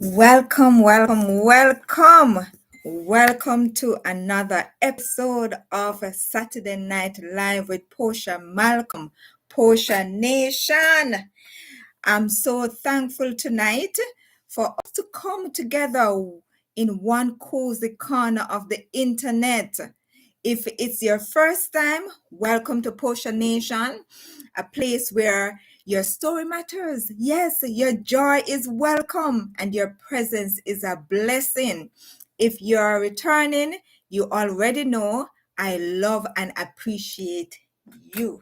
Welcome, welcome, welcome. Welcome to another episode of Saturday Night Live with Posha Malcolm, Posha Nation. I'm so thankful tonight for us to come together in one cozy corner of the internet. If it's your first time, welcome to Posha Nation, a place where your story matters. Yes, your joy is welcome and your presence is a blessing. If you're returning, you already know I love and appreciate you.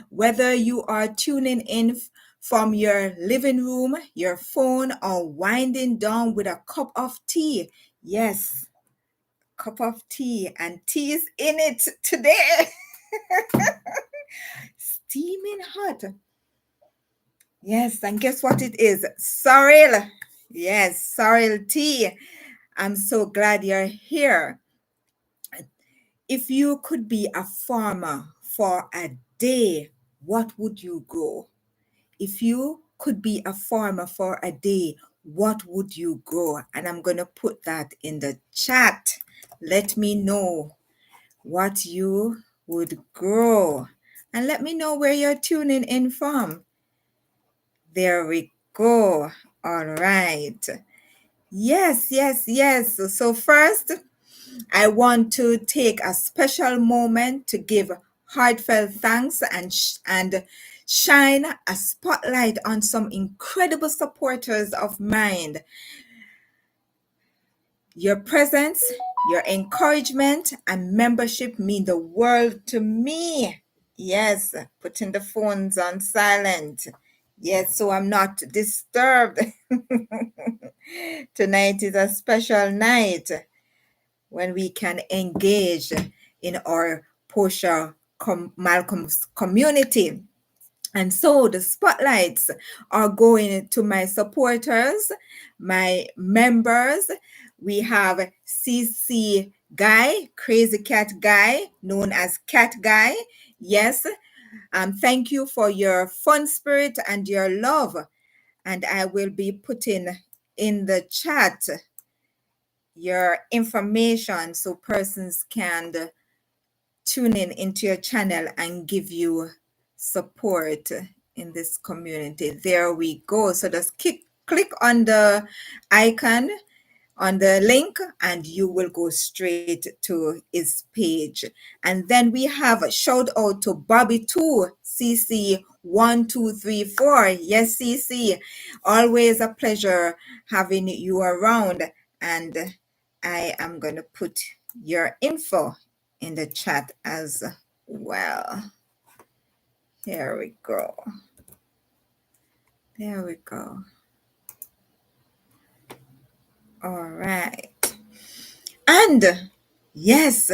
Whether you are tuning in from your living room, your phone, or winding down with a cup of tea, yes, cup of tea, and tea is in it today. Steaming hot. Yes, and guess what it is? Sorrel. Yes, sorrel tea. I'm so glad you're here. If you could be a farmer for a day, what would you grow? If you could be a farmer for a day, what would you grow? And I'm going to put that in the chat. Let me know what you would grow. And let me know where you're tuning in from. There we go. All right. Yes, yes, yes. So first, I want to take a special moment to give heartfelt thanks and shine a spotlight on some incredible supporters of mine. Your presence, your encouragement, and membership mean the world to me. Yes, putting the phones on silent. Yes, so I'm not disturbed. Tonight is a special night when we can engage in our Posha Malcolm's community. And so the spotlights are going to my supporters, my members. We have CC Guy, Crazy Cat Guy, known as Cat Guy. Yes, thank you for your fun spirit and your love. And I will be putting in the chat your information so persons can tune in into your channel and give you support in this community. There we go. So just click on the icon on the link and you will go straight to his page. And then we have a shout out to Bobby2 CC 1234. Yes, CC, always a pleasure having you around. And I am going to put your info in the chat as well. Here we go. There we go. All right. And yes,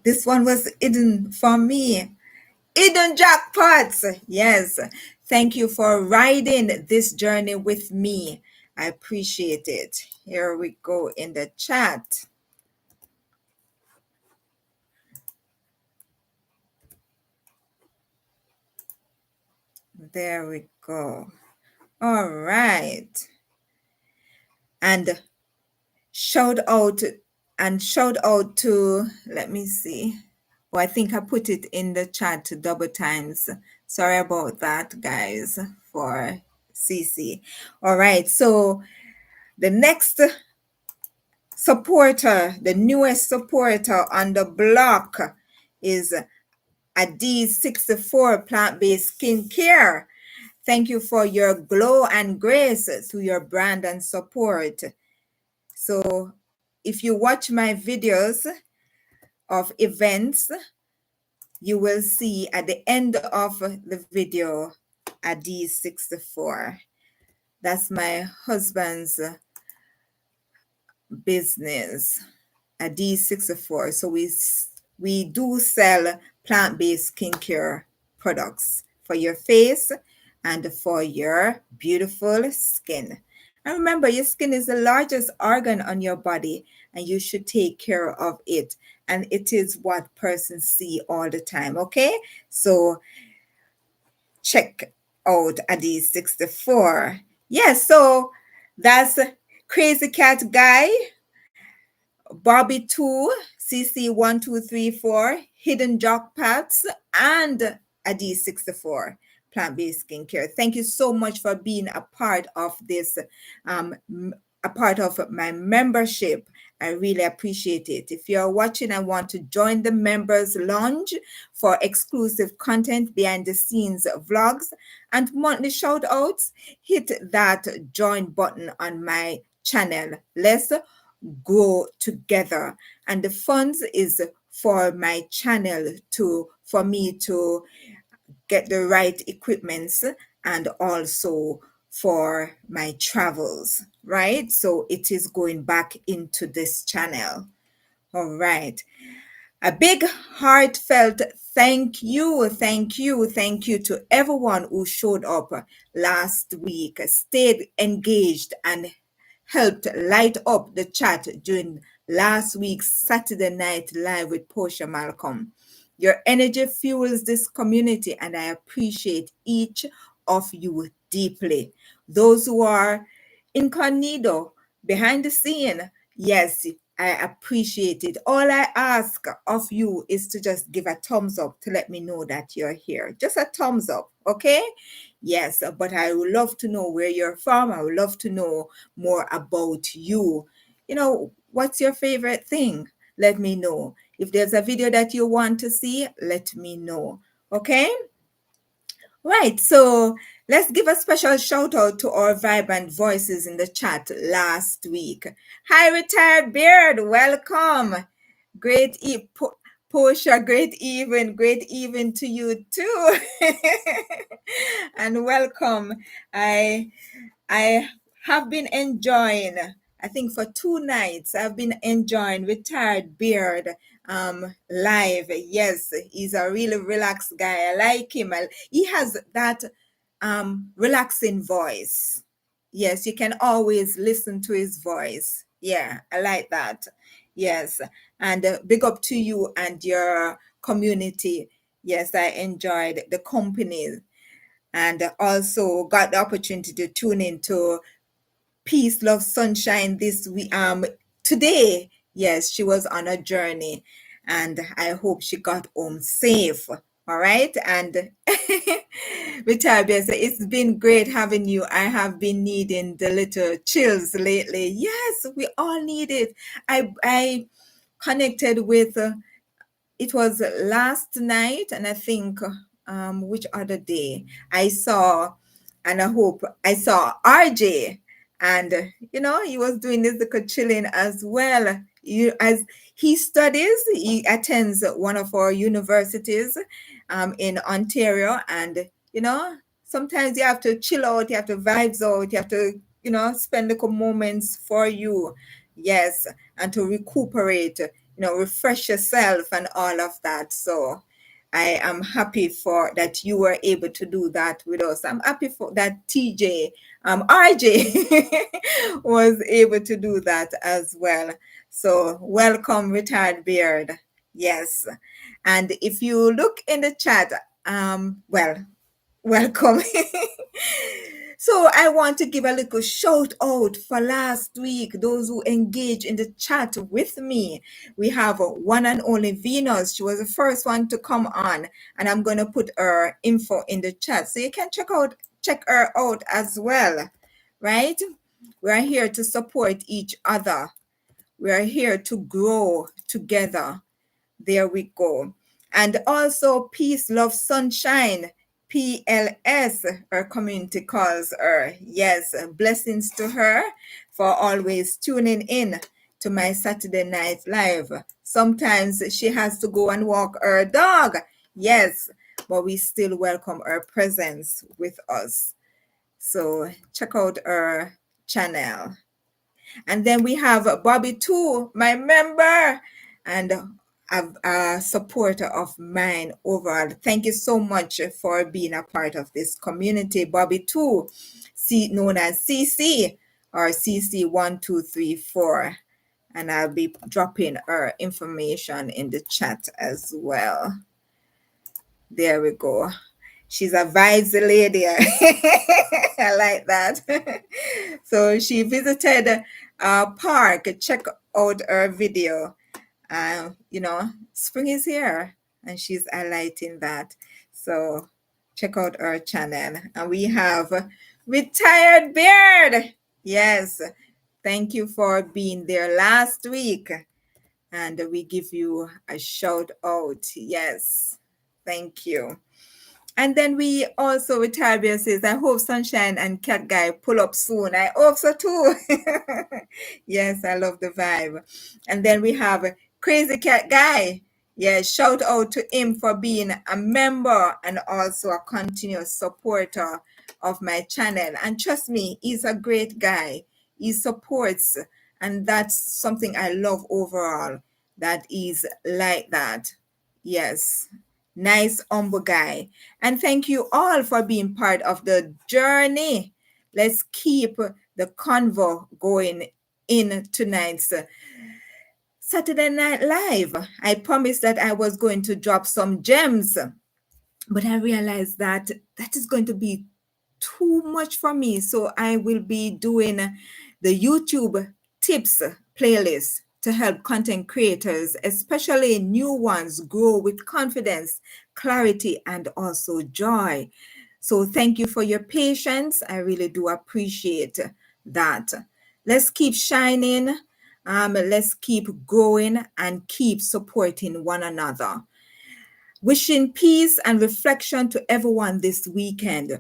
this one was hidden for me. Hidden jackpots. Yes. Thank you for riding this journey with me. I appreciate it. Here we go in the chat. There we go. All right. And shout out to, let me see. Oh, I think I put it in the chat double times. Sorry about that, guys, for CC. All right. So the next supporter, the newest supporter on the block is a D64 plant-based skincare. Thank you for your glow and grace through your brand and support. So if you watch my videos of events, you will see at the end of the video a D64. That's my husband's business, a D64. So we do sell plant-based skincare products for your face and for your beautiful skin. And remember, your skin is the largest organ on your body and you should take care of it. And it is what persons see all the time, okay? So check out a D64. Yes, so that's Crazy Cat Guy, Bobby 2, CC 1234, Hidden Jock Pats, and Adi 64, plant-based skincare. Thank you so much for being a part of this, a part of my membership. I really appreciate it. If you're watching and want to join the members lounge for exclusive content, behind the scenes vlogs, and monthly shout outs, hit that join button on my channel. Let's grow together, and the funds is for my channel to for me to get the right equipments, and also for my travels, right? So it is going back into this channel. All right, a big heartfelt thank you to everyone who showed up last week, stayed engaged, and helped light up the chat during last week's Saturday Night Live with Posha Malcolm. Your energy fuels this community, and I appreciate each of you deeply. Those who are incognito, behind the scene, yes, I appreciate it. All I ask of you is to just give a thumbs up to let me know that you're here. Just a thumbs up, okay? Yes, but I would love to know where you're from. I would love to know more about you. You know, what's your favorite thing? Let me know. If there's a video that you want to see, let me know. Okay? Right, so let's give a special shout out to our vibrant voices in the chat last week. Hi, Retired Beard, welcome. Portia, great even to you too. And welcome. I have been enjoying, I think for 2 nights, I've been enjoying Retired Beard live. Yes, he's a really relaxed guy. I like him. He has that relaxing voice. Yes, you can always listen to his voice. Yeah, I like that. Yes, and big up to you and your community. Yes, I enjoyed the company, and also got the opportunity to tune into Peace, Love, Sunshine this week. Today, yes, she was on a journey, and I hope she got home safe. All right, and Vitabia, it's been great having you. I have been needing the little chills lately. Yes, we all need it. I connected with. It was last night, and I think which other day I saw, and I hope I saw RJ, and he was doing this little chilling as well. As he studies, he attends one of our universities in Ontario, and sometimes you have to chill out, you have to vibes out, you have to spend little moments for you, yes, and to recuperate, refresh yourself and all of that. So I am happy for that you were able to do that with us. I'm happy for that RJ was able to do that as well. So welcome, Retired Beard. Yes. And if you look in the chat, welcome. So I want to give a little shout out for last week, those who engage in the chat with me. We have one and only Venus. She was the first one to come on, and I'm going to put her info in the chat so you can check her out as well, right? We are here to support each other. We are here to grow together. There we go. And also Peace, Love, Sunshine, PLS, her community calls her. Yes, blessings to her for always tuning in to my Saturday Night Live. Sometimes she has to go and walk her dog. Yes, but we still welcome her presence with us. So check out her channel. And then we have Bobby too, my member, and a supporter of mine overall. Thank you so much for being a part of this community. Bobby too, known as CC or CC1234. And I'll be dropping her information in the chat as well. There we go. She's a vibes lady. I like that. So she visited Park. Check out her video. Spring is here, and she's highlighting that. So check out our channel. And we have Retired Beard. Yes, thank you for being there last week. And we give you a shout out. Yes, thank you. And then we also, Retired Bear says, I hope Sunshine and Cat Guy pull up soon. I hope so too. Yes, I love the vibe. And then we have Crazy Cat Guy. Yeah, shout out to him for being a member and also a continuous supporter of my channel. And trust me, he's a great guy. He supports, and that's something I love overall, that he's like that. Yes, nice, humble guy. And thank you all for being part of the journey. Let's keep the convo going in tonight's Saturday Night Live. I promised that I was going to drop some gems, but I realized that that is going to be too much for me. So I will be doing the YouTube tips playlist to help content creators, especially new ones, grow with confidence, clarity, and also joy. So thank you for your patience. I really do appreciate that. Let's keep shining. Let's keep growing and keep supporting one another. Wishing peace and reflection to everyone this weekend.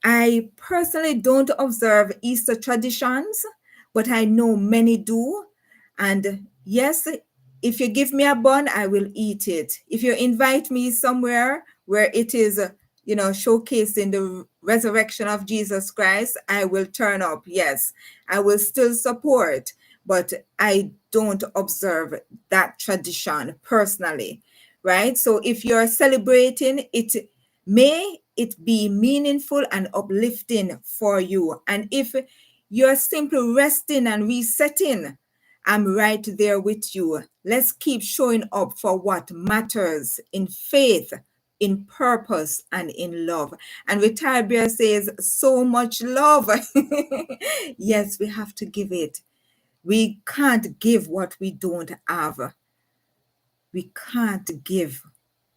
I personally don't observe Easter traditions, but I know many do. And yes, if you give me a bun, I will eat it. If you invite me somewhere where it is, showcasing the resurrection of Jesus Christ, I will turn up. Yes, I will still support, but I don't observe that tradition personally, right? So if you're celebrating it, may it be meaningful and uplifting for you. And if you're simply resting and resetting, I'm right there with you. Let's keep showing up for what matters in faith, in purpose, and in love. And Retired Bear says, so much love. Yes, we have to give it. We can't give what we don't have. We can't give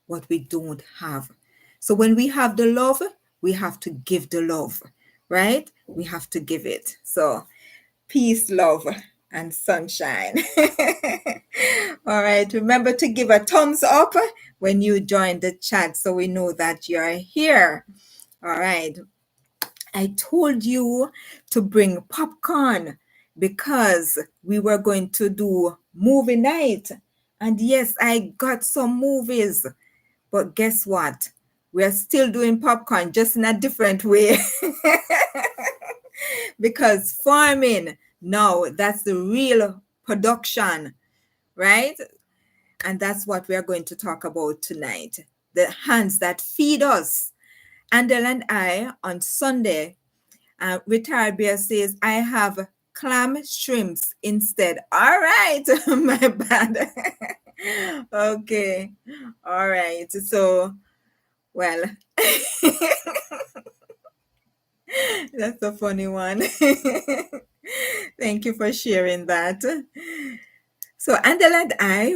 what we don't have. So when we have the love, we have to give the love, right? We have to give it. So peace, love, and sunshine. All right. Remember to give a thumbs up when you join the chat so we know that you're here. All right. I told you to bring popcorn because we were going to do movie night. And yes, I got some movies. But guess what? We're still doing popcorn, just in a different way. Because farming, no, that's the real production, right? And that's what we're going to talk about tonight. The hands that feed us. Andel and I, on Sunday, Retired Bear says, I have clam shrimps instead. All right, my bad. Okay, all right. So, well, that's a funny one. Thank you for sharing that. So, Andel and I,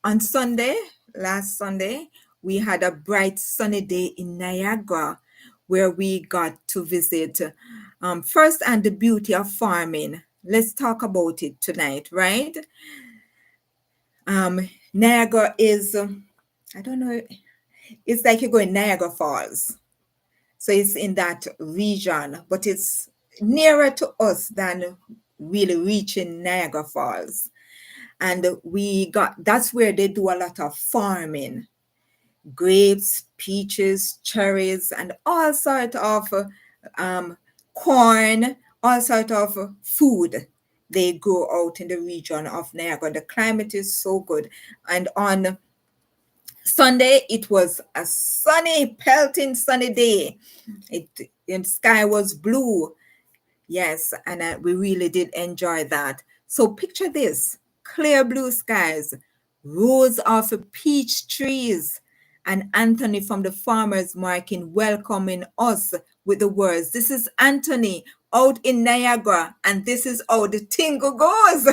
on Sunday, last Sunday, we had a bright sunny day in Niagara where we got to visit first and the beauty of farming. Let's talk about it tonight, right? Niagara is, I don't know, it's like you're going Niagara Falls. So it's in that region, but it's nearer to us than really reaching Niagara Falls. And that's where they do a lot of farming, grapes, peaches, cherries, and all sort of corn, all sort of food they grow out in the region of Niagara. The climate is so good. And on Sunday, it was a sunny, pelting sunny day. The sky was blue. Yes, and we really did enjoy that. So picture this, clear blue skies, rows of peach trees, and Anthony from the farmer's market welcoming us with the words, this is Anthony, out in Niagara, and this is how the tingle goes.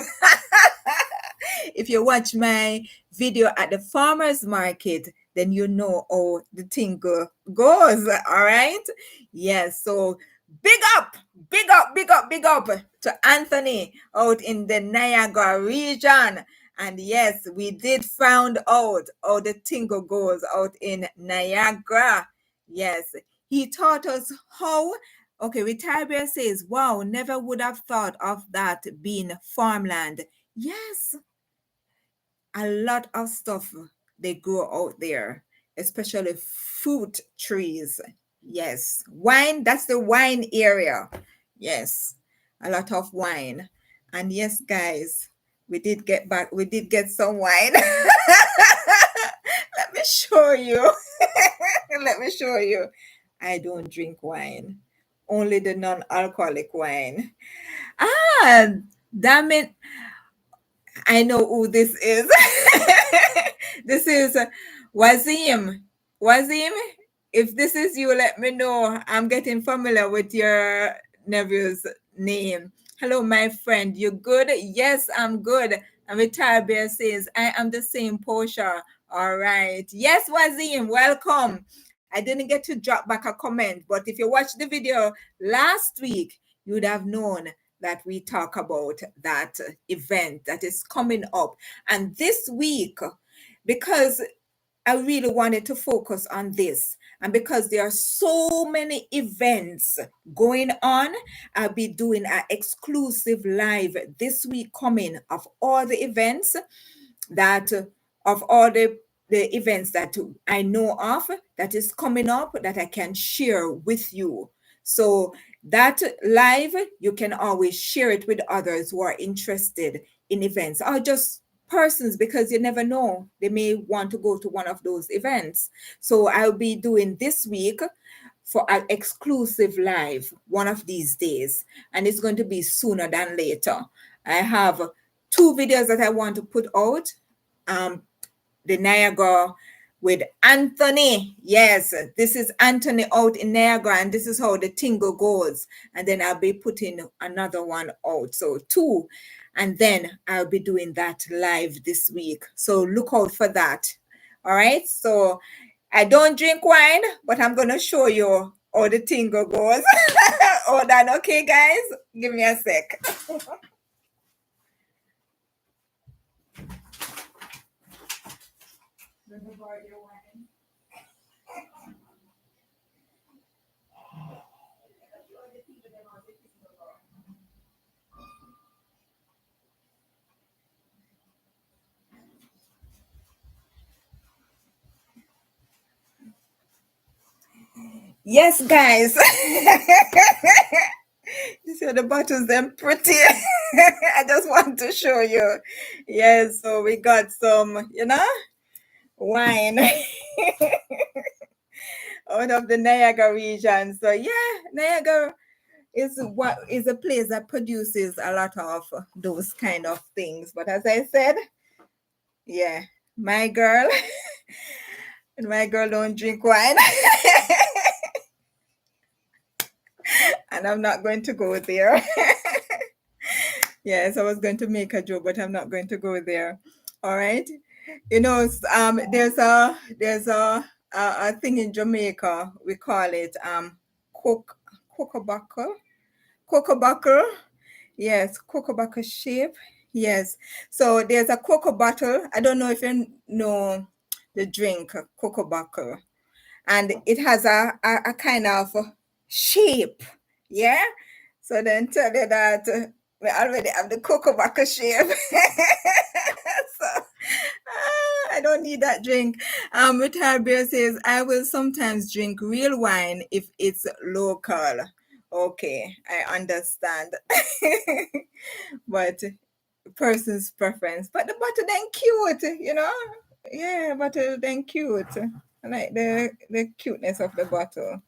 If you watch my video at the farmers market, then you know how the tingle goes. All right. Yes. So big up, big up, big up, big up to Anthony out in the Niagara region. And yes, we did found out how the tingle goes out in Niagara. Yes, he taught us how. Okay, Retired says, wow, never would have thought of that being farmland. Yes, a lot of stuff they grow out there, especially fruit trees. Yes, wine, that's the wine area. Yes, a lot of wine. And yes, guys, we did get some wine. Let me show you. Let me show you. I don't drink wine, only the non alcoholic wine. Ah, damn it. I know who this is. This is Wazim. Wazim, if this is you, let me know. I'm getting familiar with your nephew's name. Hello, my friend. You good? Yes, I'm good. And Retired Bear says, I am the same Posha. All right. Yes, Wazim, welcome. I didn't get to drop back a comment, but if you watched the video last week, you would have known that we talk about that event that is coming up. And this week, because I really wanted to focus on this, and because there are so many events going on, I'll be doing an exclusive live this week coming of all the events that of all the events that I know of that is coming up that I can share with you. So that live, you can always share it with others who are interested in events or just persons, because you never know, they may want to go to one of those events. So I'll be doing this week for an exclusive live one of these days, and it's going to be sooner than later. I have two videos that I want to put out. The Niagara with Anthony. Yes, this is Anthony out in Niagara, and this is how the tingle goes. And then I'll be putting another one out. So two. And then I'll be doing that live this week. So look out for that. All right. So I don't drink wine, but I'm going to show you how the tingle goes. Hold on. Okay, guys? Give me a sec. Yes, guys. You see the bottles, them pretty. I just want to show you. Yes, so we got some, wine out of the Niagara region. So yeah, Niagara is a place that produces a lot of those kind of things. But as I said, yeah, my girl and my girl don't drink wine. And I'm not going to go there. Yes, I was going to make a joke, but I'm not going to go there. All right. There's a thing in Jamaica. We call it cocoa buckle. Cocoa buckle. Yes, cocoa buckle shape. Yes. So there's a cocoa bottle. I don't know if you know the drink cocoa buckle, and it has a kind of shape. Yeah. So then tell you that we already have the cocoa butter shape. So I don't need that drink. Retired Bear says, I will sometimes drink real wine if it's local. Okay, I understand. But person's preference. But the bottle then cute. Yeah, bottle then cute. I like the cuteness of the bottle.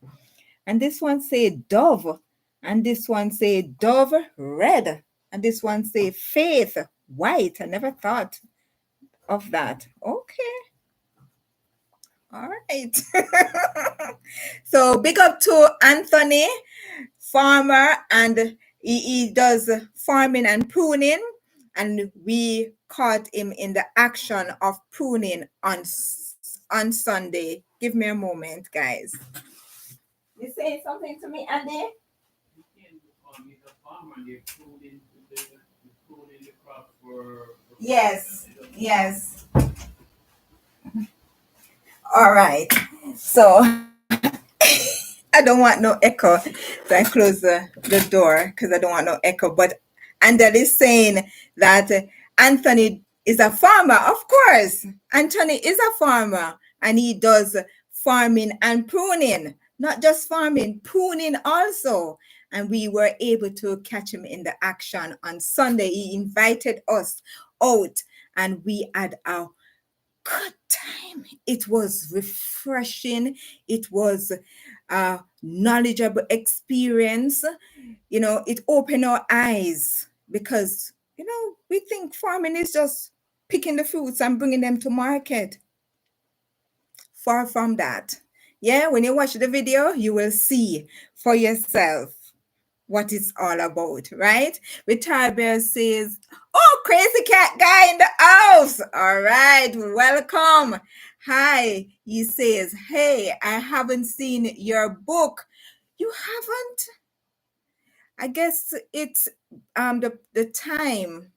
And this one say Dove, and this one say Dove red, and this one say Faith white. I never thought of that. Okay, all right. So big up to Anthony. farmer, and he does farming and pruning, and we caught him in the action of pruning on Sunday. Give me a moment, guys. You saying something to me, Andy? Yes, yes. All right. So I don't want no echo. So I close the door because I don't want no echo. But Andel is saying that Anthony is a farmer. Of course, Anthony is a farmer and he does farming and pruning. Not just farming, pruning also. And we were able to catch him in the action on Sunday. He invited us out and we had a good time. It was refreshing. It was a knowledgeable experience. It opened our eyes because, we think farming is just picking the fruits and bringing them to market. Far from that. Yeah, when you watch the video, you will see for yourself what it's all about, right? Retired Bear says, "Oh, crazy cat guy in the house. All right, welcome. Hi." He says, "Hey, I haven't seen your book." You haven't? I guess it's the time.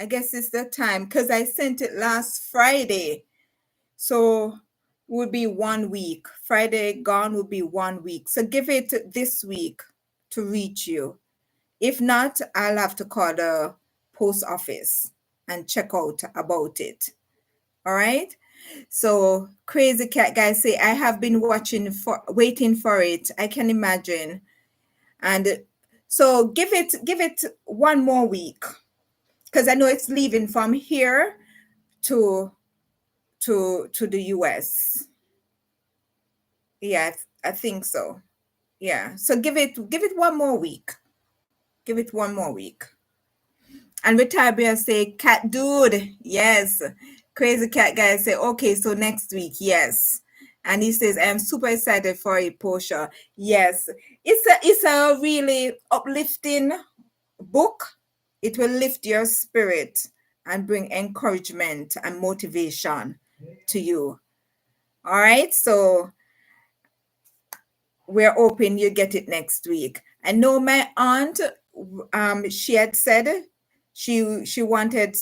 I guess it's the time because I sent it last Friday. So would be 1 week. Friday gone would be 1 week. So give it this week to reach you. If not, I'll have to call the post office and check out about it. All right. So crazy cat guy say, I have been waiting for it. I can imagine. And so give it 1 more week because I know it's leaving from here to the US. Yeah, I think so. Yeah. So give it 1 more week. Give it 1 more week. And Retabia say, cat dude, yes. Crazy cat guy say, okay, so next week, yes. And he says, I'm super excited for it, Posha. Yes. It's a really uplifting book. It will lift your spirit and bring encouragement and motivation to you. All right. So we're hoping you get it next week. I know my aunt, she had said she wanted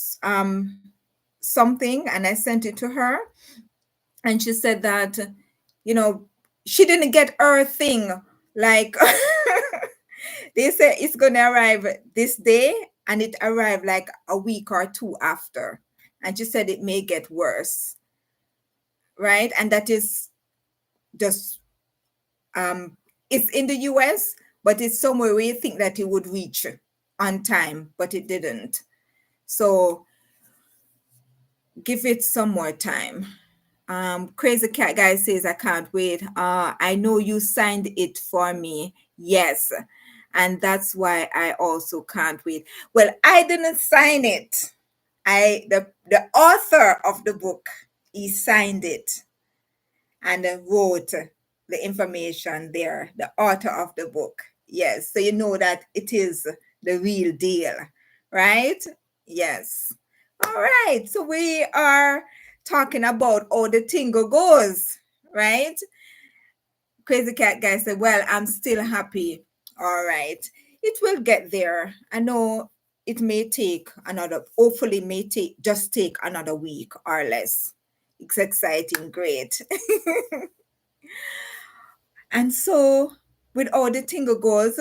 something, and I sent it to her, and she said that she didn't get her thing. Like they said it's gonna arrive this day, and it arrived like a week or two after, and she said it may get worse, right? And that is just it's in the US, but it's somewhere where you think that it would reach on time, but it didn't. So give it some more time. Crazy cat guy says, I can't wait. I know you signed it for me. Yes. And that's why I also can't wait. Well, I didn't sign it. The author of the book, he signed it and wrote the information there, the author of the book. Yes, so you know that it is the real deal, right? Yes. All right, so we are talking about how the tingle goes, right? Crazy cat guy said, well, I'm still happy. All right, it will get there. I know it may take hopefully just take another week or less. It's exciting, great. And so, with all the tingle goes,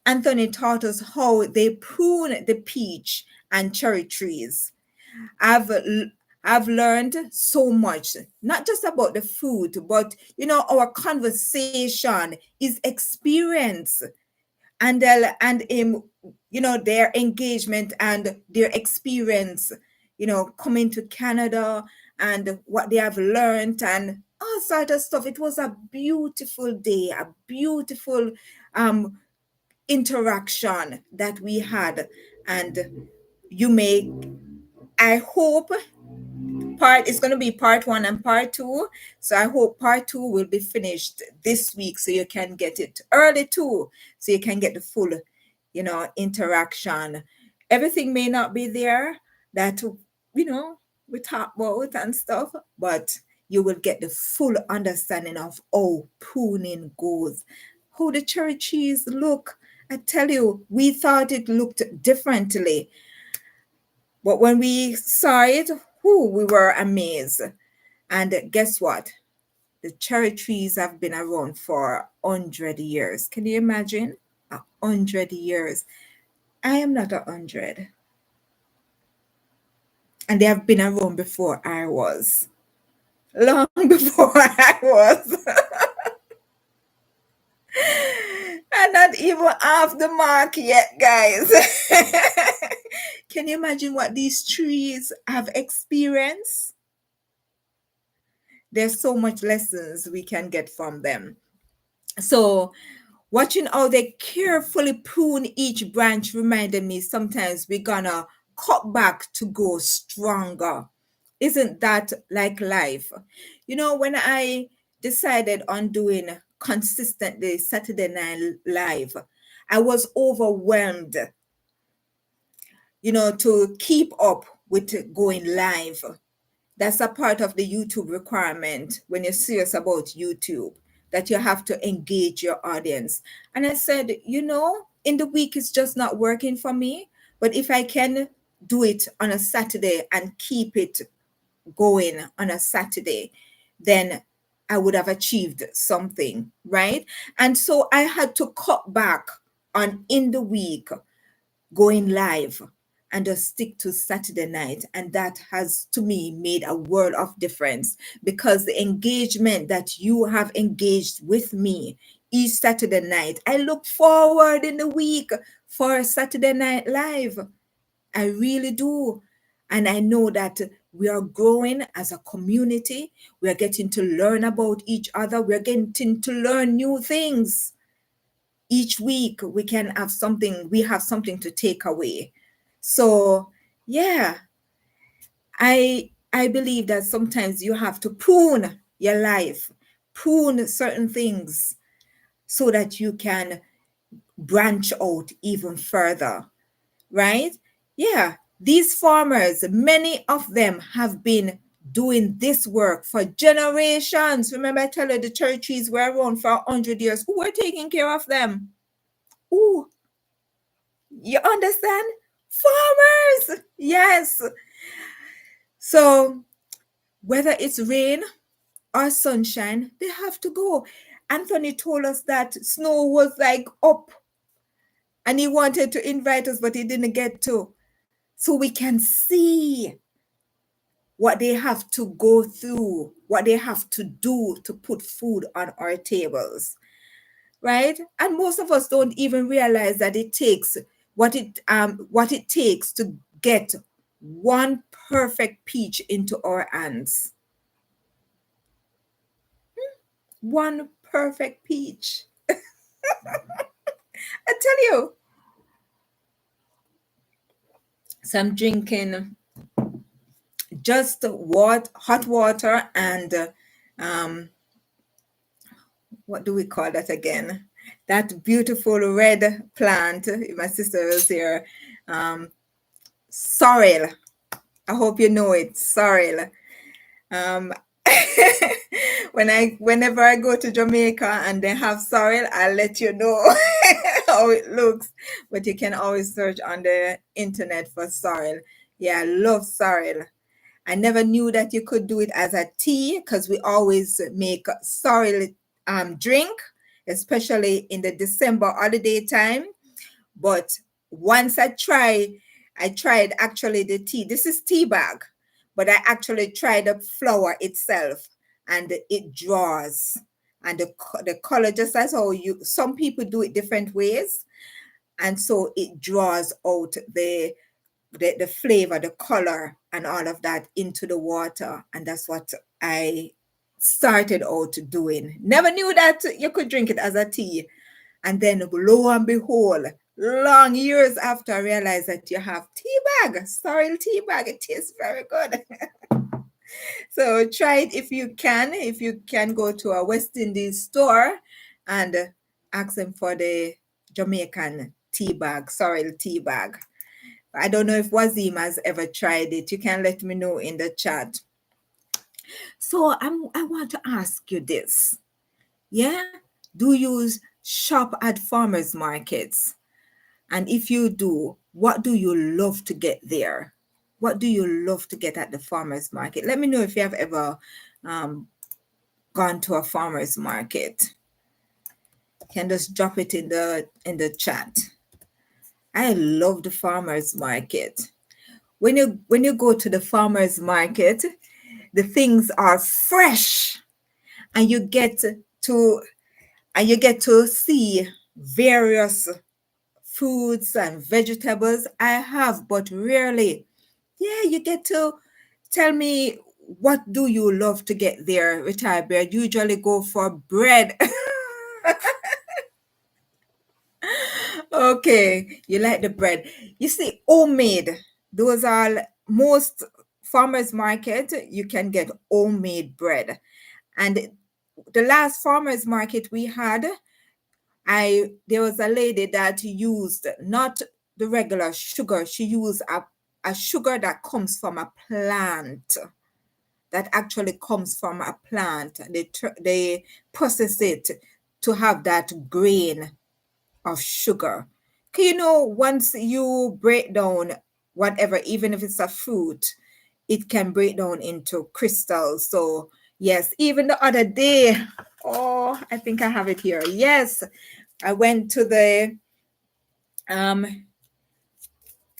Anthony taught us how they prune the peach and cherry trees. I've I've learned so much, not just about the food, but our conversation is experience, and their engagement and their experience, coming to Canada and what they have learned and all sort of stuff. It was a beautiful day, a beautiful interaction that we had. And I hope it's going to be part one and part two. So I hope part two will be finished this week so you can get it early too, so you can get the full, interaction. Everything may not be there that, we talk about and stuff, but you will get the full understanding of how pruning goes, how the cherry trees look. I tell you, we thought it looked differently, but when we saw it, we were amazed. And guess what? The cherry trees have been around for 100 years. Can you imagine? 100 years. I am not 100. And they have been around before I was. Long before I was. And not even off the mark yet, guys. Can you imagine what these trees have experienced? There's so much lessons we can get from them. So watching how they carefully prune each branch reminded me sometimes we're gonna cut back to grow stronger. Isn't that like life? When I decided on doing consistently Saturday Night Live, I was overwhelmed, to keep up with going live. That's a part of the YouTube requirement when you're serious about YouTube, that you have to engage your audience. And I said, in the week it's just not working for me. But if I can do it on a Saturday and keep it going on a Saturday, then I would have achieved something, right? And so I had to cut back on in the week going live and just stick to Saturday night. And that has, to me, made a world of difference, because the engagement that you have engaged with me each Saturday night, I look forward in the week for Saturday Night Live. I really do. And I know that we are growing as a community. We are getting to learn about each other. We're getting to learn new things. Each week we have something to take away. So yeah, I believe that sometimes you have to prune your life, prune certain things so that you can branch out even further, right? Yeah, these farmers, many of them have been doing this work for generations. Remember, I tell you the cherry trees were around for 100 years. Who were taking care of them? Who? You understand? Farmers. Yes. So whether it's rain or sunshine, they have to go. Anthony told us that snow was like up and he wanted to invite us, but he didn't get to. So we can see what they have to go through, what they have to do to put food on our tables, right? And most of us don't even realize that it takes what it takes to get one perfect peach into our hands. One perfect peach. I tell you. So I'm drinking just hot water and what do we call that again? That beautiful red plant. My sister was here. Sorrel. I hope you know it. Sorrel. Um, whenever I go to Jamaica and they have sorrel, I'll let you know how it looks. But you can always search on the internet for sorrel. Yeah, I love sorrel. I never knew that you could do it as a tea, because we always make sorrel drink, especially in the December holiday time. But once I tried actually the tea. This is tea bag, but I actually tried the flour itself, and it draws. And the color, just as how some people do it different ways, and so it draws out the flavor, the color, and all of that into the water. And that's what I started out doing. Never knew that you could drink it as a tea. And then lo and behold, long years after, I realized that you have tea bag, sorrel tea bag. It tastes very good. So try it if you can. If you can go to a West Indies store and ask them for the Jamaican tea bag, sorrel tea bag. I don't know if Wazim has ever tried it. You can let me know in the chat. So I want to ask you this. Yeah? Do you shop at farmers markets? And if you do, what do you love to get there? What do you love to get at the farmers market? Let me know if you have ever gone to a farmers market. You can just drop it in the chat. I love the farmers market. When you go to the farmers market, the things are fresh, and you get to see various fruits and vegetables. I have, but rarely. Yeah, you get to tell me, what do you love to get there, retired bear? Usually go for bread. Okay, you like the bread. You see, homemade. Those are most farmers market. You can get homemade bread. And the last farmers market we had, there was a lady that used not the regular sugar. She used a sugar that comes from a plant. That actually comes from a plant. They process it to have that grain of sugar. Once you break down whatever, even if it's a fruit, it can break down into crystals. So yes, even the other day, oh, I think I have it here. Yes, I went to um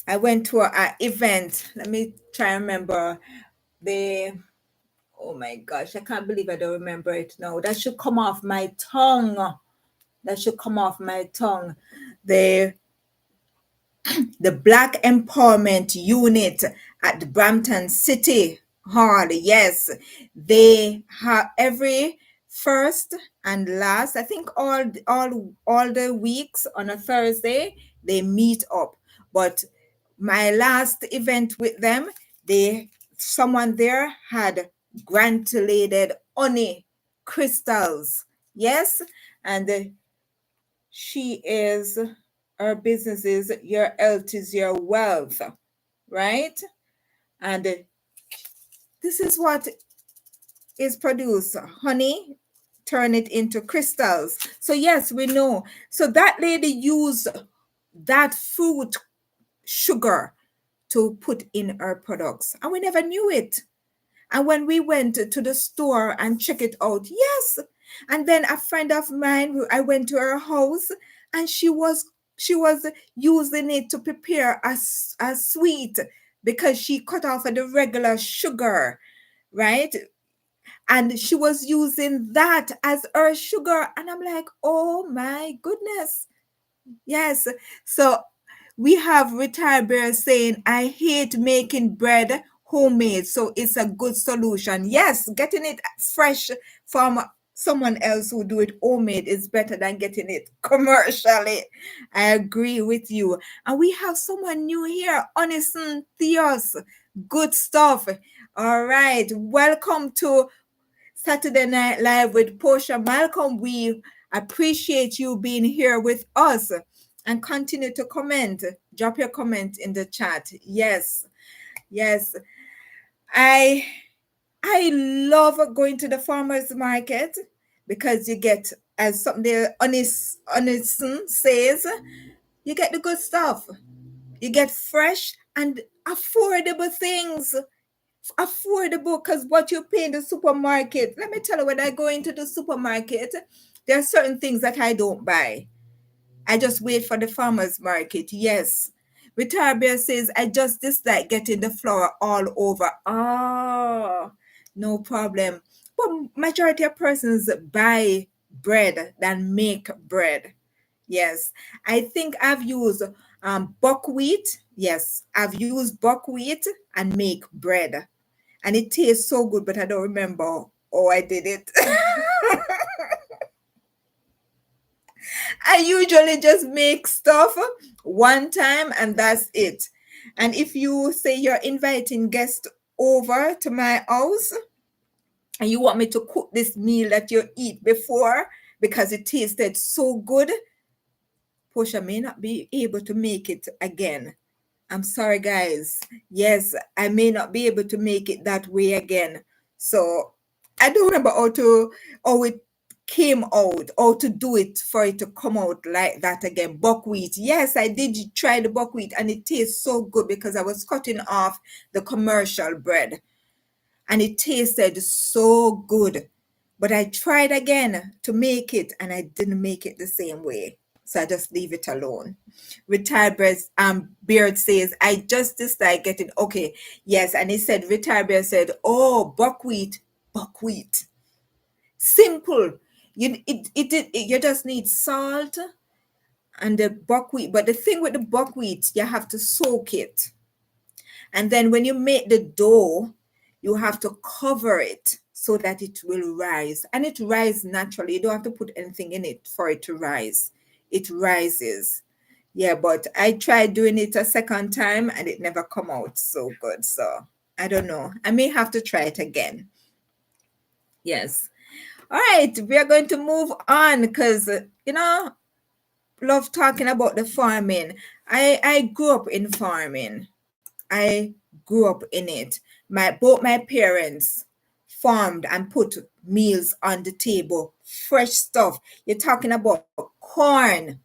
a event. Let me try and remember the. Oh my gosh, I can't believe I don't remember it now. That should come off my tongue. That should come off my tongue. The the Black Empowerment Unit at the Brampton City Hall. Yes, they have every first and last. I think all the weeks on a Thursday they meet up. But my last event with them, someone there had granulated honey crystals. Yes, and her business is your health is your wealth, right? And this is what is produced: honey, turn it into crystals. So yes, we know. So that lady used that fruit sugar to put in her products, and we never knew it. And when we went to the store and check it out, yes. And then a friend of mine, I went to her house, and she was using it to prepare a sweet, because she cut off the regular sugar, right? And she was using that as her sugar. And I'm like, oh my goodness. Yes. So we have retired bears saying, I hate making bread homemade, so it's a good solution. Yes, getting it fresh from someone else who do it homemade is better than getting it commercially. I agree with you. And we have someone new here, Honison Theos. Good stuff. All right. Welcome to Saturday Night Live with Posha. Malcolm, we appreciate you being here with us, and continue to comment. Drop your comment in the chat. Yes, yes. I I love going to the farmers market, because you get, as something the honest says, you get the good stuff. You get fresh and affordable things. Affordable, because what you pay in the supermarket. Let me tell you, when I go into the supermarket, there are certain things that I don't buy. I just wait for the farmers market. Yes. Retired Bear says, I just dislike getting the flour all over. Oh, no problem. But majority of persons buy bread than make bread. Yes. I think I've used buckwheat. Yes. I've used buckwheat and make bread. And it tastes so good, but I don't remember how I did it. I usually just make stuff one time and that's it. And if you say you're inviting guests over to my house and you want me to cook this meal that you eat before because it tasted so good, Portia may not be able to make it again. I'm sorry, guys. Yes, I may not be able to make it that way again. So I don't remember how it came out, or to do it for it to come out like that again. Buckwheat. Yes, I did try the buckwheat and it tastes so good because I was cutting off the commercial bread and it tasted so good. But I tried again to make it and I didn't make it the same way. So I just leave it alone. Retired Beard says, I just dislike getting okay. Yes, and he said Retired Beard said, oh, buckwheat. Simple. You just need salt and the buckwheat. But the thing with the buckwheat, you have to soak it. And then when you make the dough, you have to cover it so that it will rise. And it rises naturally. You don't have to put anything in it for it to rise. It rises. Yeah, but I tried doing it a second time and it never come out so good. So I don't know. I may have to try it again. Yes. All right. We are going to move on because, love talking about the farming. I grew up in farming. I grew up in it. Both my parents farmed and put meals on the table, fresh stuff. You're talking about corn.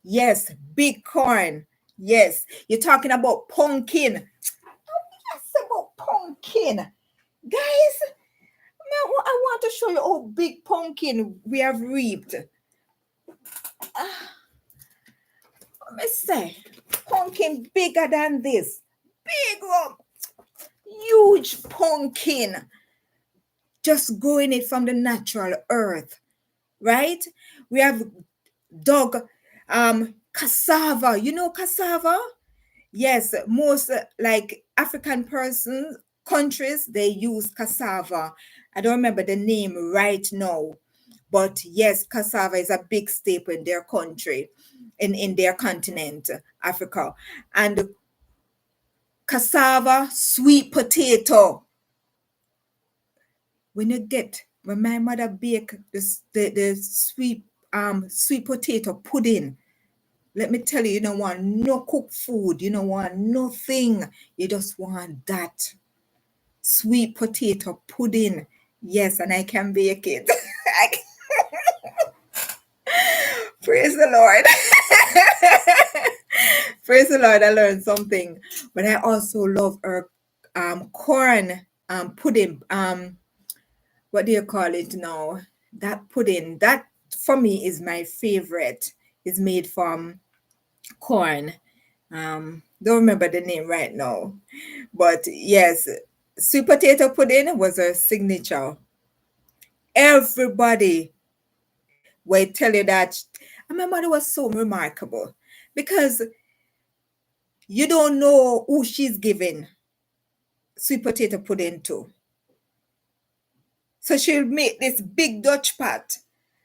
Yes, big corn. Yes, you're talking about pumpkin. Yes, about pumpkin. Guys, I want to show you how big pumpkin we have reaped. Let me say, pumpkin bigger than this. Big one. Huge pumpkin. Just growing it from the natural earth, right? We have dug cassava. You know cassava? Yes, most like African persons, countries, they use cassava. I don't remember the name right now, but yes, cassava is a big staple in their country, in their continent, Africa. And cassava, sweet potato. When my mother bake the sweet potato pudding, let me tell you, you don't want no cooked food, you don't want nothing, you just want that sweet potato pudding. Yes, and I can bake it. Praise the Lord. Praise the Lord, I learned something. But I also love her corn pudding. What do you call it now? That pudding, that for me is my favorite. It's made from corn. Don't remember the name right now. But yes, sweet potato pudding was a signature. Everybody will tell you that. And my mother was so remarkable because you don't know who she's giving sweet potato pudding to. So she'll make this big Dutch pot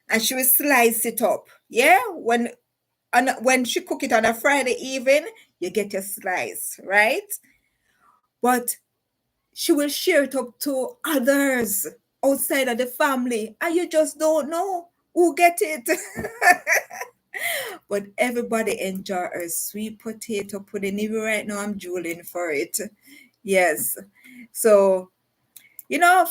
and she will slice it up. Yeah, when she cook it on a Friday evening, you get your slice, right? But she will share it up to others outside of the family, and you just don't know who get it. But everybody enjoy her sweet potato pudding. Even right now, I'm drooling for it. Yes. So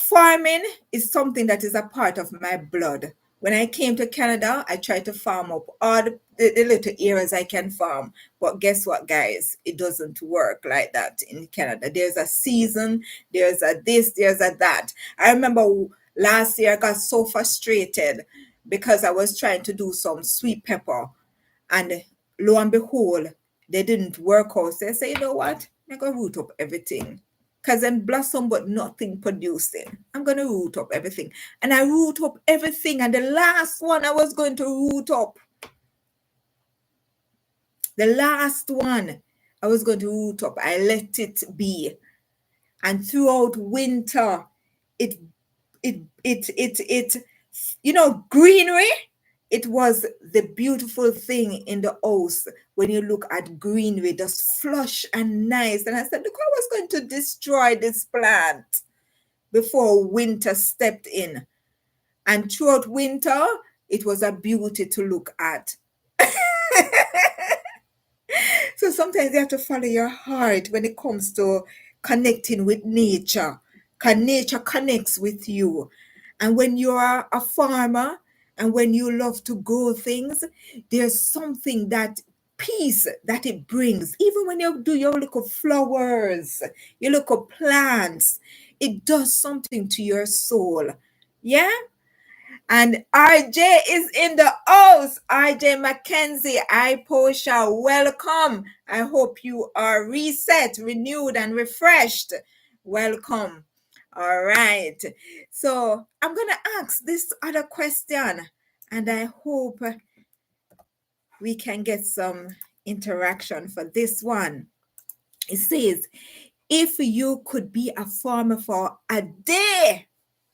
farming is something that is a part of my blood. When I came to Canada, I tried to farm up all the little areas I can farm. But guess what, guys? It doesn't work like that in Canada. There's a season, there's a this, there's a that. I remember last year I got so frustrated because I was trying to do some sweet pepper. And lo and behold, they didn't work out. So I said, you know what? I'm going to root up everything. Because then blossom but nothing producing. I'm going to root up everything. And I root up everything. And the last one I was going to root up, the last one I was going to root up, I let it be. And throughout winter, it greenery, It was the beautiful thing in the house when you look at greenery, just flush and nice. And I said, look, I was going to destroy this plant before winter stepped in. And throughout winter, it was a beauty to look at. So sometimes you have to follow your heart when it comes to connecting with nature, because nature connects with you. And when you are a farmer and when you love to grow things, there's something that peace that it brings. Even when you do your little flowers, your little plants, it does something to your soul. Yeah? And RJ is in the house. RJ Mackenzie, I Posha, welcome. I hope you are reset, renewed, and refreshed. Welcome. All right. So I'm going to ask this other question, and I hope we can get some interaction for this one. It says, if you could be a farmer for a day,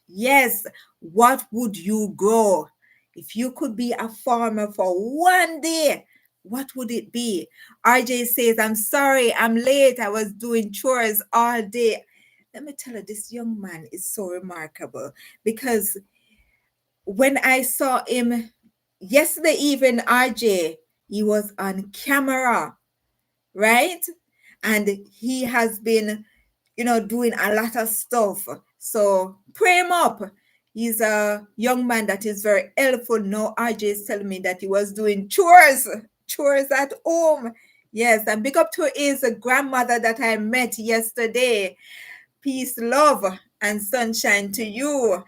yes, what would you grow? If you could be a farmer for one day, what would it be? RJ says, I'm sorry, I'm late. I was doing chores all day. Let me tell you, this young man is so remarkable because when I saw him yesterday evening, RJ, he was on camera, right? And he has been doing a lot of stuff. So pray him up. He's a young man that is very helpful. Now RJ is telling me that he was doing chores at home. Yes, and big up to his grandmother that I met yesterday. Peace, love, and sunshine to you,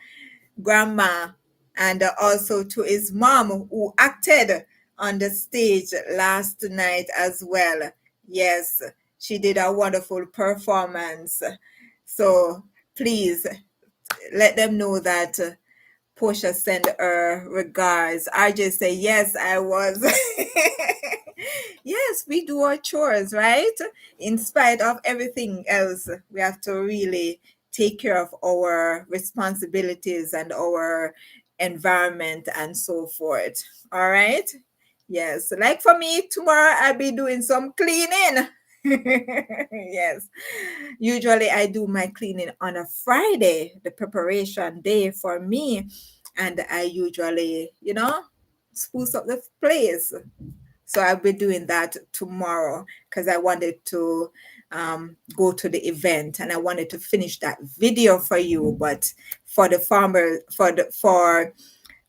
grandma, and also to his mom who acted on the stage last night as well. Yes, she did a wonderful performance. So please let them know that Portia sent her regards. I just say, yes, I was. Yes, we do our chores, right? In spite of everything else, we have to really take care of our responsibilities and our environment and so forth. All right? Yes. Like for me, tomorrow I'll be doing some cleaning. Yes. Usually I do my cleaning on a Friday, the preparation day for me. And I usually, spruce up the place. So I'll be doing that tomorrow because I wanted to go to the event and I wanted to finish that video for you, but for the farmer, for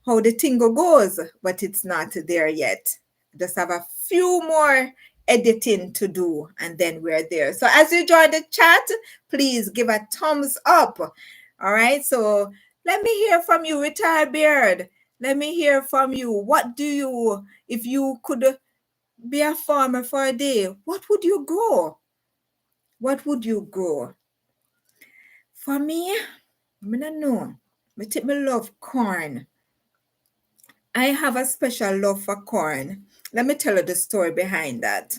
how the tingle goes, but it's not there yet. Just have a few more editing to do and then we're there. So as you join the chat, please give a thumbs up. All right. So let me hear from you, Retired Beard. Let me hear from you. What do you, if you could be a farmer for a day, what would you grow? What would you grow? For me, I don't know. I take me love corn. I have a special love for corn. Let me tell you the story behind that.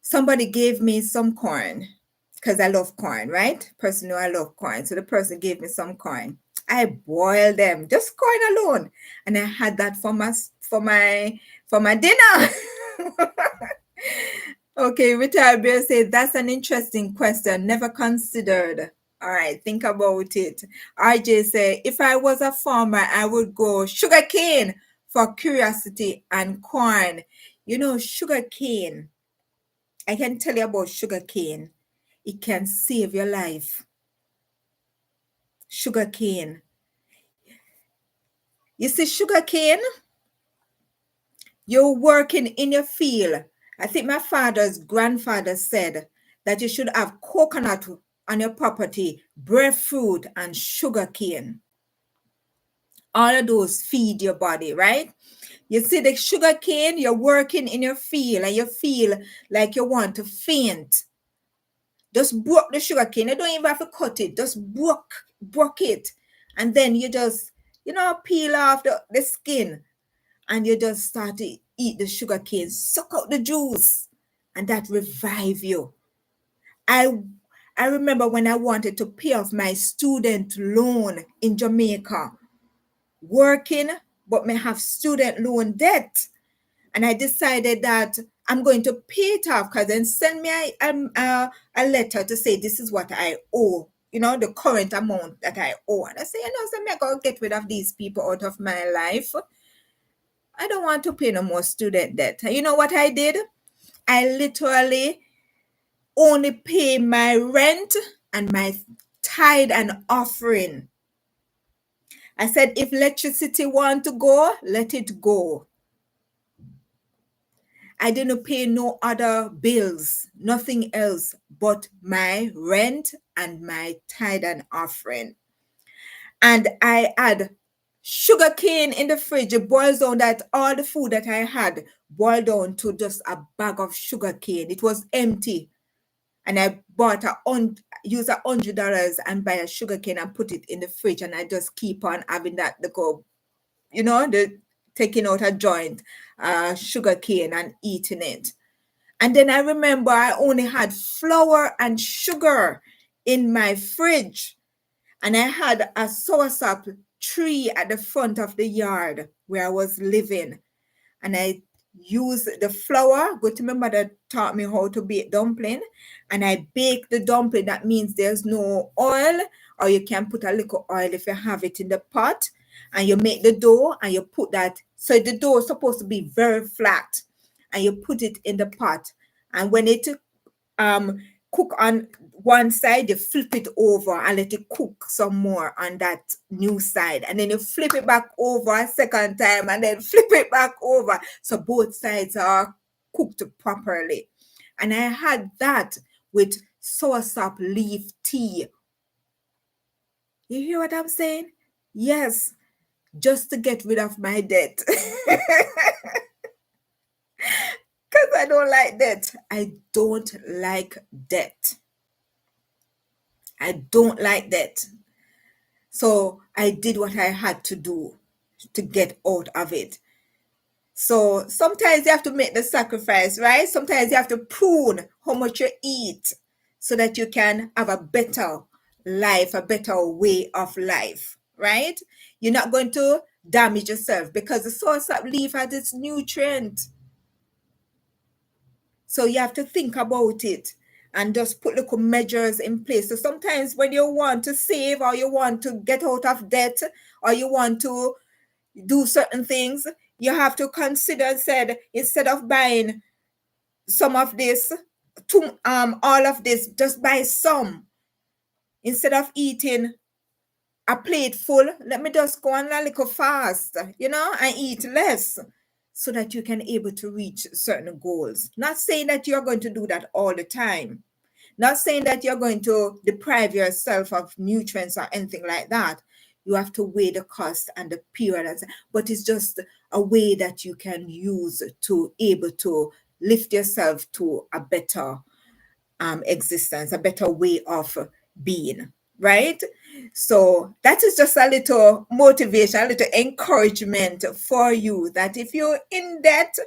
Somebody gave me some corn because I love corn, right? Person knew I love corn. So the person gave me some corn. I boiled them, just corn alone. And I had that for my dinner. Okay, Retired Bear said, that's an interesting question. Never considered. All right, think about it. RJ said, if I was a farmer, I would go sugar cane for curiosity and corn. Sugar cane. I can tell you about sugar cane. It can save your life. Sugar cane. You see, sugar cane, you're working in your field. I think my father's grandfather said that you should have coconut on your property, breadfruit, and sugar cane. All of those feed your body, right? You see the sugar cane, you're working in your field and you feel like you want to faint. Just broke the sugar cane. You don't even have to cut it. Just broke it. And then you just, peel off the skin and you just start to eat the sugar cane, suck out the juice, and that revive you. I I remember when I wanted to pay off my student loan in Jamaica, working, but may have student loan debt. And I decided that I'm going to pay it off, because then send me a letter to say this is what I owe, the current amount that I owe. And I say, so I'm going to get rid of these people out of my life. I don't want to pay no more student debt. And you know what I did? I literally only pay my rent and my tithe and offering. I said, if electricity want to go, let it go. I didn't pay no other bills, nothing else but my rent and my tithe and offering. And I had sugar cane in the fridge. It boils down that all the food that I had boiled down to just a bag of sugar cane. It was empty. And I use $100 and buy a sugar cane and put it in the fridge. And I just keep on having that, the taking out a joint, sugar cane and eating it. And then I remember I only had flour and sugar in my fridge. And I had a soursop tree at the front of the yard where I was living. And I used the flour. Go to my mother taught me how to bake dumpling. And I bake the dumpling. That means there's no oil, or you can put a little oil if you have it in the pot. And you make the dough and you put that. So the dough is supposed to be very flat. And you put it in the pot. And when it cook on one side, you flip it over and let it cook some more on that new side. And then you flip it back over a second time and then flip it back over. So both sides are cooked properly. And I had that with soursop leaf tea. You hear what I'm saying? Yes, just to get rid of my debt. Because I don't like debt. I don't like debt. I don't like that. So I did what I had to do to get out of it. So sometimes you have to make the sacrifice, right? Sometimes you have to prune how much you eat so that you can have a better life, a better way of life, right? You're not going to damage yourself because the soursop leaf has its nutrient. So you have to think about it and just put little measures in place. So sometimes when you want to save, or you want to get out of debt, or you want to do certain things, you have to consider, said, instead of buying some of this, all of this, just buy some. Instead of eating a plate full, let me just go on a little fast, and eat less, so that you can able to reach certain goals. Not saying that you're going to do that all the time. Not saying that you're going to deprive yourself of nutrients or anything like that. You have to weigh the cost and the period, but it's just a way that you can use to able to lift yourself to a better existence, a better way of being, right? So that is just a little motivation, a little encouragement for you, that if you're in debt,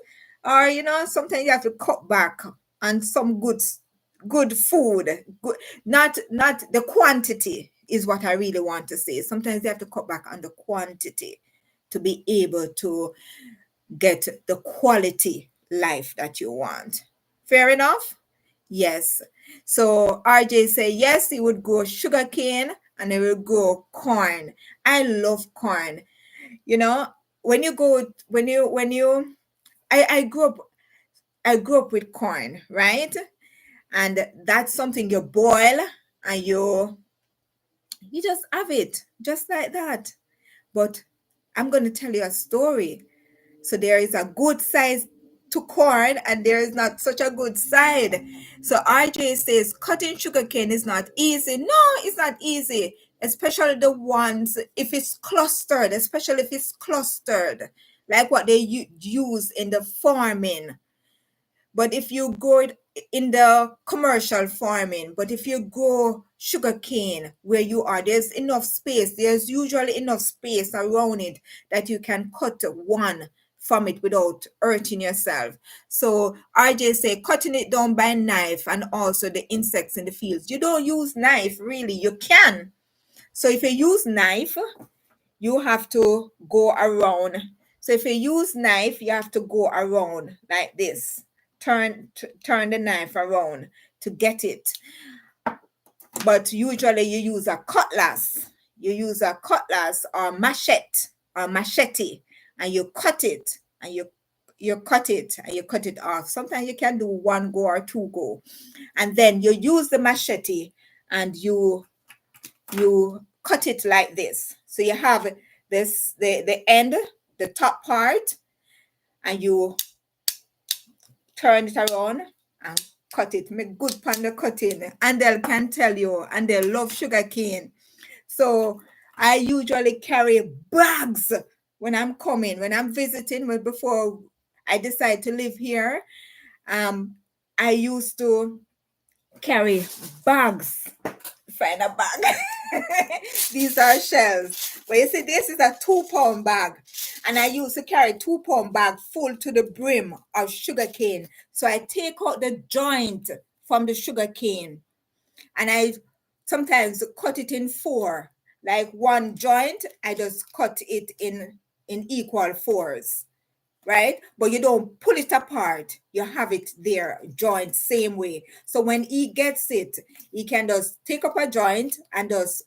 or sometimes you have to cut back on some good food. Good, not the quantity is what I really want to say. Sometimes you have to cut back on the quantity to be able to get the quality life that you want. Fair enough? Yes. So RJ say yes, he would grow sugarcane and he would grow corn. I love corn. When you I grew up with corn, right? And that's something you boil and you just have it just like that. But I'm going to tell you a story. So there is a good side to corn and there is not such a good side. So RJ says cutting sugarcane is not easy. No, it's not easy, especially the ones if it's clustered, like what they use in the farming. But if you grow it in the commercial farming, but if you grow sugarcane where you are, there's enough space. There's usually enough space around it that you can cut one from it without hurting yourself. So RJ say cutting it down by knife, and also the insects in the fields. You don't use knife really, you can. So if you use knife, you have to go around. So if you use knife, you have to go around like this. Turn the knife around to get it. But usually you use a cutlass. You use a cutlass or machete, and you cut it, and you cut it, and you cut it off. Sometimes you can do one go or two go, and then you use the machete, and you cut it like this. So you have this the end, the top part, and you turn it around and cut it. Make good pan the cutting. And they can tell you, and they love sugar cane. So I usually carry bags when I'm coming, when I'm visiting. Well, before I decide to live here, I used to carry bags. Find a bag. These are shells. But you see, this is a 2-pound bag. And I used to carry 2-pound bag full to the brim of sugar cane. So I take out the joint from the sugar cane, and I sometimes cut it in 4. Like one joint, I just cut it in equal 4s. Right? But you don't pull it apart. You have it there, joint, same way. So when he gets it, he can just take up a joint and just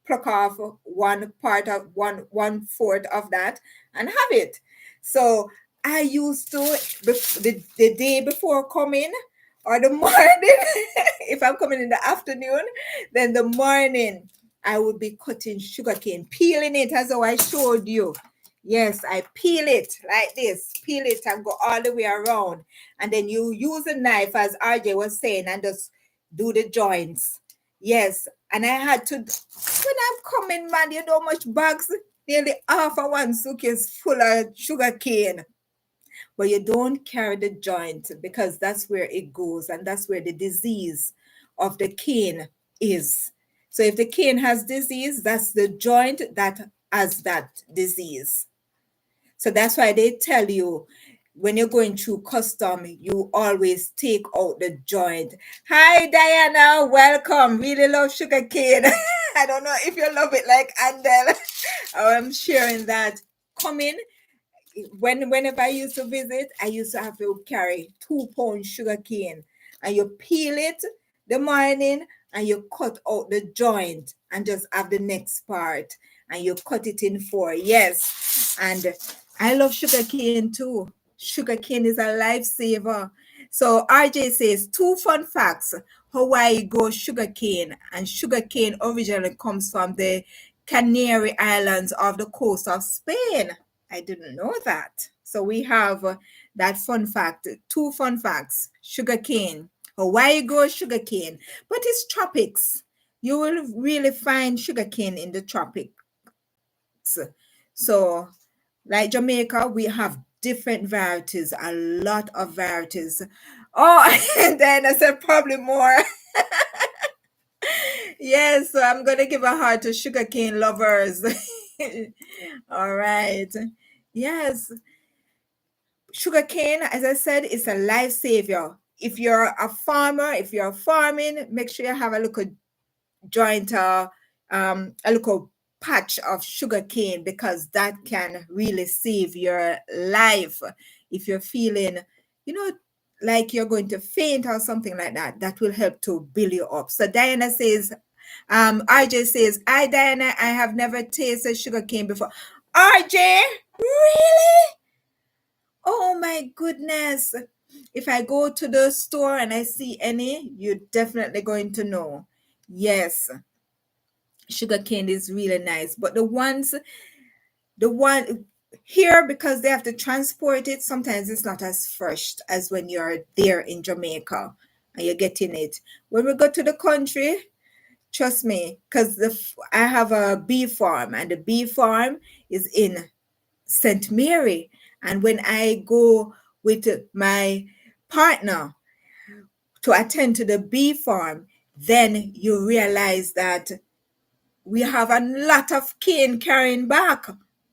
pluck off one part of one fourth of that and have it. So I used to, the day before coming, or the morning, if I'm coming in the afternoon, then the morning I would be cutting sugarcane, peeling it as how I showed you. Yes, I peel it like this, peel it and go all the way around. And then you use a knife, as RJ was saying, and just do the joints. Yes, and I had to, when I'm coming, man, you know how much bags? Nearly half of one suitcase full of sugar cane. But you don't carry the joint, because that's where it goes, and that's where the disease of the cane is. So if the cane has disease, that's the joint that has that disease. So that's why they tell you, when you're going through custom, you always take out the joint. Hi, Diana. Welcome. Really love sugar cane. I don't know if you love it like Andel. I'm sharing that. Coming. Whenever I used to visit, I used to have to carry 2-pound sugar cane, and you peel it the morning, and you cut out the joint and just have the next part, and you cut it in 4. Yes, and I love sugar cane too. Sugar cane is a lifesaver. So RJ says 2 fun facts: Hawaii grows sugar cane, and sugar cane originally comes from the Canary Islands off the coast of Spain. I didn't know that. So we have that fun fact, 2 fun facts. Sugar cane. Hawaii grows sugar cane, but it's tropics. You will really find sugar cane in the tropics. So, like Jamaica, we have different varieties, a lot of varieties. Oh, and then I said probably more. Yes, so I'm going to give a heart to sugarcane lovers. All right. Yes, sugarcane, as I said, is a life savior. If you're a farmer, if you're farming, make sure you have a little joint, a little patch of sugarcane, because that can really save your life. If you're feeling, you know, like you're going to faint or something like that, that will help to build you up. So Diana says, RJ says, hi Diana, I have never tasted sugarcane before. RJ, really? Oh my goodness. If I go to the store and I see any, you're definitely going to know. Yes, sugarcane is really nice. But the one here, because they have to transport it, sometimes it's not as fresh as when you're there in Jamaica and you're getting it. When we go to the country, trust me, because I have a bee farm, and the bee farm is in St. Mary. And when I go with my partner to attend to the bee farm, then you realize that we have a lot of cane carrying back.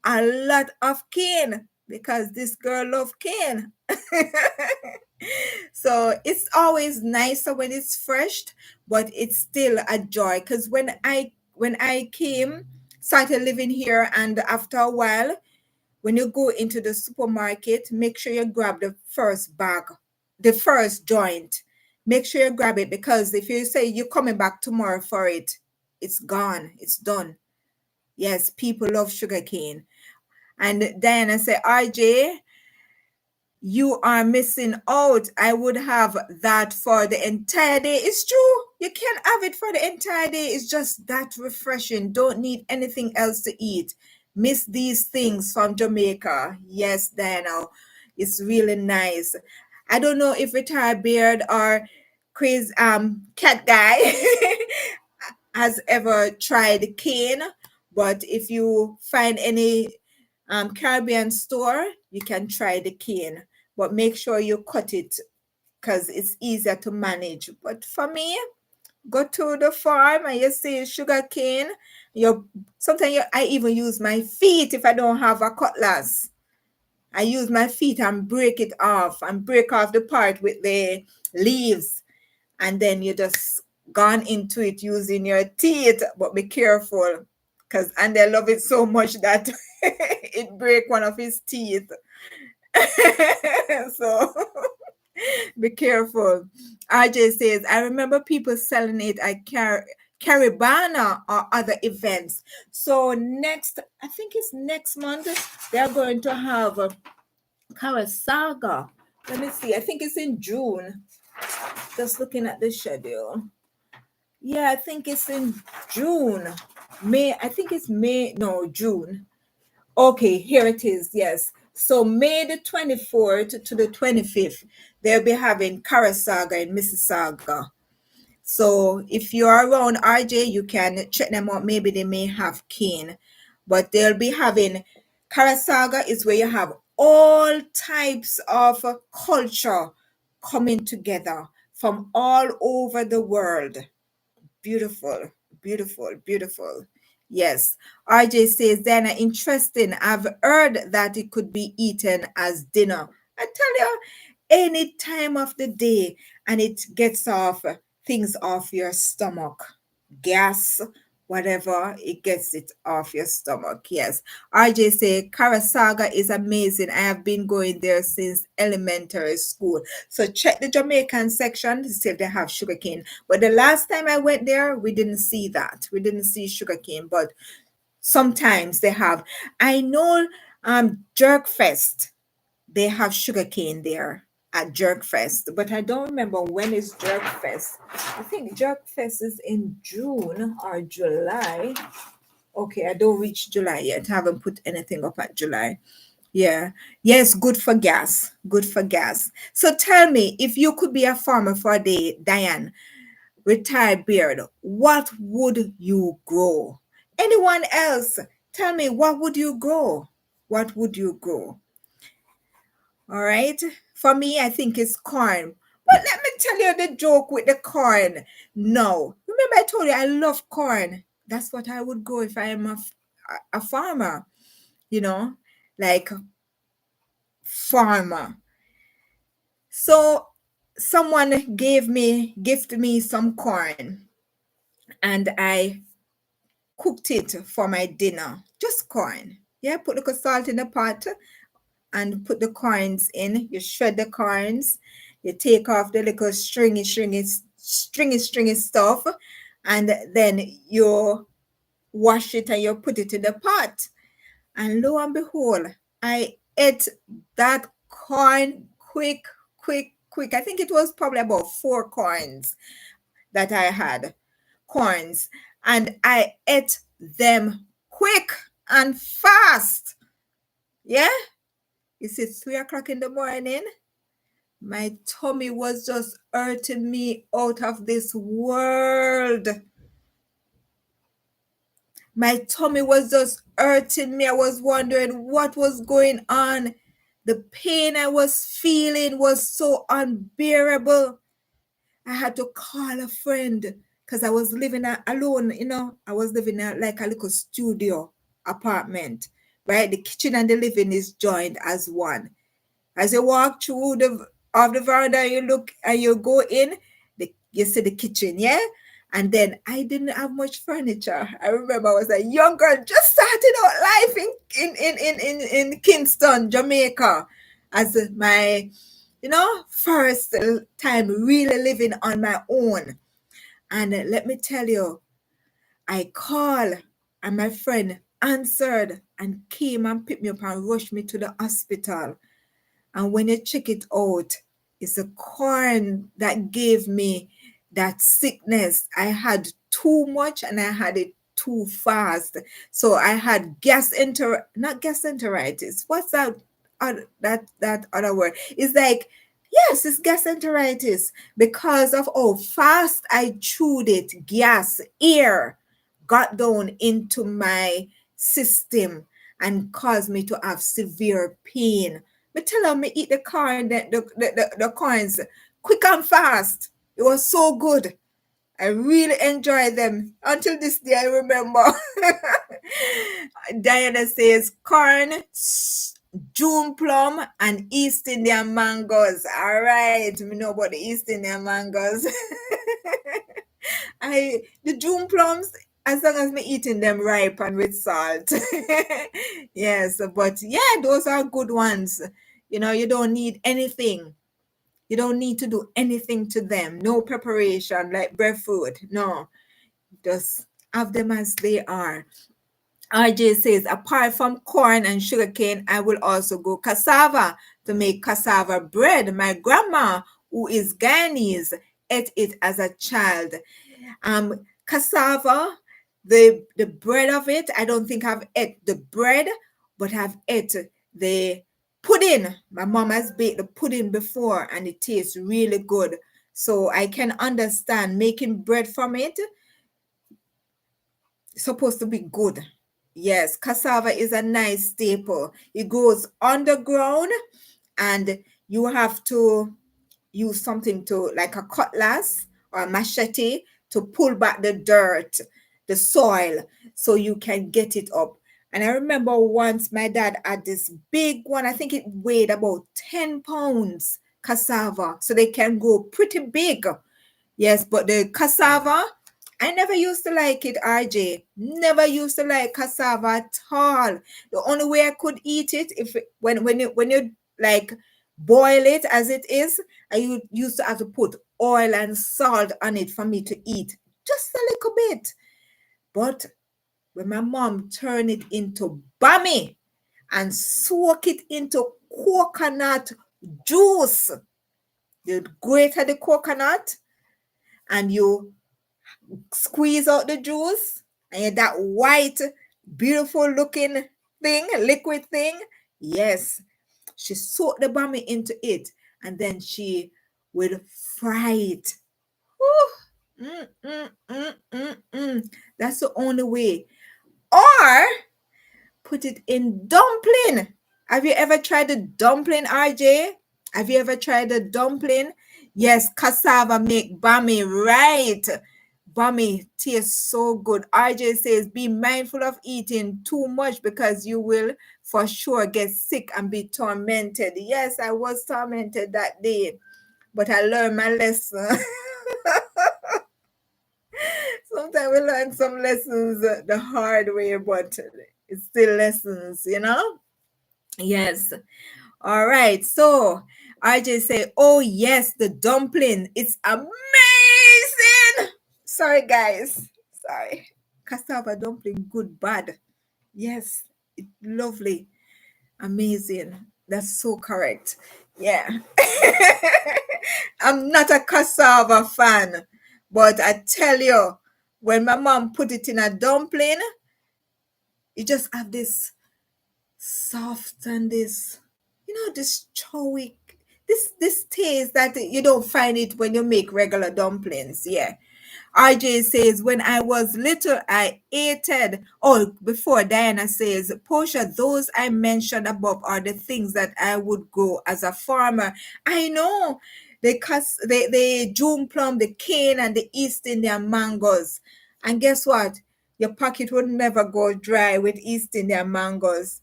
A lot of cane. because this girl love cane. So it's always nicer when it's fresh, but it's still a joy. Because when I came, started living here, and after a while, when you go into the supermarket, make sure you grab the first bag, the first joint. Make sure you grab it, because if you say you're coming back tomorrow for it, it's gone. It's done. Yes, people love sugarcane. And Diana said, RJ, you are missing out. I would have that for the entire day. It's true. You can have it for the entire day. It's just that refreshing. Don't need anything else to eat. Miss these things from Jamaica. Yes, Diana. It's really nice. I don't know if Retired Beard or Chris Cat Guy has ever tried cane, but if you find any Caribbean store, you can try the cane, but make sure you cut it because it's easier to manage. But for me, go to the farm and you see sugar cane. I even use my feet if I don't have a cutlass. I use my feet and break off the part with the leaves, and then you just gone into it using your teeth, but be careful, because and they love it so much that it break one of his teeth. So be careful. RJ says, I remember people selling it at Caribana or other events. So I think it's next month, they're going to have a Karasaga. Let me see. I think it's in June. Just looking at the schedule. Yeah, I think it's in June. May, I think it's May, no, June. Okay, here it is. Yes. So May the 24th to the 25th, they'll be having Karasaga in Mississauga. So if you're around RJ, you can check them out. Maybe they may have cane, but they'll be having Karasaga is where you have all types of culture coming together from all over the world. Beautiful, beautiful, beautiful. Yes. RJ says, then interesting. I've heard that it could be eaten as dinner. I tell you, any time of the day, and it gets off things off your stomach. Gas, whatever, it gets it off your stomach. Yes. RJ said, Karasaga is amazing. I have been going there since elementary school. So check the Jamaican section to see if they have sugarcane. But the last time I went there, we didn't see that. We didn't see sugarcane, but sometimes they have. I know Jerkfest, they have sugarcane there at Jerkfest, but I don't remember when is Jerkfest. I think Jerkfest is in June or July. Okay, I don't reach July yet. I haven't put anything up at July. Yeah. Yes, good for gas. Good for gas. So tell me, if you could be a farmer for a day, Diane, Retired Beard, what would you grow? Anyone else? Tell me, what would you grow? What would you grow? All right. For me, I think it's corn. But let me tell you the joke with the corn. No. Remember, I told you I love corn. That's what I would grow if I am a farmer, you know, like farmer. So someone gifted me some corn, and I cooked it for my dinner. Just corn. Yeah, put a little salt in the pot and put the corns in. You shred the corns. You take off the little stringy stuff, and then you wash it and you put it in the pot. And lo and behold, I ate that corn quick, quick, quick. I think it was probably about 4 corns that I had. Corns. And I ate them quick and fast. Yeah? It's 3 o'clock in the morning. My tummy was just hurting me out of this world. My tummy was just hurting me. I was wondering what was going on. The pain I was feeling was so unbearable. I had to call a friend because I was living alone, I was living in like a little studio apartment right? The kitchen and the living is joined as one. As you walk through the veranda, you look and you go in, you see the kitchen, yeah? And then I didn't have much furniture. I remember I was a young girl just starting out life in Kingston, Jamaica, as my, first time really living on my own. And let me tell you, I called and my friend answered and came and picked me up and rushed me to the hospital. And when you check it out, it's a corn that gave me that sickness. I had too much and I had it too fast. So I had not gastroenteritis. What's that other word? It's like, yes, it's gastroenteritis because of how fast I chewed it. Gas, air got down into my system and caused me to have severe pain. Me tell her me eat the corn, the corns quick and fast. It was so good. I really enjoyed them. Until this day, I remember. Diana says corn, June plum, and East Indian mangoes. All right, we know about the East Indian mangoes. The June plums, as long as me eating them ripe and with salt. Yes, but yeah, those are good ones. You don't need anything. You don't need to do anything to them. No preparation like breadfruit. No, just have them as they are. RJ says, apart from corn and sugarcane, I will also go cassava to make cassava bread. My grandma, who is Guyanese, ate it as a child. Cassava, the bread of it, I don't think I've ate the bread, but I've ate the pudding. My mom has baked the pudding before and it tastes really good. So I can understand making bread from it. It's supposed to be good. Yes, cassava is a nice staple. It grows underground and you have to use something to, like a cutlass or a machete, to pull back the dirt, the soil, so you can get it up. And I remember once my dad had this big one, I think it weighed about 10 pounds cassava, so they can grow pretty big. Yes, but the cassava, I never used to like it, RJ. Never used to like cassava at all. The only way I could eat it, when you like boil it as it is, I used to have to put oil and salt on it for me to eat. Just a little bit. But when my mom turned it into bami and soak it into coconut juice, you grate the coconut and you squeeze out the juice and that white, beautiful looking thing, liquid thing. Yes, she soaked the bami into it and then she would fry it. Whew. That's the only way. Or put it in dumpling. Have you ever tried the dumpling, RJ? Have you ever tried the dumpling? Yes, cassava make bami, right? Bami tastes so good. RJ says, be mindful of eating too much because you will for sure get sick and be tormented. Yes, I was tormented that day, but I learned my lesson. Sometimes we learn some lessons the hard way, but it's still lessons. Yes. All right. So RJ say, oh yes, the dumpling. It's amazing. Sorry, guys. Sorry. Cassava dumpling, good, bad. Yes, it's lovely. Amazing. That's so correct. Yeah. I'm not a cassava fan, but I tell you, when my mom put it in a dumpling, you just have this soft and this chowy, this taste that you don't find it when you make regular dumplings. Yeah. RJ says, when I was little, I ate it. Oh, before Diana says, Posha, those I mentioned above are the things that I would grow as a farmer. I know the June plum, the cane, and the East Indian mangoes. And guess what? Your pocket would never go dry with East Indian mangoes.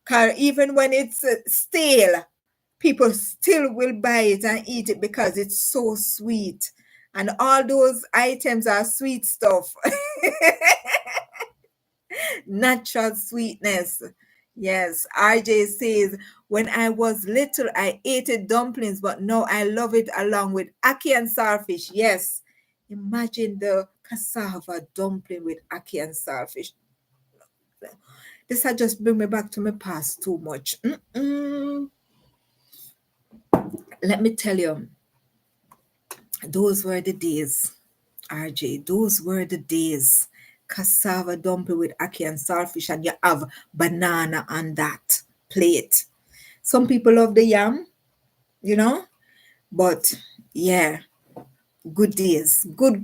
'Cause even when it's stale, people still will buy it and eat it because it's so sweet. And all those items are sweet stuff. Natural sweetness. Yes, RJ says, when I was little, I ate it dumplings, but now I love it along with ackee and saltfish. Yes, imagine the cassava dumpling with ackee and saltfish. This had just bring me back to my past too much. Let me tell you, those were the days, RJ. Those were the days. Cassava dumpling with ackee and saltfish, and you have banana on that plate. Some people love the yam, you know, but yeah, good days. Good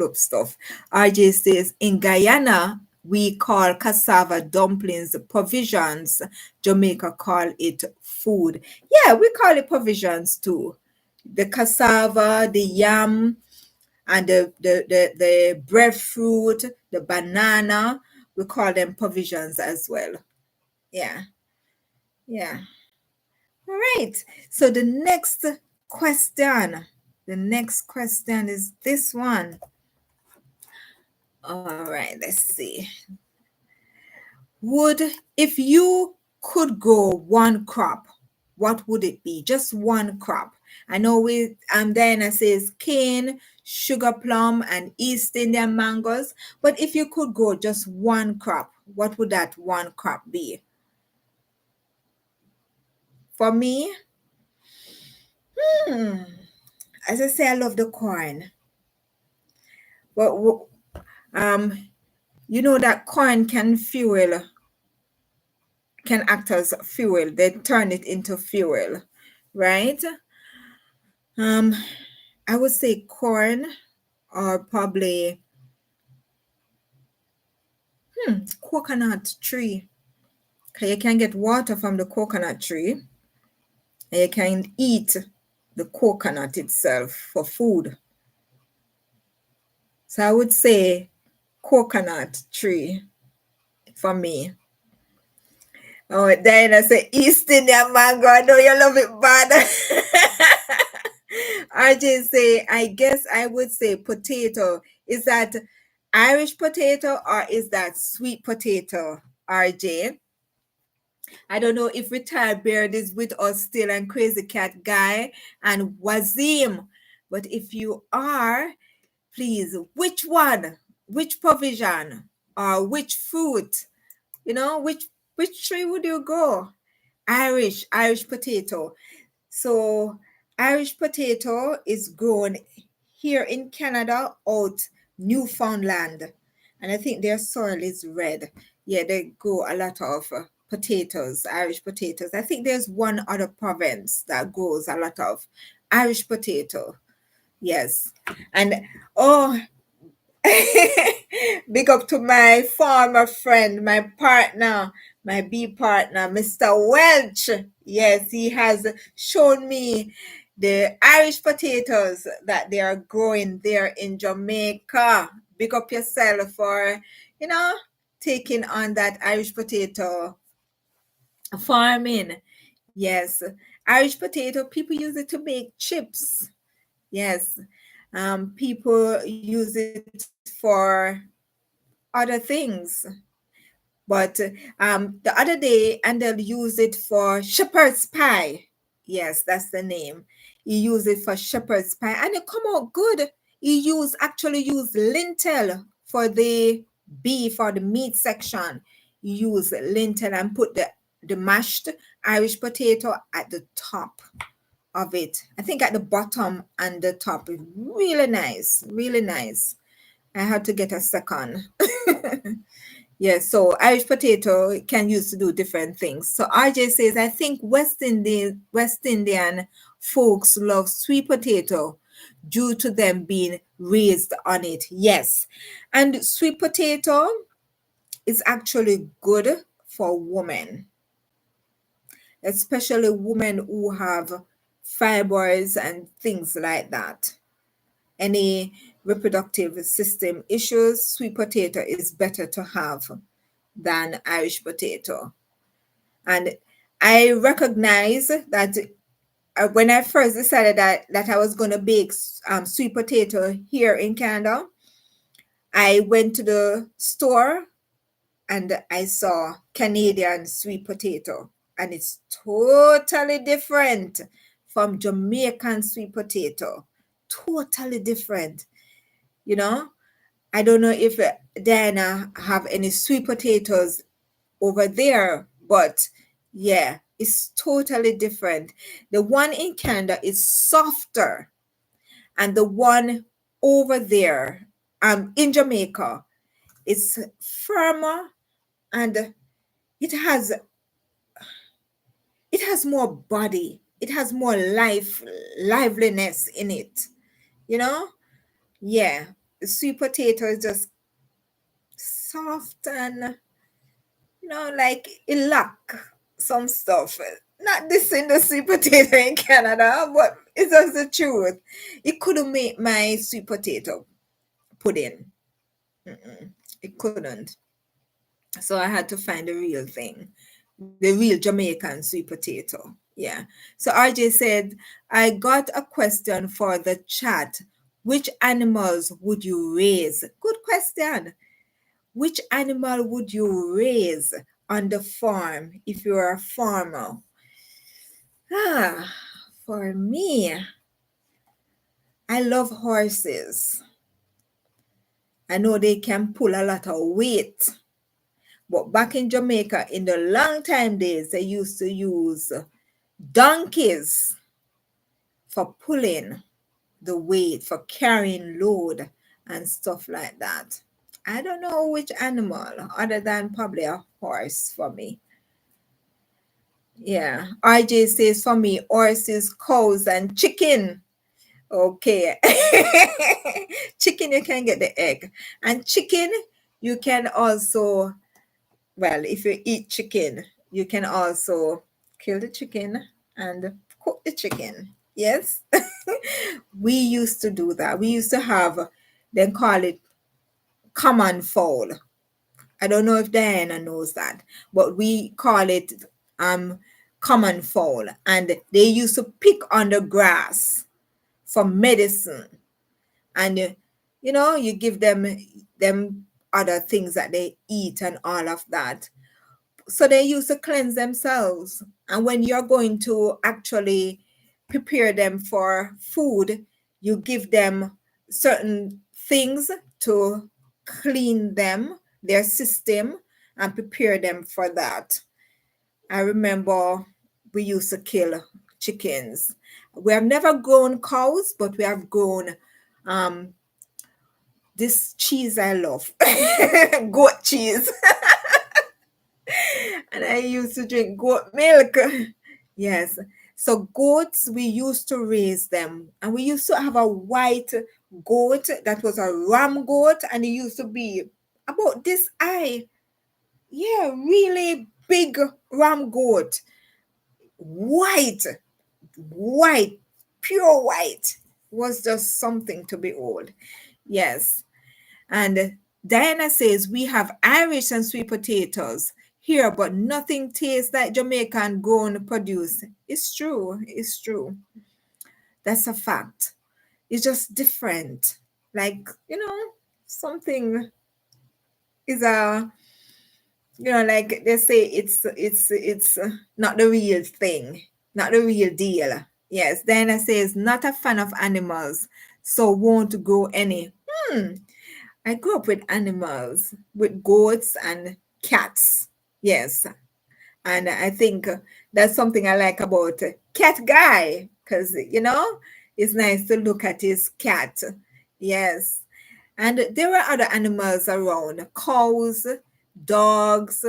up stuff. RJ says, in Guyana, we call cassava dumplings provisions. Jamaica call it food. Yeah, we call it provisions too. The cassava, the yam, and the breadfruit, the banana, we call them provisions as well. Yeah, yeah. All right. So the next question is this one. All right, let's see. If you could grow one crop, what would it be? Just one crop. I know Diana says cane, sugar plum, and East Indian mangoes. But if you could grow just one crop, what would that one crop be? For me, as I say, I love the corn. But you know that corn can act as fuel. They turn it into fuel, right? Um, I would say corn or probably coconut tree. 'Cause you can get water from the coconut tree, and you can eat the coconut itself for food. So I would say coconut tree for me. Oh, then I say East Indian mango. I know you love it bad. RJ say, I guess I would say potato. Is that Irish potato or is that sweet potato, RJ? I don't know if Retired Beard is with us still and Crazy Cat Guy and Wazim. But if you are, please, which one? Which provision? Or which fruit? You know, which tree would you go? Irish potato. So Irish potato is grown here in Canada out Newfoundland. And I think their soil is red. Yeah, they grow a lot of potatoes, Irish potatoes. I think there's one other province that grows a lot of Irish potato. Yes. And oh, big up to my former friend, my partner, my B partner, Mr. Welch. Yes, he has shown me the Irish potatoes that they are growing there in Jamaica. Big up yourself for, you know, taking on that Irish potato farming. Yes, Irish potato, people use it to make chips. Yes, people use it for other things. But the other day, and they'll use it for shepherd's pie. Yes, that's the name. You use it for shepherd's pie, and it come out good. Actually use lentil for the beef or the meat section. You use lentil and put the mashed Irish potato at the top of it. I think at the bottom and the top. Really nice, really nice. I had to get a second. Yeah, so Irish potato can use to do different things. So RJ says, I think West Indian folks love sweet potato due to them being raised on it. Yes. And sweet potato is actually good for women, especially women who have fibroids and things like that. Any reproductive system issues, sweet potato is better to have than Irish potato. And I recognize that when I first decided that I was going to bake sweet potato here in Canada, I went to the store and I saw Canadian sweet potato, and it's totally different from Jamaican sweet potato. Totally different. You know, I don't know if Diana have any sweet potatoes over there, but yeah, it's totally different. The one in Canada is softer, and the one over there in Jamaica is firmer, and it has it has more body. It has more liveliness in it. You know? Yeah. The sweet potato is just soft and like it lack some stuff. Not this in the sweet potato in Canada, but it's just the truth. It couldn't make my sweet potato pudding. Mm-mm. It couldn't. So I had to find the real thing, the real Jamaican sweet potato. Yeah. So RJ said, I got a question for the chat. Which animals would you raise? Good question. Which animal would you raise on the farm if you're a farmer? Ah, for me, I love horses. I know they can pull a lot of weight. But back in Jamaica, in the long time days, they used to use donkeys for pulling the weight, for carrying load and stuff like that. I don't know which animal other than probably a horse for me. Yeah. RJ says for me, horses, cows, and chicken. Okay. Chicken, you can get the egg. And chicken, you can also, well, if you eat chicken, you can also kill the chicken and cook the chicken. Yes. We used to do that. We used to have, they call it common fowl. I don't know if Diana knows that, but we call it um common fowl. And they used to pick on the grass for medicine. And you give them other things that they eat and all of that. So they used to cleanse themselves. And when you're going to actually prepare them for food, you give them certain things to clean them, their system, and prepare them for that. I remember we used to kill chickens. We have never grown cows, but we have grown um, this cheese I love, goat cheese. And I used to drink goat milk. Yes. So goats, we used to raise them. And we used to have a white goat that was a ram goat. And it used to be about this high. Yeah, really big ram goat. White, white, pure white. Was just something to behold. Yes. And Diana says, we have Irish and sweet potatoes here, but nothing tastes like Jamaican grown produce. It's true. It's true. That's a fact. It's just different. Like, something is like they say, it's not the real thing, not the real deal. Yes, Diana says, not a fan of animals, so won't grow any. I grew up with animals, with goats and cats. Yes. And I think that's something I like about Cat Guy, because, it's nice to look at his cat. Yes. And there were other animals around, cows, dogs,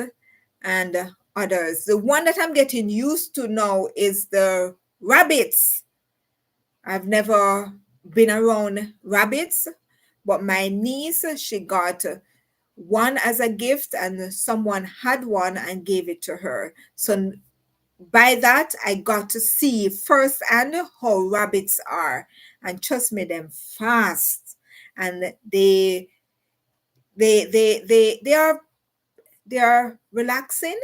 and others. The one that I'm getting used to now is the rabbits. I've never been around rabbits, but my niece, she got one as a gift, and someone had one and gave it to her. So by that, I got to see firsthand how rabbits are, and trust me, them fast, and they are relaxing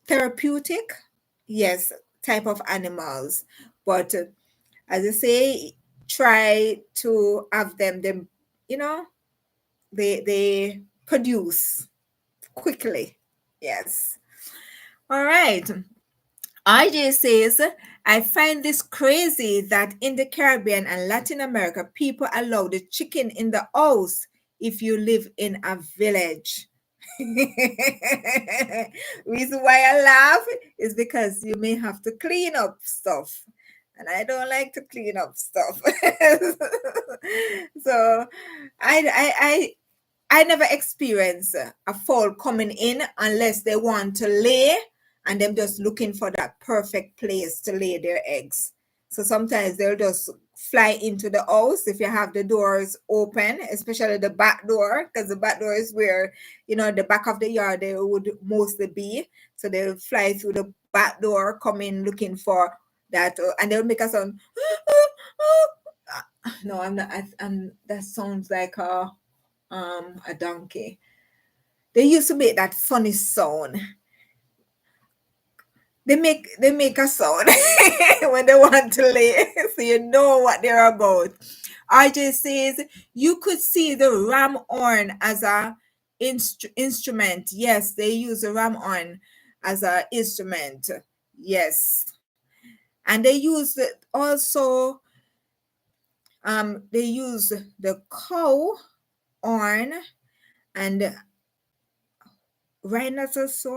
therapeutic, yes, type of animals. But as I say, try to have them, you know, they produce quickly. Yes. All right. RJ says, I find this crazy that in the Caribbean and Latin America, people allow the chicken in the house if you live in a village. Reason why I laugh is because you may have to clean up stuff. And I don't like to clean up stuff. So I never experience a fowl coming in unless they want to lay and them just looking for that perfect place to lay their eggs. So sometimes they'll just fly into the house if you have the doors open, especially the back door, because the back door is where, the back of the yard they would mostly be. So they'll fly through the back door, come in looking for that, and they'll make a sound. No, I'm not. That sounds like a donkey. They used to make that funny sound. They make a sound when they want to lay, so you know what they're about. RJ says you could see the ram horn as a instrument. Yes, they use the ram horn as a instrument. Yes, and they use it also. They use the cow horn and rhinoceros.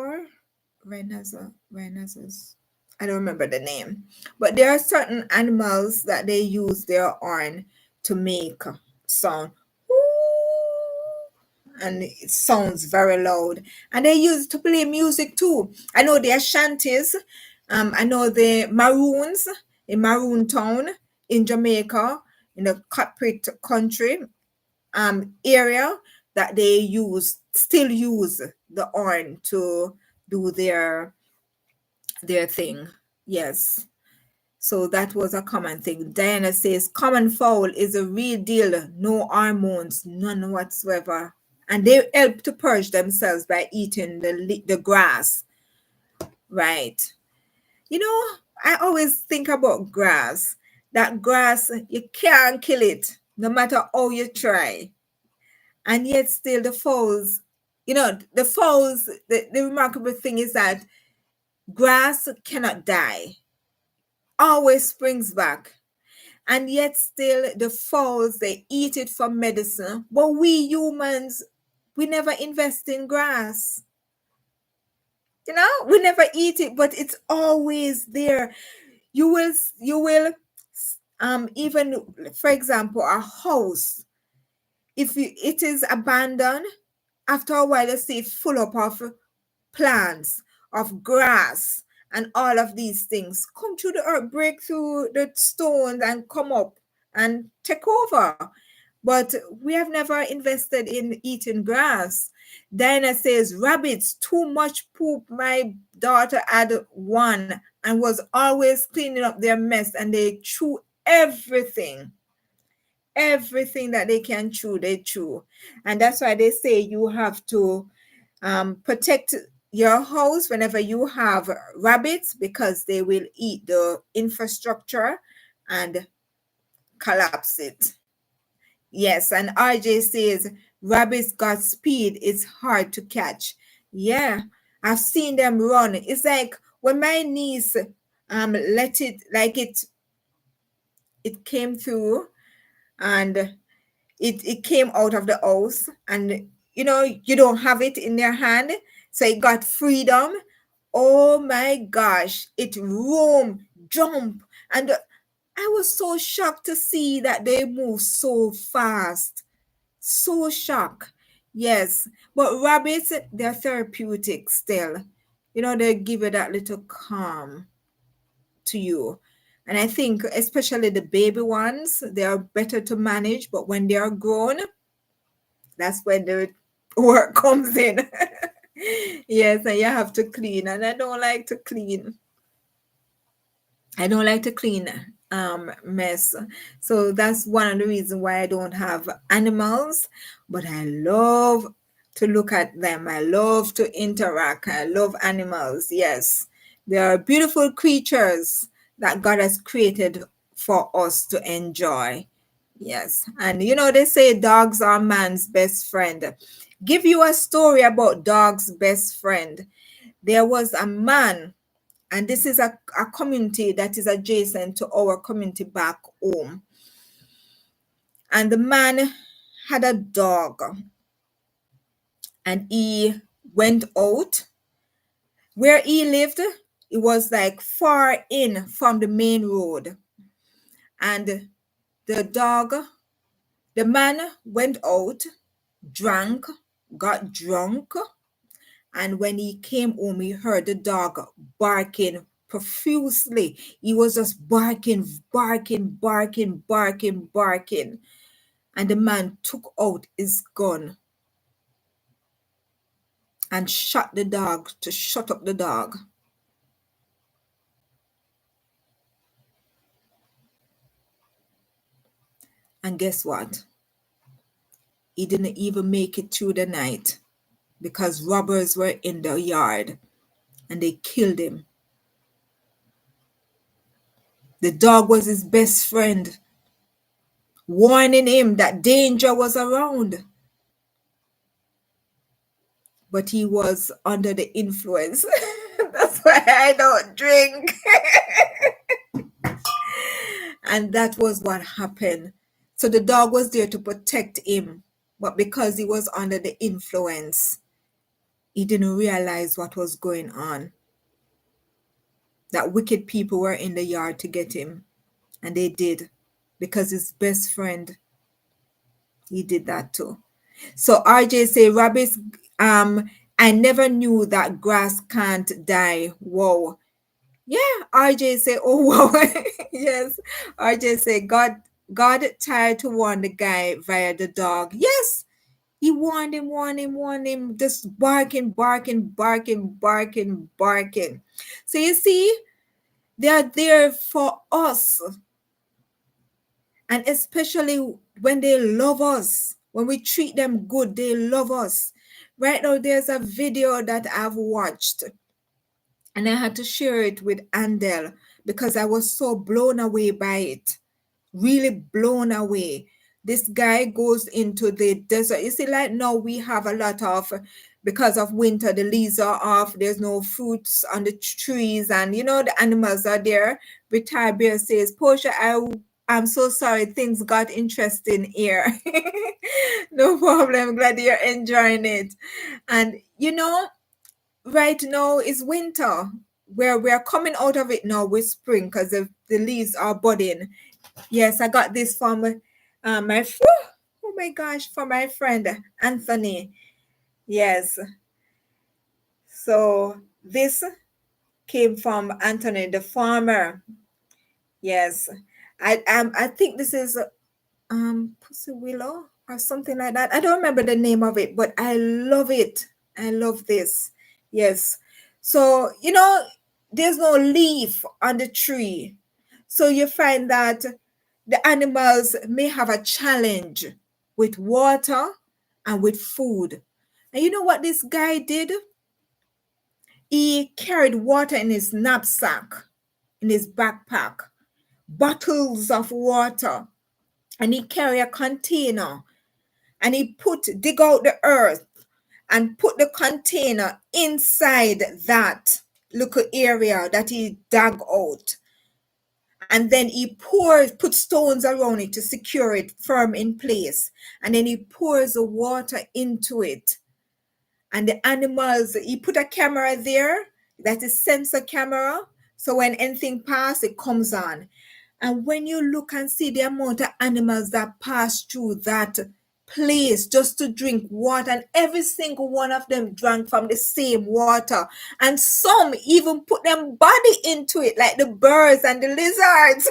Rhinoceros. I don't remember the name, but there are certain animals that they use their horn to make sound. And it sounds very loud. And they use it to play music too. I know the Ashantis. I know the Maroons in Maroon Town in Jamaica, in the corporate country area, that they still use the horn to do their thing. Yes. So that was a common thing. Diana says common fowl is a real deal, no hormones, none whatsoever. And they help to purge themselves by eating the grass. Right. I always think about grass. That grass, you can't kill it, no matter how you try. And yet still the fowls, the remarkable thing is that grass cannot die, always springs back. And yet still the fowls, they eat it for medicine. But we humans, we never invest in grass. We never eat it, but it's always there. You will even, for example, a house, if it is abandoned, after a while you see it full up of plants, of grass, and all of these things come through the earth, break through the stones and come up and take over. But we have never invested in eating grass. Diana says, rabbits, too much poop. My daughter had one and was always cleaning up their mess, and they chew everything. Everything that they can chew, they chew. And that's why they say you have to protect your house whenever you have rabbits, because they will eat the infrastructure and collapse it. Yes, and RJ says rabbits got speed, it's hard to catch. Yeah, I've seen them run. It's like when my niece let it, like it came through, and it came out of the house, and you don't have it in your hand, so it got freedom. Oh my gosh, it roam, jump, and I was so shocked to see that they move so fast. So shocked. Yes, but rabbits, they're therapeutic still. They give you that little calm to you. And I think especially the baby ones, they are better to manage, but when they are grown, that's when the work comes in. Yes, and you have to clean, and I don't like to clean. Mess. So that's one of the reasons why I don't have animals, but I love to look at them. I love to interact. I love animals. Yes. They are beautiful creatures that God has created for us to enjoy. Yes. And you know, they say dogs are man's best friend. Give you a story about dog's best friend. There was a man, and this is a community that is adjacent to our community back home. And the man had a dog, and he went out. Where he lived, it was like far in from the main road. And the dog, the man went out, drank, got drunk, and when he came home, he heard the dog barking profusely. He was just barking, barking, barking, barking, barking. And the man took out his gun and shot the dog to shut up the dog. And guess what? He didn't even make it through the night because robbers were in the yard and they killed him. The dog was his best friend, warning him that danger was around. But he was under the influence. That's why I don't drink. And that was what happened. So the dog was there to protect him. But because he was under the influence, he didn't realize what was going on. That wicked people were in the yard to get him. And they did. Because his best friend, he did that too. So RJ say, rabbits, I never knew that grass can't die. Whoa. Yeah, RJ say, oh wow. Yes. RJ say, God tried to warn the guy via the dog. Yes. He warned him, just barking, barking, barking, barking, barking. So you see, they are there for us. And especially when they love us, when we treat them good, they love us. Right now, there's a video that I've watched, and I had to share it with Andel because I was so blown away by it. Really blown away. This guy goes into the desert. You see, like now we have a lot of, because of winter, the leaves are off, there's no fruits on the trees, and you know, the animals are there. Retired Bear says, Posha, I'm so sorry, things got interesting here. No problem, glad you're enjoying it. And you know, right now is winter, where we're coming out of it now with spring because the leaves are budding. Yes, I got this from oh my gosh, from my friend Anthony. Yes. So this came from Anthony the farmer. Yes. I think this is Pussy Willow or something like that. I don't remember the name of it, but I love it. I love this. Yes. So, you know, there's no leaf on the tree. So you find that the animals may have a challenge with water and with food. And you know what this guy did? He carried water in his knapsack, in his backpack, bottles of water, and he carried a container, and he dig out the earth and put the container inside that little area that he dug out. And then he put stones around it to secure it firm in place. And then he pours the water into it. And the animals, he put a camera there, that is sensor camera. So when anything passes, it comes on. And when you look and see the amount of animals that pass through that place just to drink water, and every single one of them drank from the same water, and some even put their body into it, like the birds and the lizards.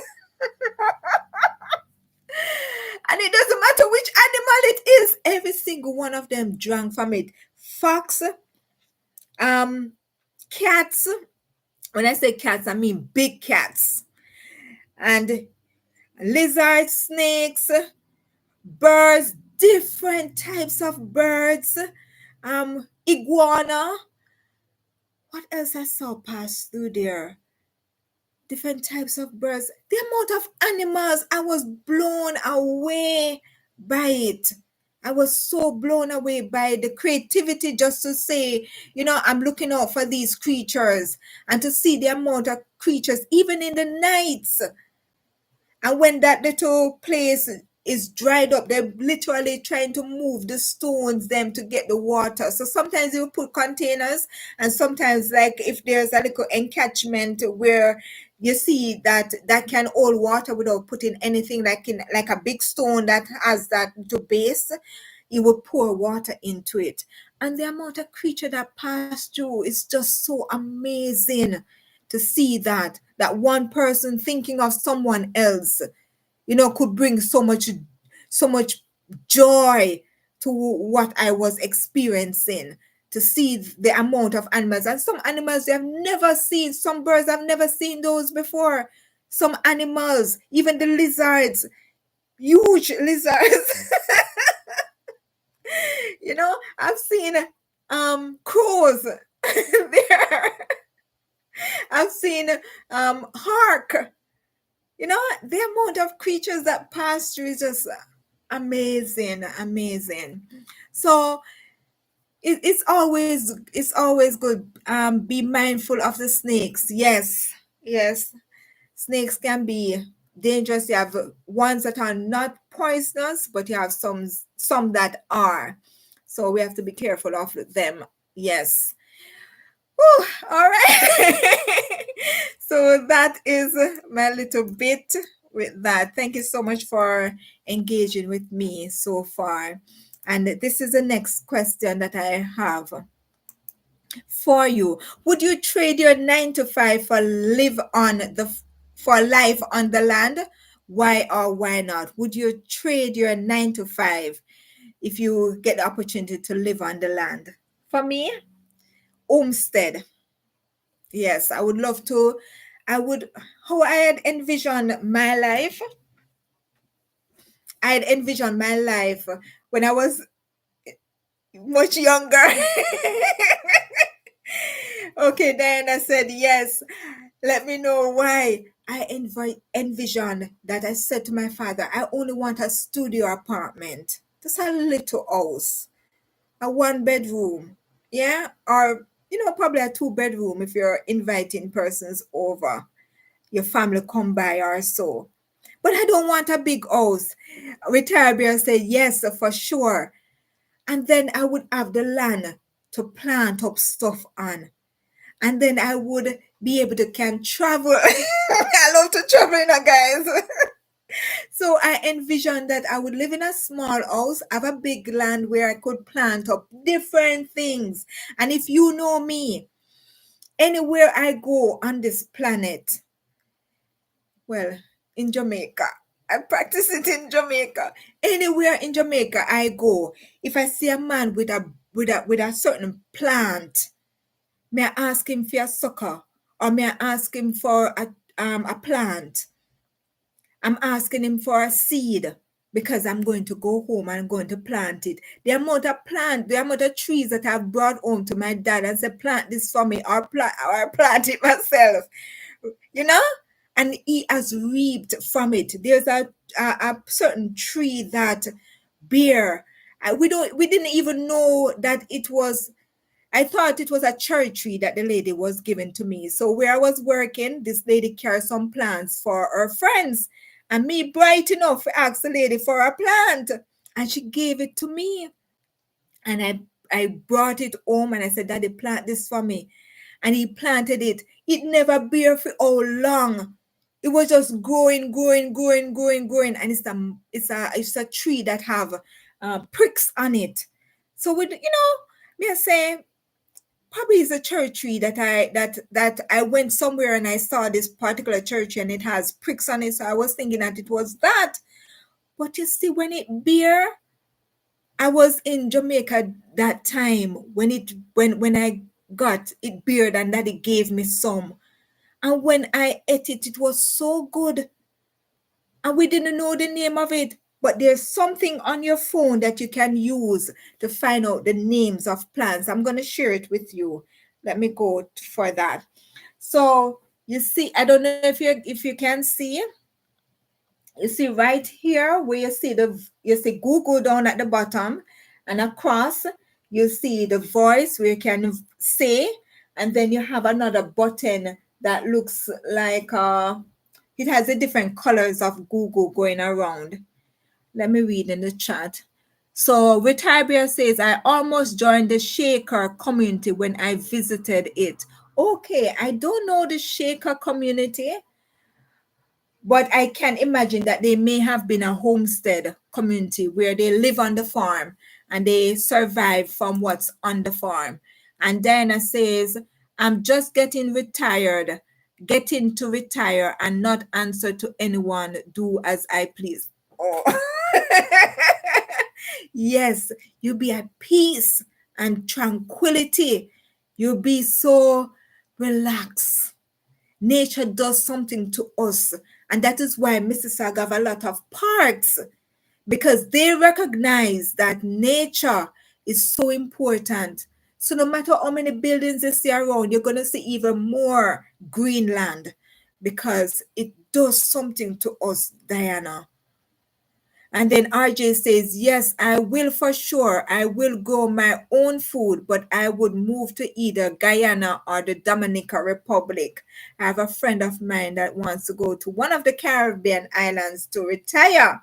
And it doesn't matter which animal it is, every single one of them drank from it. Fox, cats. When I say cats, I mean big cats. And lizards, snakes, birds, different types of birds, iguana. What else I saw pass through there? Different types of birds. The amount of animals, I was blown away by it. I was so blown away by the creativity just to say, I'm looking out for these creatures and to see the amount of creatures, even in the nights. And when that little place is dried up, they're literally trying to move the stones them to get the water. So sometimes you put containers, and sometimes like if there's a little encatchment where you see that can hold water without putting anything like a big stone that has that to base, you will pour water into it. And the amount of creature that pass through is just so amazing to see that one person thinking of someone else, could bring so much joy to what I was experiencing. To see the amount of animals, and some animals you have never seen, some birds I've never seen those before. Some animals, even the lizards, huge lizards. I've seen crows there. I've seen hark. The amount of creatures that pass through is just amazing, amazing. So it's always good. Be mindful of the snakes. Yes, yes. Snakes can be dangerous. You have ones that are not poisonous, but you have some that are. So we have to be careful of them. Yes. Whew, all right. So that is my little bit with that. Thank you so much for engaging with me so far. And this is the next question that I have for you. Would you trade your 9 to 5 for life on the land? Why or why not? Would you trade your 9 to 5 if you get the opportunity to live on the land? For me, homestead. Yes, I would love to. How I had envisioned my life. I had envisioned my life when I was much younger. Okay, then I said, yes, let me know why. I envisioned that. I said to my father, I only want a studio apartment, just a little house, a 1 bedroom, yeah, or probably a 2 bedroom if you're inviting persons over, your family come by or so. But I don't want a big house. Retired Bear said, yes, for sure. And then I would have the land to plant up stuff on. And then I would be able to can travel. I love to travel, guys. So I envisioned that I would live in a small house, have a big land where I could plant up different things. And if you know me, anywhere I go on this planet, well, in Jamaica, I practice it in Jamaica. Anywhere in Jamaica I go, if I see a man with a certain plant, may I ask him for a sucker, or may I ask him for a plant? I'm asking him for a seed because I'm going to go home and I'm going to plant it. The amount of trees that I've brought home to my dad and said, plant this for me, or plant it myself, you know? And he has reaped from it. There's a certain tree that bear. We didn't even know that it was. I thought it was a cherry tree that the lady was giving to me. So where I was working, this lady carried some plants for her friends. And me bright enough to ask the lady for a plant. And she gave it to me. And I brought it home and I said, Daddy, plant this for me. And he planted it. It never bear for how long. It was just growing, growing, growing, growing, growing. And it's a tree that have pricks on it. So me I say, probably it's a cherry tree that I went somewhere and I saw this particular cherry tree and it has pricks on it. So I was thinking that it was that. But you see, when it bear, I was in Jamaica that time when I got it beard and that it gave me some. And when I ate it, it was so good. And we didn't know the name of it. but there's something on your phone that you can use to find out the names of plants. I'm going to share it with you. Let me go for that. So you see, I don't know if you can see, you see right here where you see Google down at the bottom, and across you see the voice where you can say, and then you have another button that looks like it has the different colors of Google going around. Let me read in the chat. So Retire says, I almost joined the Shaker community when I visited it. Okay, I don't know the Shaker community, but I can imagine that they may have been a homestead community where they live on the farm and they survive from what's on the farm. And Diana says, I'm just getting to retire and not answer to anyone, do as I please. Oh. Yes, you'll be at peace and tranquility. You'll be so relaxed. Nature does something to us, and that is why Mississauga have a lot of parks, because they recognize that nature is so important. So no matter how many buildings you see around, you're going to see even more greenland, because it does something to us, Diana. And then RJ says, yes, I will for sure. I will grow my own food, but I would move to either Guyana or the Dominican Republic. I have a friend of mine that wants to go to one of the Caribbean islands to retire.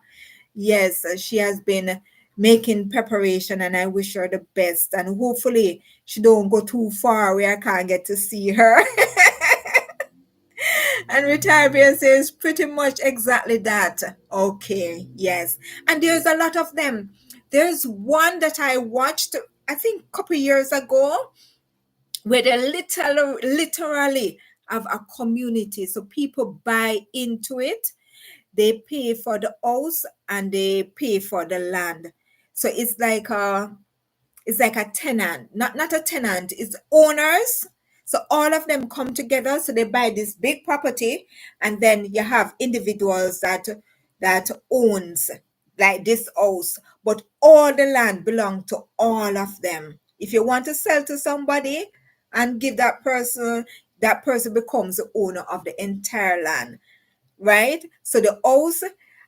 Yes, she has been making preparation, and I wish her the best. And hopefully she don't go too far where I can't get to see her. And Retire says pretty much exactly that. Okay, yes. And there's a lot of them. There's one that I watched, I think a couple years ago, where they literally have a community. So people buy into it. They pay for the house and they pay for the land. So it's like a tenant, not a tenant, it's owners. So all of them come together, so they buy this big property, and then you have individuals that owns like this house, but all the land belong to all of them. If you want to sell to somebody and give that person becomes the owner of the entire land, right? So the house,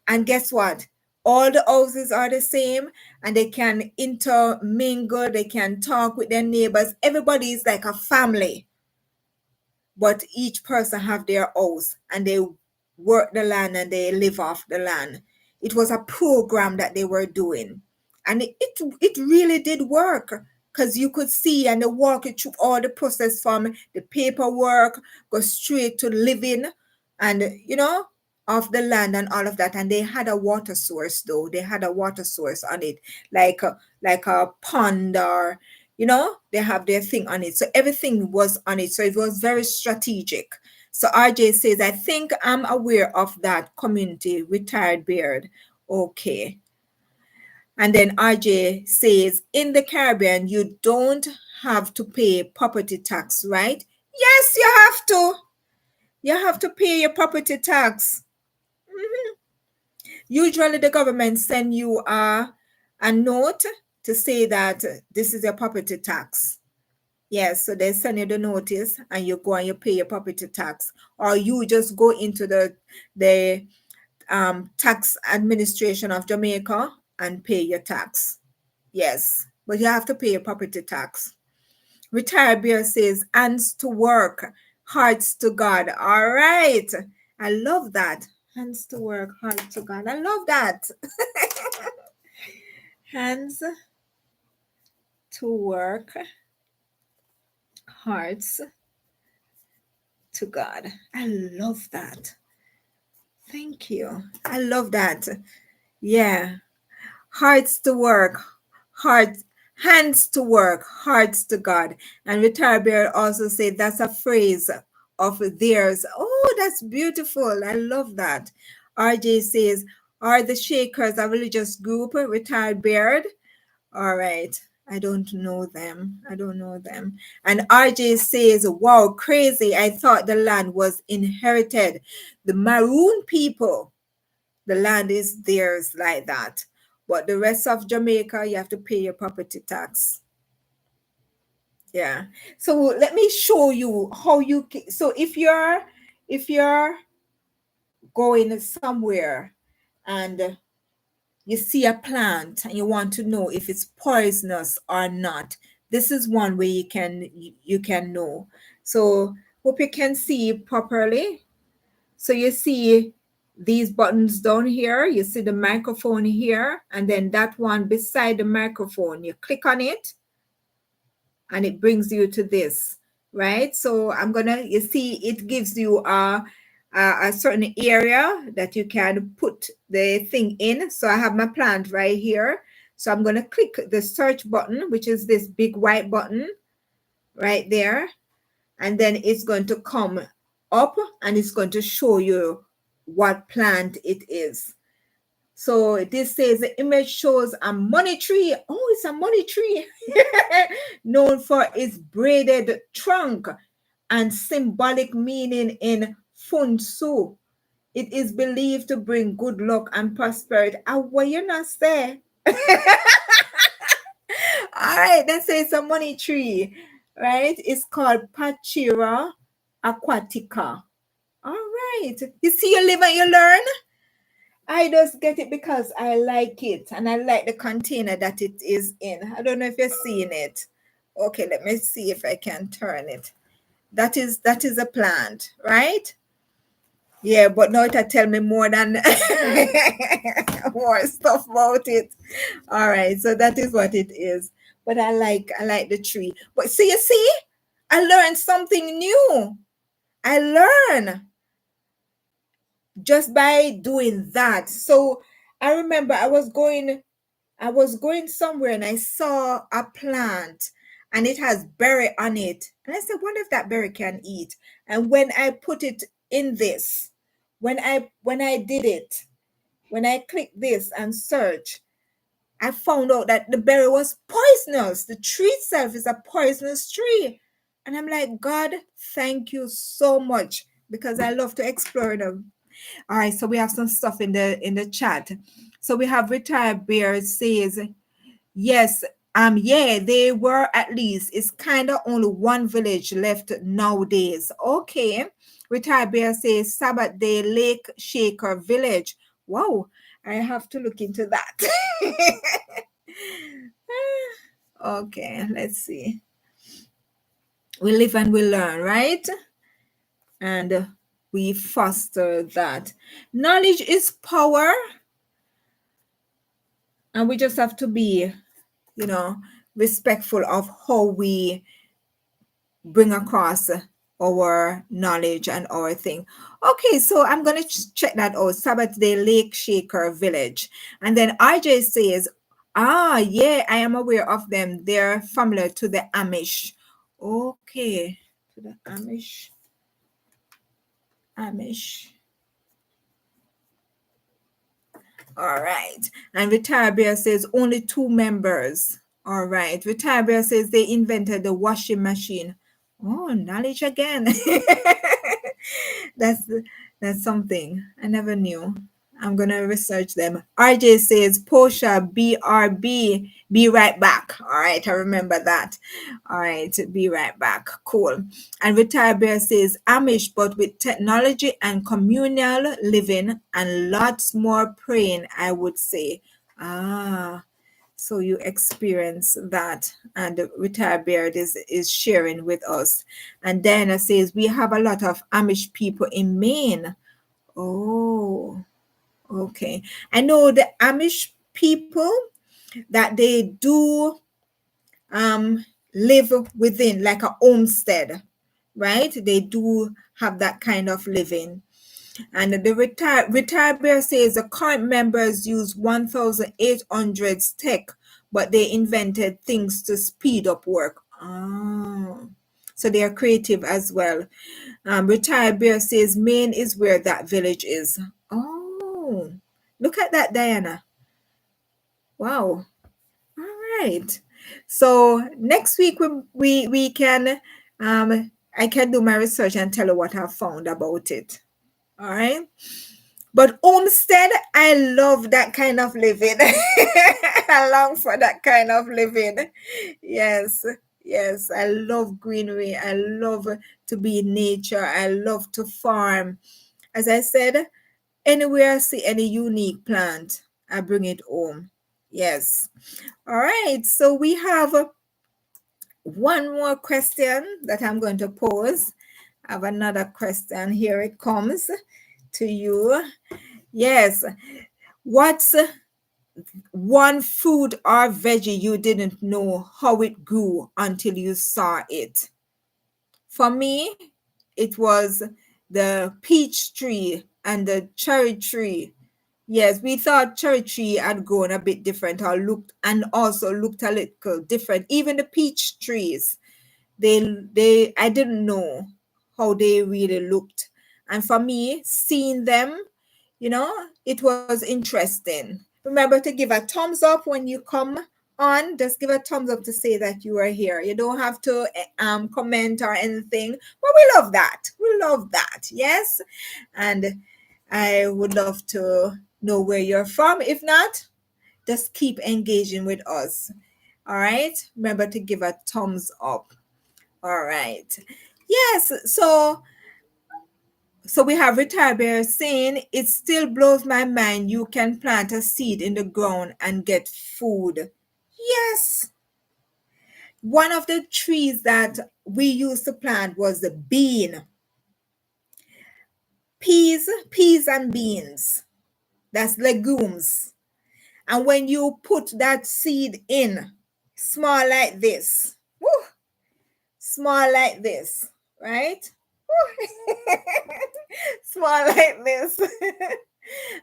and guess what? All the houses are the same, and they can intermingle, they can talk with their neighbors. Everybody is like a family, but each person have their house and they work the land and they live off the land. It was a program that they were doing, and it really did work, because you could see, and they walk you through all the process from the paperwork, go straight to living, and of the land and all of that. And they had a water source, though. They had a water source on it, like a pond, or they have their thing on it. So everything was on it. So it was very strategic. So RJ says, I think I'm aware of that community, Retired Beard. Okay. And then RJ says, in the Caribbean, you don't have to pay property tax, right? Yes, you have to. You have to pay your property tax. Mhm. Usually the government send you a note to say that this is your property tax. Yes, so they send you the notice and you go and you pay your property tax, or you just go into the tax administration of Jamaica and pay your tax. Yes, but you have to pay your property tax. Retire Bear says, hands to work, hearts to God. All right. I love that. Hands to work, hearts to God. I love that. Hands to work, hearts to God. I love that. Thank you. I love that. Yeah. Hearts to work, hearts, hands to work, hearts to God. And Retire Bear also said that's a phrase of theirs. Oh, that's beautiful. I love that. RJ says, are the Shakers a religious group? Retired Beard. All right. I don't know them. I don't know them. And RJ says, wow, crazy. I thought the land was inherited. The Maroon people. The land is theirs like that. But the rest of Jamaica, you have to pay your property tax. Yeah. So let me show you how so if you're going somewhere and you see a plant and you want to know if it's poisonous or not, this is one way you can know. So hope you can see properly. So you see these buttons down here, you see the microphone here, and then that one beside the microphone, you click on it and it brings you to this, right? So you see it gives you a certain area that you can put the thing in. So I have my plant right here. So I'm going to click the search button, which is this big white button right there. And then it's going to come up and it's going to show you what plant it is. So this says the image shows a money tree. Oh, it's a money tree. Known for its braided trunk and symbolic meaning in Feng Shui. It is believed to bring good luck and prosperity. Ah, what you not say? All right, that says it's a money tree, right? It's called Pachira aquatica. All right. You see, you live and you learn. I just get it because I like it and I like the container that it is in. I don't know if you're seeing it. Okay, let me see if I can turn it. That is a plant, right? Yeah, but now it tell me more than more stuff about it. All right, so that is what it is. But I like the tree. But see, you see, I learned something new. I learn just by doing that. So I remember I was going somewhere and I saw a plant and it has berry on it. And I said, wonder if that berry can eat. And when I put it in this, when I did it, when I clicked this and search, I found out that the berry was poisonous. The tree itself is a poisonous tree. And I'm like, God, thank you so much because I love to explore them. All right, so we have some stuff in the chat. So we have retired bear says, yes, yeah, they were at least. It's kind of only one village left nowadays. Okay. Retired bear says Sabbath Day Lake Shaker Village. Wow, I have to look into that. Okay, let's see. We live and we learn, right? And we foster that. Knowledge is power. And we just have to be, respectful of how we bring across our knowledge and our thing. Okay, so I'm going to check that out. Sabbath Day Lake Shaker Village. And then RJ says, yeah, I am aware of them. They're familiar to the Amish. Okay, to the Amish. All right. And Retire Bear says only 2 members. All right. Retire Bear says they invented the washing machine. Oh, knowledge again. that's that's something I never knew. I'm gonna research them. RJ says Posha BRB. Be right back. All right, I remember that. All right, be right back. Cool. And Retire Bear says Amish, but with technology and communal living and lots more praying, I would say. So you experience that, and the Retired Bear is sharing with us. And Diana says we have a lot of Amish people in Maine. Oh, okay. I know the Amish people that they do live within like a homestead, right? They do have that kind of living. And the retired bear says the current members use 1,800s tech, but they invented things to speed up work. So they are creative as well. Retired bear says Maine is where that village is. Oh, look at that, Diana. Wow. All right. So next week we can I can do my research and tell you what I found about it. All right. But homestead, I I love that kind of living. I long for that kind of living. Yes, yes. I love greenery. I love to be in nature. I love to farm. As I said, anywhere I see any unique plant, I bring it home. Yes. All right. So we have one more question that I'm going to pose. I have another question. Here it comes to you. Yes. What's one fruit or veggie you didn't know how it grew until you saw it? For me, it was the peach tree and the cherry tree. Yes, we thought cherry tree had grown a bit different or looked and also looked a little different. Even the peach trees, they I didn't know how they really looked. And for me, seeing them, it was interesting. Remember to give a thumbs up when you come on. Just give a thumbs up to say that you are here. You don't have to comment or anything, but we love that. We love that. Yes. And I would love to know where you're from. If not, just keep engaging with us. All right. Remember to give a thumbs up. All right. Yes. So we have Retired Bear saying, it still blows my mind you can plant a seed in the ground and get food. Yes. One of the trees that we used to plant was the bean. Peas and beans. That's legumes. And when you put that seed in, small like this, woo, small like this, right? Small like this.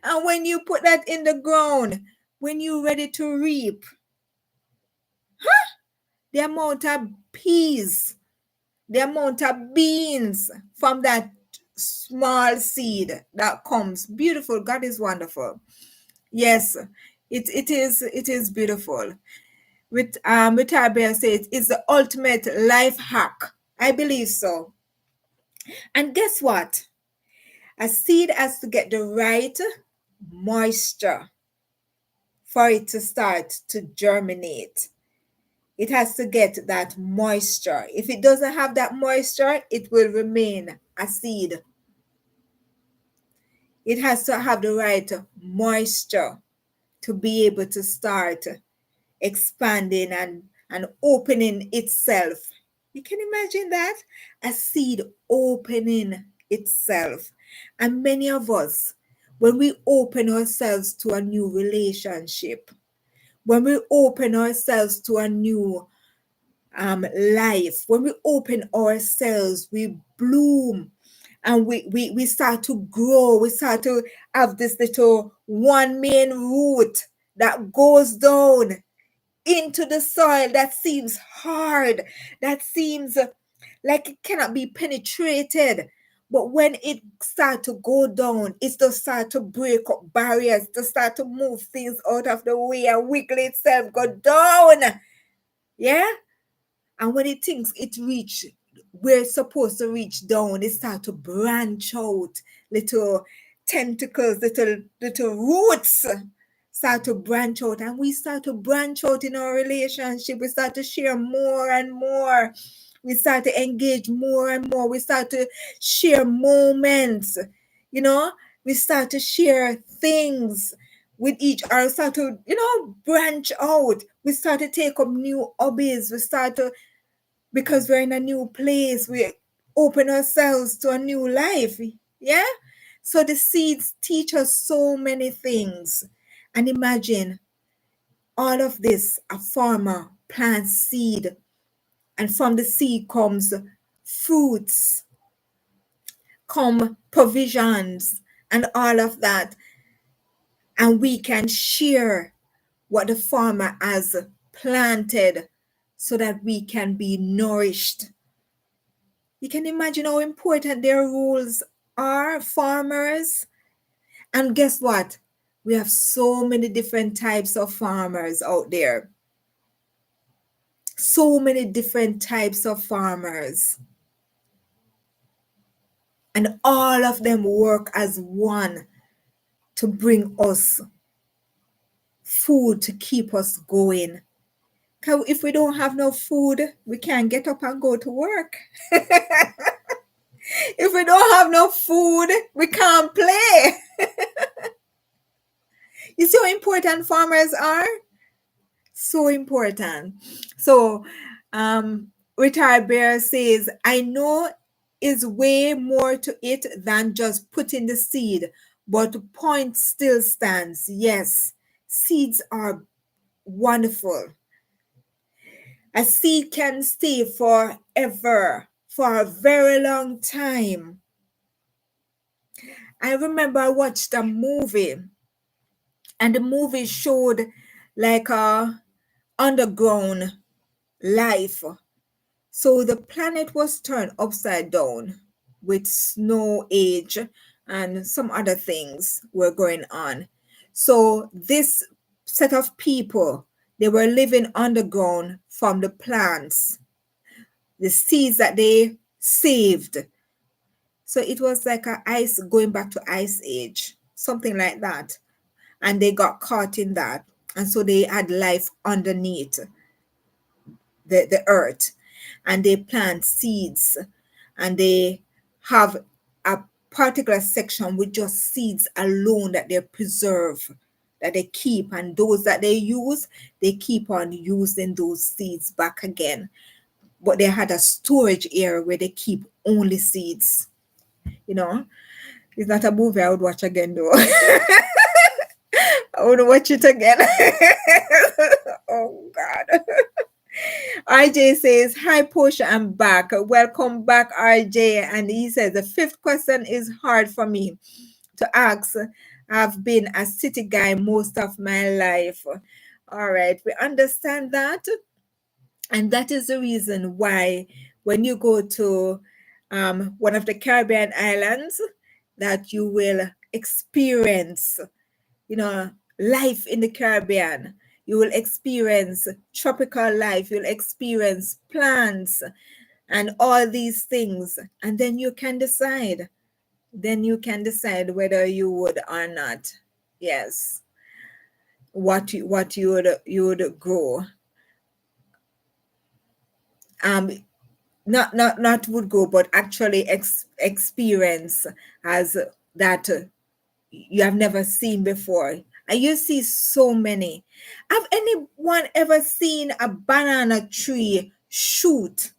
And when you put that in the ground, when you're ready to reap, the amount of peas, the amount of beans from that small seed that comes, beautiful. God is wonderful. Yes, it is beautiful. With Bear says it's the ultimate life hack. I believe so. And guess what? A seed has to get the right moisture for it to start to germinate. It has to get that moisture. If it doesn't have that moisture, it will remain a seed. It has to have the right moisture to be able to start expanding and opening itself. You can imagine that? A seed opening itself. And many of us, when we open ourselves to a new relationship, when we open ourselves to a new life, when we open ourselves, we bloom and we start to grow. We start to have this little one main root that goes down into the soil that seems hard, that seems like it cannot be penetrated. But when it start to go down, it just start to break up barriers, to start to move things out of the way and wiggle itself, go down. Yeah? And when it thinks it reach where it's supposed to reach down, it start to branch out, little tentacles, little roots start to branch out, and we start to branch out in our relationship. We start to share more and more. We start to engage more and more. We start to share moments, you know, we start to share things with each other, start to, branch out. We start to take up new hobbies. We start to, because we're in a new place, we open ourselves to a new life. Yeah. So the seeds teach us so many things. And imagine all of this, a farmer plants seed, and from the seed comes fruits, come provisions, and all of that. And we can share what the farmer has planted so that we can be nourished. You can imagine how important their roles are, farmers. And guess what? We have so many different types of farmers out there. So many different types of farmers. And all of them work as one to bring us food to keep us going. 'Cause if we don't have no food, we can't get up and go to work. If we don't have no food, we can't play. You see how important farmers are? So important. So, Retired Bear says, I know is way more to it than just putting the seed, but the point still stands. Yes, seeds are wonderful. A seed can stay forever, for a very long time. I remember I watched a movie, and the movie showed like a underground life. So the planet was turned upside down with snow age and some other things were going on. So this set of people, they were living underground from the plants, the seeds that they saved. So it was like a ice going back to ice age, something like that. And they got caught in that. And so they had life underneath the earth, and they plant seeds, and they have a particular section with just seeds alone that they preserve, that they keep, and those that they use, they keep on using those seeds back again. But they had a storage area where they keep only seeds. You know, it's not a movie I would watch again though. I would watch it again. Oh God. RJ says, Hi, Posha, I'm back. Welcome back, RJ. And he says, the fifth question is hard for me to ask. I've been a city guy most of my life. All right, we understand that. And that is the reason why when you go to one of the Caribbean islands, that you will experience, you know, life in the Caribbean. You will experience tropical life. You'll experience plants and all these things. And then you can decide. Then you can decide whether you would or not. Yes. What you would grow. Not would go, but actually experience as that you have never seen before. And you see so many. Have anyone ever seen a banana tree shoot?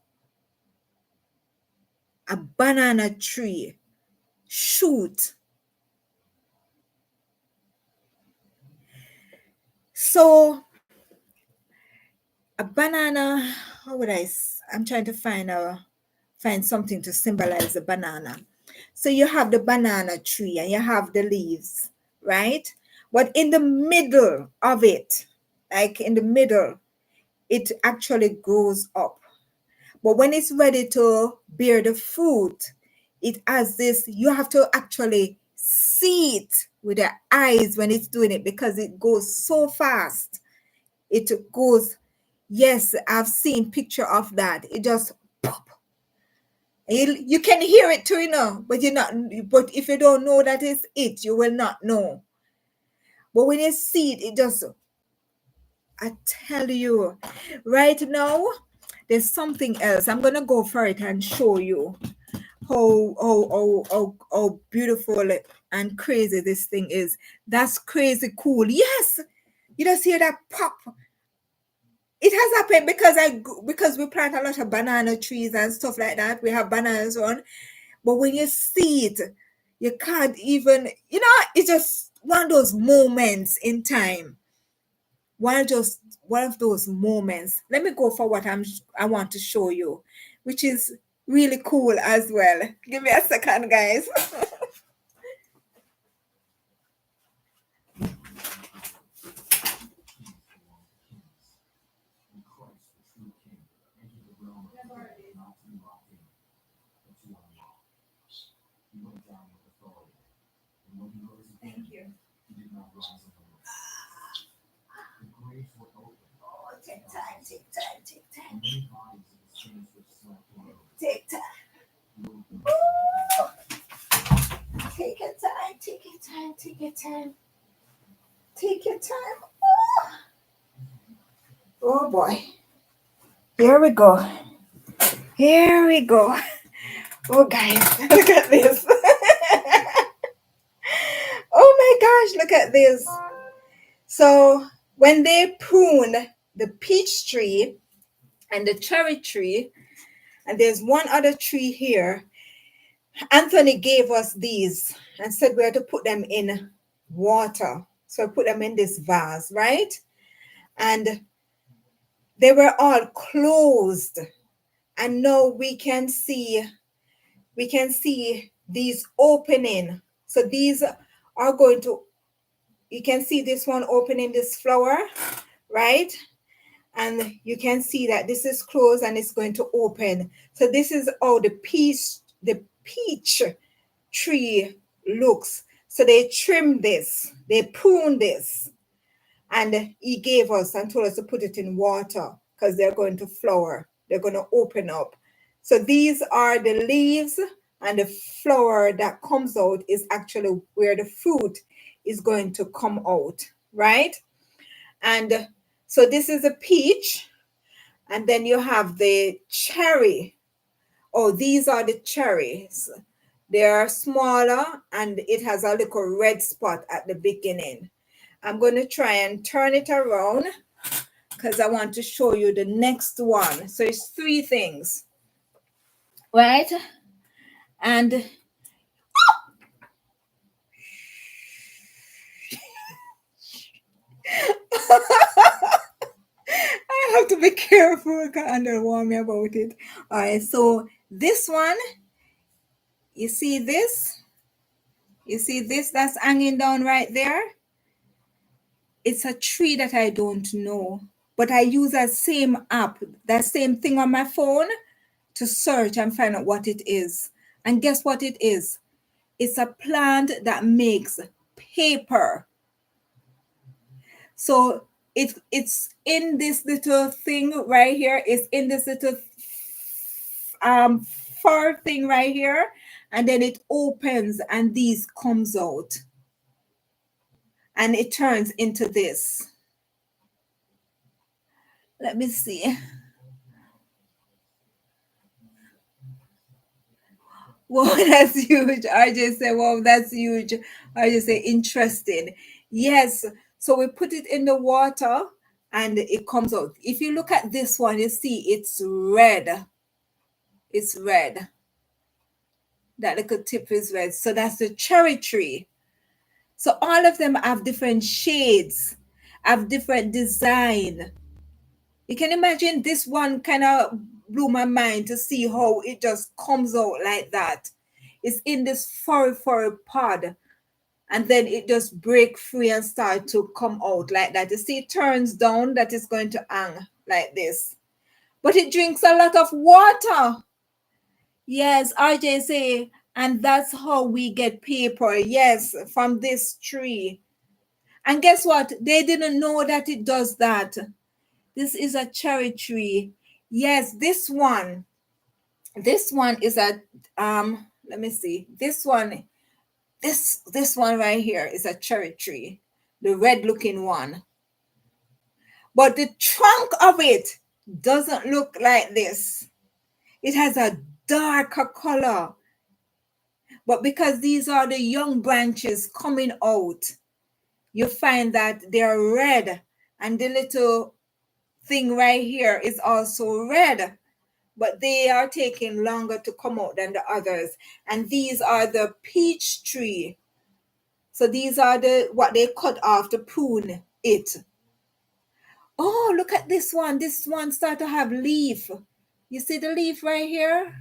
A banana tree shoot. So a banana, how would I'm trying to find something to symbolize the banana. So you have the banana tree and you have the leaves, right? But in the middle of it, like in the middle, it actually grows up. But when it's ready to bear the fruit, it has this, you have to actually see it with your eyes when it's doing it because it goes so fast. It goes, yes, I've seen picture of that. It just pop. You can hear it too, but you're not, but if you don't know that is it, you will not know. But when you see it, it just, I tell you, right now, there's something else. I'm gonna go for it and show you how beautiful and crazy this thing is. That's crazy cool. Yes, you just hear that pop. It has happened because we plant a lot of banana trees and stuff like that. We have bananas on, but when you see it, you can't even. It's just one of those moments in time. One of those moments. Let me go for what I want to show you, which is really cool as well. Give me a second, guys. Thank you. Oh, take time, take time, take time. Take time. time. Take your time. Oh boy. Here we go. Here we go. Oh guys, look at this. Oh my gosh, look at this. So when they prune the peach tree and the cherry tree, and there's one other tree here, Anthony gave us these and said we had to put them in water. So I put them in this vase, right? And they were all closed. And now we can see these opening. So these are going to, you can see this one opening this flower, right? And you can see that this is closed and it's going to open. So this is how the peach tree looks. So they trimmed this, they pruned this, and he gave us and told us to put it in water because they're going to flower. They're going to open up. So these are the leaves, and the flower that comes out is actually where the fruit is going to come out, right? And so this is a peach, and then you have the cherry. Oh, these are the cherries. They are smaller, and it has a little red spot at the beginning. I'm going to try and turn it around because I want to show you the next one. So it's three things, right? And I have to be careful because I don't warn me about it. All right, so this one, you see this? You see this that's hanging down right there? It's a tree that I don't know, but I use that same app, that same thing on my phone to search and find out what it is. And guess what it is? It's a plant that makes paper. So it's in this little thing right here. It's in this little fur thing right here, and then it opens and these comes out and it turns into this. Let me see. Wow, that's huge. I just say, wow, that's huge. I just say, interesting. Yes. So we put it in the water and it comes out. If you look at this one, you see it's red. It's red. That little tip is red. So that's the cherry tree. So all of them have different shades, have different design. You can imagine this one kind of blew my mind to see how it just comes out like that. It's in this furry pod, and then it just break free and start to come out like that. You see, it turns down, that is going to hang like this. But it drinks a lot of water. Yes, RJ say, and that's how we get paper. Yes, from this tree. And guess what? They didn't know that it does that. This is a cherry tree. Yes, this one is a let me see. This one right here is a cherry tree, the red looking one. But the trunk of it doesn't look like this. It has a darker color. But because these are the young branches coming out, you find that they're red, and the little thing right here is also red, but they are taking longer to come out than the others. And these are the peach tree. So these are the what they cut off to prune it. Oh, look at this one. This one start to have leaf. You see the leaf right here?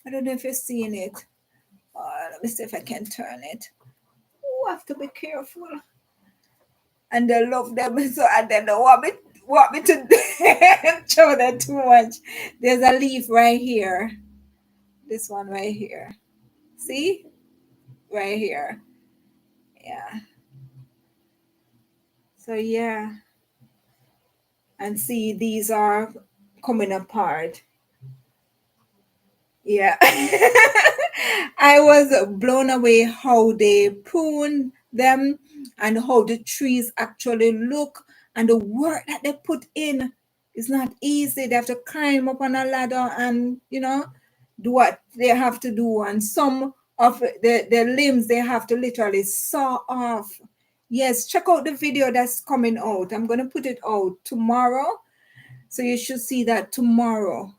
I don't know if you're seeing it. Let me see if I can turn it. Oh, I have to be careful. And they love them, so and then they want me to show them too much. There's a leaf right here. This one right here. See? Right here. Yeah. So yeah. And see, these are coming apart. Yeah. I was blown away how they prune them and how the trees actually look, and the work that they put in is not easy. They have to climb up on a ladder and, do what they have to do. And some of the limbs they have to literally saw off. Yes, check out the video that's coming out. I'm going to put it out tomorrow. So you should see that tomorrow,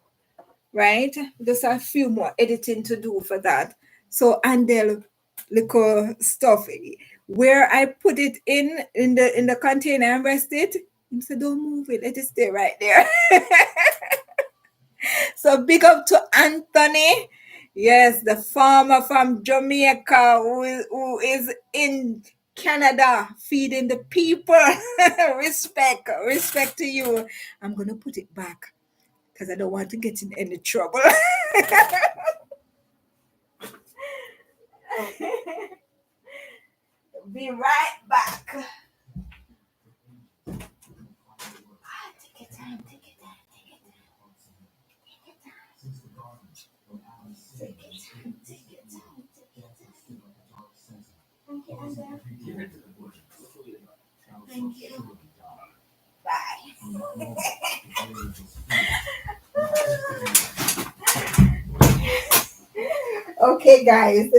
right? Just a few more editing to do for that. So, and the little stuff where I put it in the container and rest it. He said, don't move it, let it stay right there. So big up to Anthony. Yes, the farmer from Jamaica who is in Canada feeding the people. Respect to you. I'm gonna put it back because I don't want to get in any trouble. Be right back. Take your time, take your time, take your time. Take your time. Take your time, take your time, take your time. Thank you, Andrea. Thank you. Bye. Okay, guys.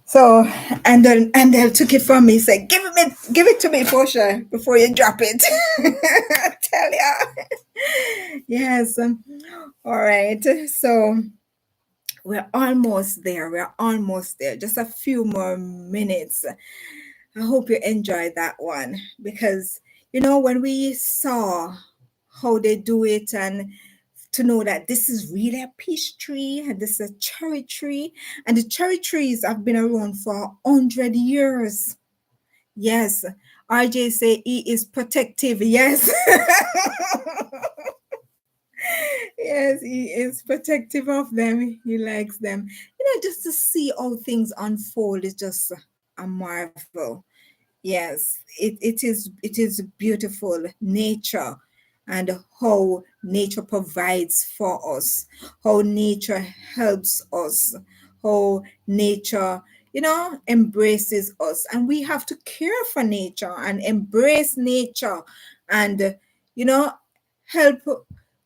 So, and then took it from me. Said, give it to me, Posha, before you drop it. Tell ya. Yes. All right. So we're almost there. We're almost there. Just a few more minutes. I hope you enjoyed that one because when we saw how they do it, and to know that this is really a peach tree and this is a cherry tree, and the cherry trees have been around for 100 years. Yes, RJ say he is protective. Yes. Yes, he is protective of them. He likes them. Just to see how things unfold is just a marvel. Yes, it is beautiful nature, and how nature provides for us, how nature helps us, how nature, embraces us, and we have to care for nature and embrace nature, and you know, help.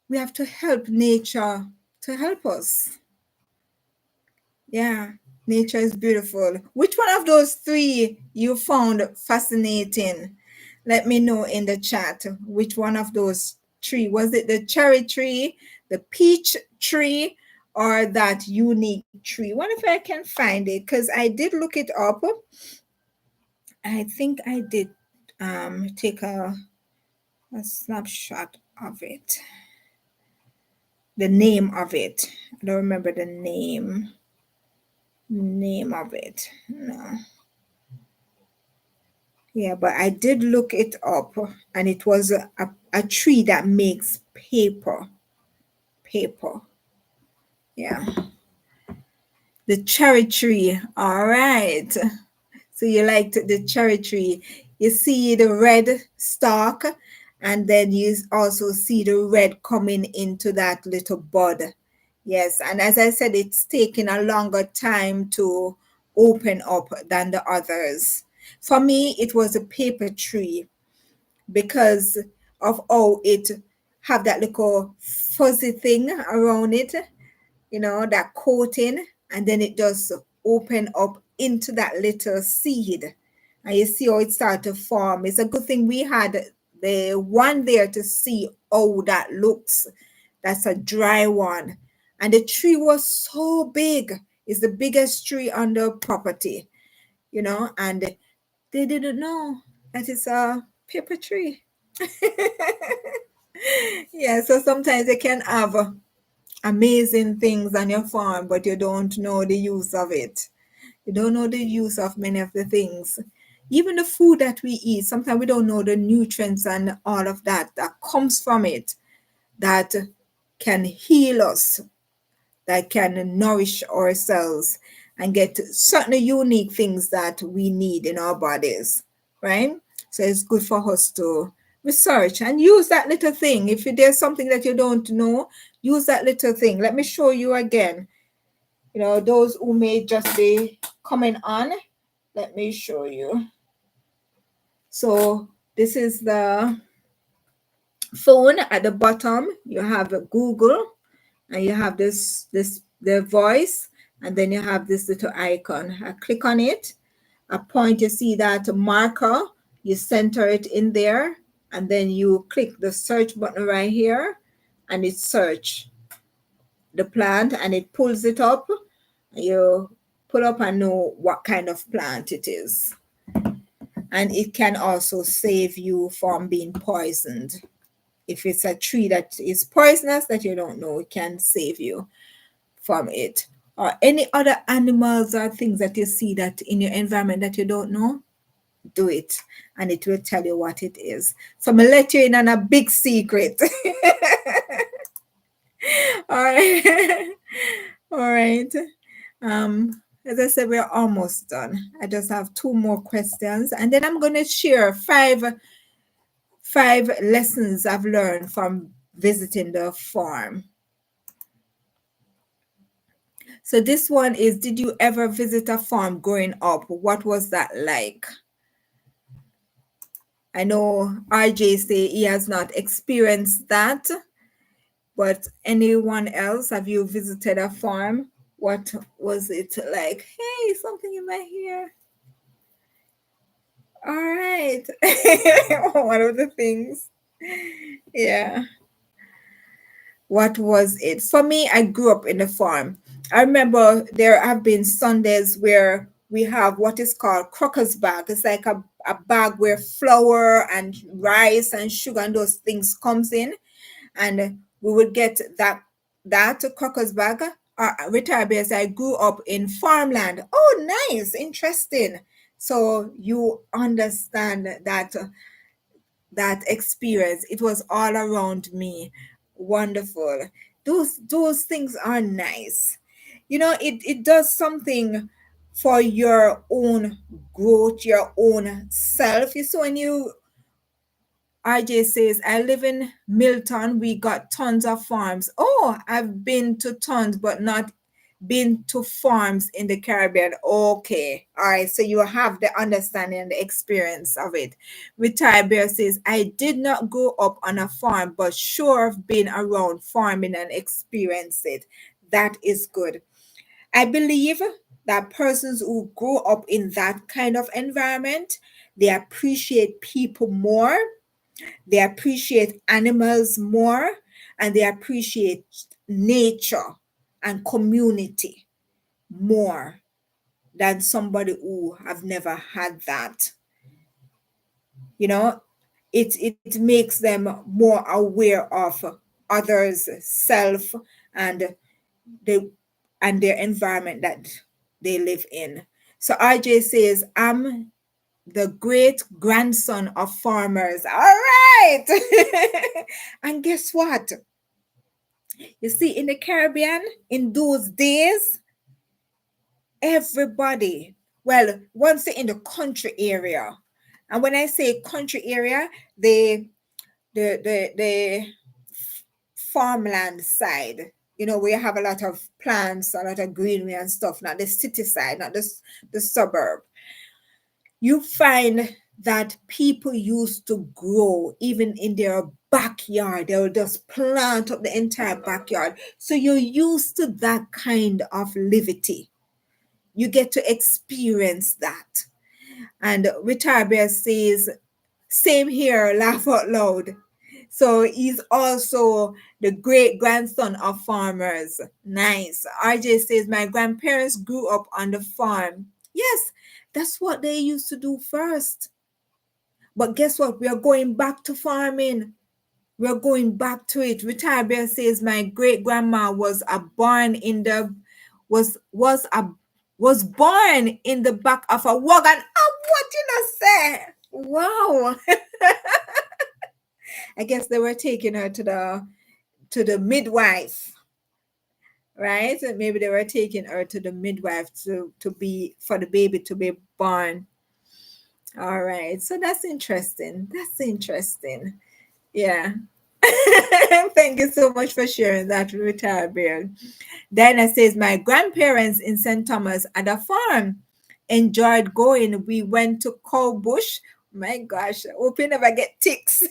We have to help nature to help us. Yeah, nature is beautiful. Which one of those three you found fascinating? Let me know in the chat. Which one of those three? Was it the cherry tree, the peach tree, or that unique tree? What if I can find it? Because I did look it up. I think I did take a snapshot of it. The name of it. I don't remember the name of it. No. Yeah, but I did look it up, and it was a tree that makes paper. Paper. Yeah. The cherry tree. All right. So you liked the cherry tree. You see the red stalk, and then you also see the red coming into that little bud. Yes, and as I said, it's taking a longer time to open up than the others. For me, it was a paper tree because of how it have that little fuzzy thing around it, that coating, and then it just open up into that little seed. And you see how it start to form. It's a good thing we had the one there to see how that looks. That's a dry one. And the tree was so big. It's the biggest tree on the property, and they didn't know that it's a paper tree. Yeah, so sometimes they can have amazing things on your farm, but you don't know the use of it. You don't know the use of many of the things. Even the food that we eat, sometimes we don't know the nutrients and all of that comes from it, that can heal us, that can nourish ourselves and get certain unique things that we need in our bodies, right? So it's good for us to research and use that little thing. If there's something that you don't know, use that little thing. Let me show you again. Those who may just be coming on, Let me show you. So this is the phone. At the bottom you have a Google, and you have the voice, and then you have this little icon. I click on it, I point, you see that marker, you center it in there, and then you click the search button right here, and it search the plant and it pulls it up. You pull up and know what kind of plant it is, and it can also save you from being poisoned. If it's a tree that is poisonous that you don't know, it can save you from it. Or any other animals or things that you see that in your environment that you don't know, do it, and it will tell you what it is. So I'm gonna let you in on a big secret. All right. All right. As I said, we're almost done. I just have two more questions, and then I'm going to share five lessons I've learned from visiting the farm. So this one is, did you ever visit a farm growing up? What was that like? I know RJ say he has not experienced that, but anyone else, have you visited a farm? What was it like? Hey, something in my hair. All right. One of the things. Yeah. What was it? For me, I grew up in the farm. I remember there have been Sundays where we have what is called crocker's bag. It's like a bag where flour and rice and sugar and those things comes in. And we would get that crocker's bag. Retired bears, I grew up in farmland. Oh, nice, interesting. So you understand that experience. It was all around me. Wonderful. Those things are nice. It does something for your own growth, your own self. So when you RJ says, I live in Milton. We got tons of farms. Oh, I've been to tons, but not been to farms in the Caribbean. Okay. All right. So you have the understanding and the experience of it. Retired Bear says, I did not grow up on a farm, but sure have been around farming and experienced it. That is good. I believe that persons who grow up in that kind of environment, they appreciate people more, they appreciate animals more, and they appreciate nature and community more than somebody who have never had that. You know, it makes them more aware of others, self, and the and their environment that they live in. So RJ says, I'm the great grandson of farmers. All right. And guess what? You see, in the Caribbean, in those days, everybody, well, once they're in the country area, and when I say country area, the farmland side, where you have a lot of plants, a lot of greenery and stuff, not the city side, not the suburb. You find that people used to grow even in their backyard. They will just plant up the entire backyard. So you're used to that kind of livity. You get to experience that. And Retired Bear says, same here, laugh out loud. So he's also the great grandson of farmers. Nice. RJ says, my grandparents grew up on the farm. Yes, that's what they used to do first. But guess what? We are going back to farming. We're going back to it. Retired Bear says, my great grandma was born in the back of a wagon. Oh, what you not say? Wow. I guess they were taking her to the midwife, right? And maybe they were taking her to the midwife to be for the baby to be born. All right. So that's interesting. That's interesting. Yeah. Thank you so much for sharing that, Retired Bear. Dinah says, my grandparents in St. Thomas had a farm. enjoyed going. We went to Cow Bush. My gosh, hope you never get ticks.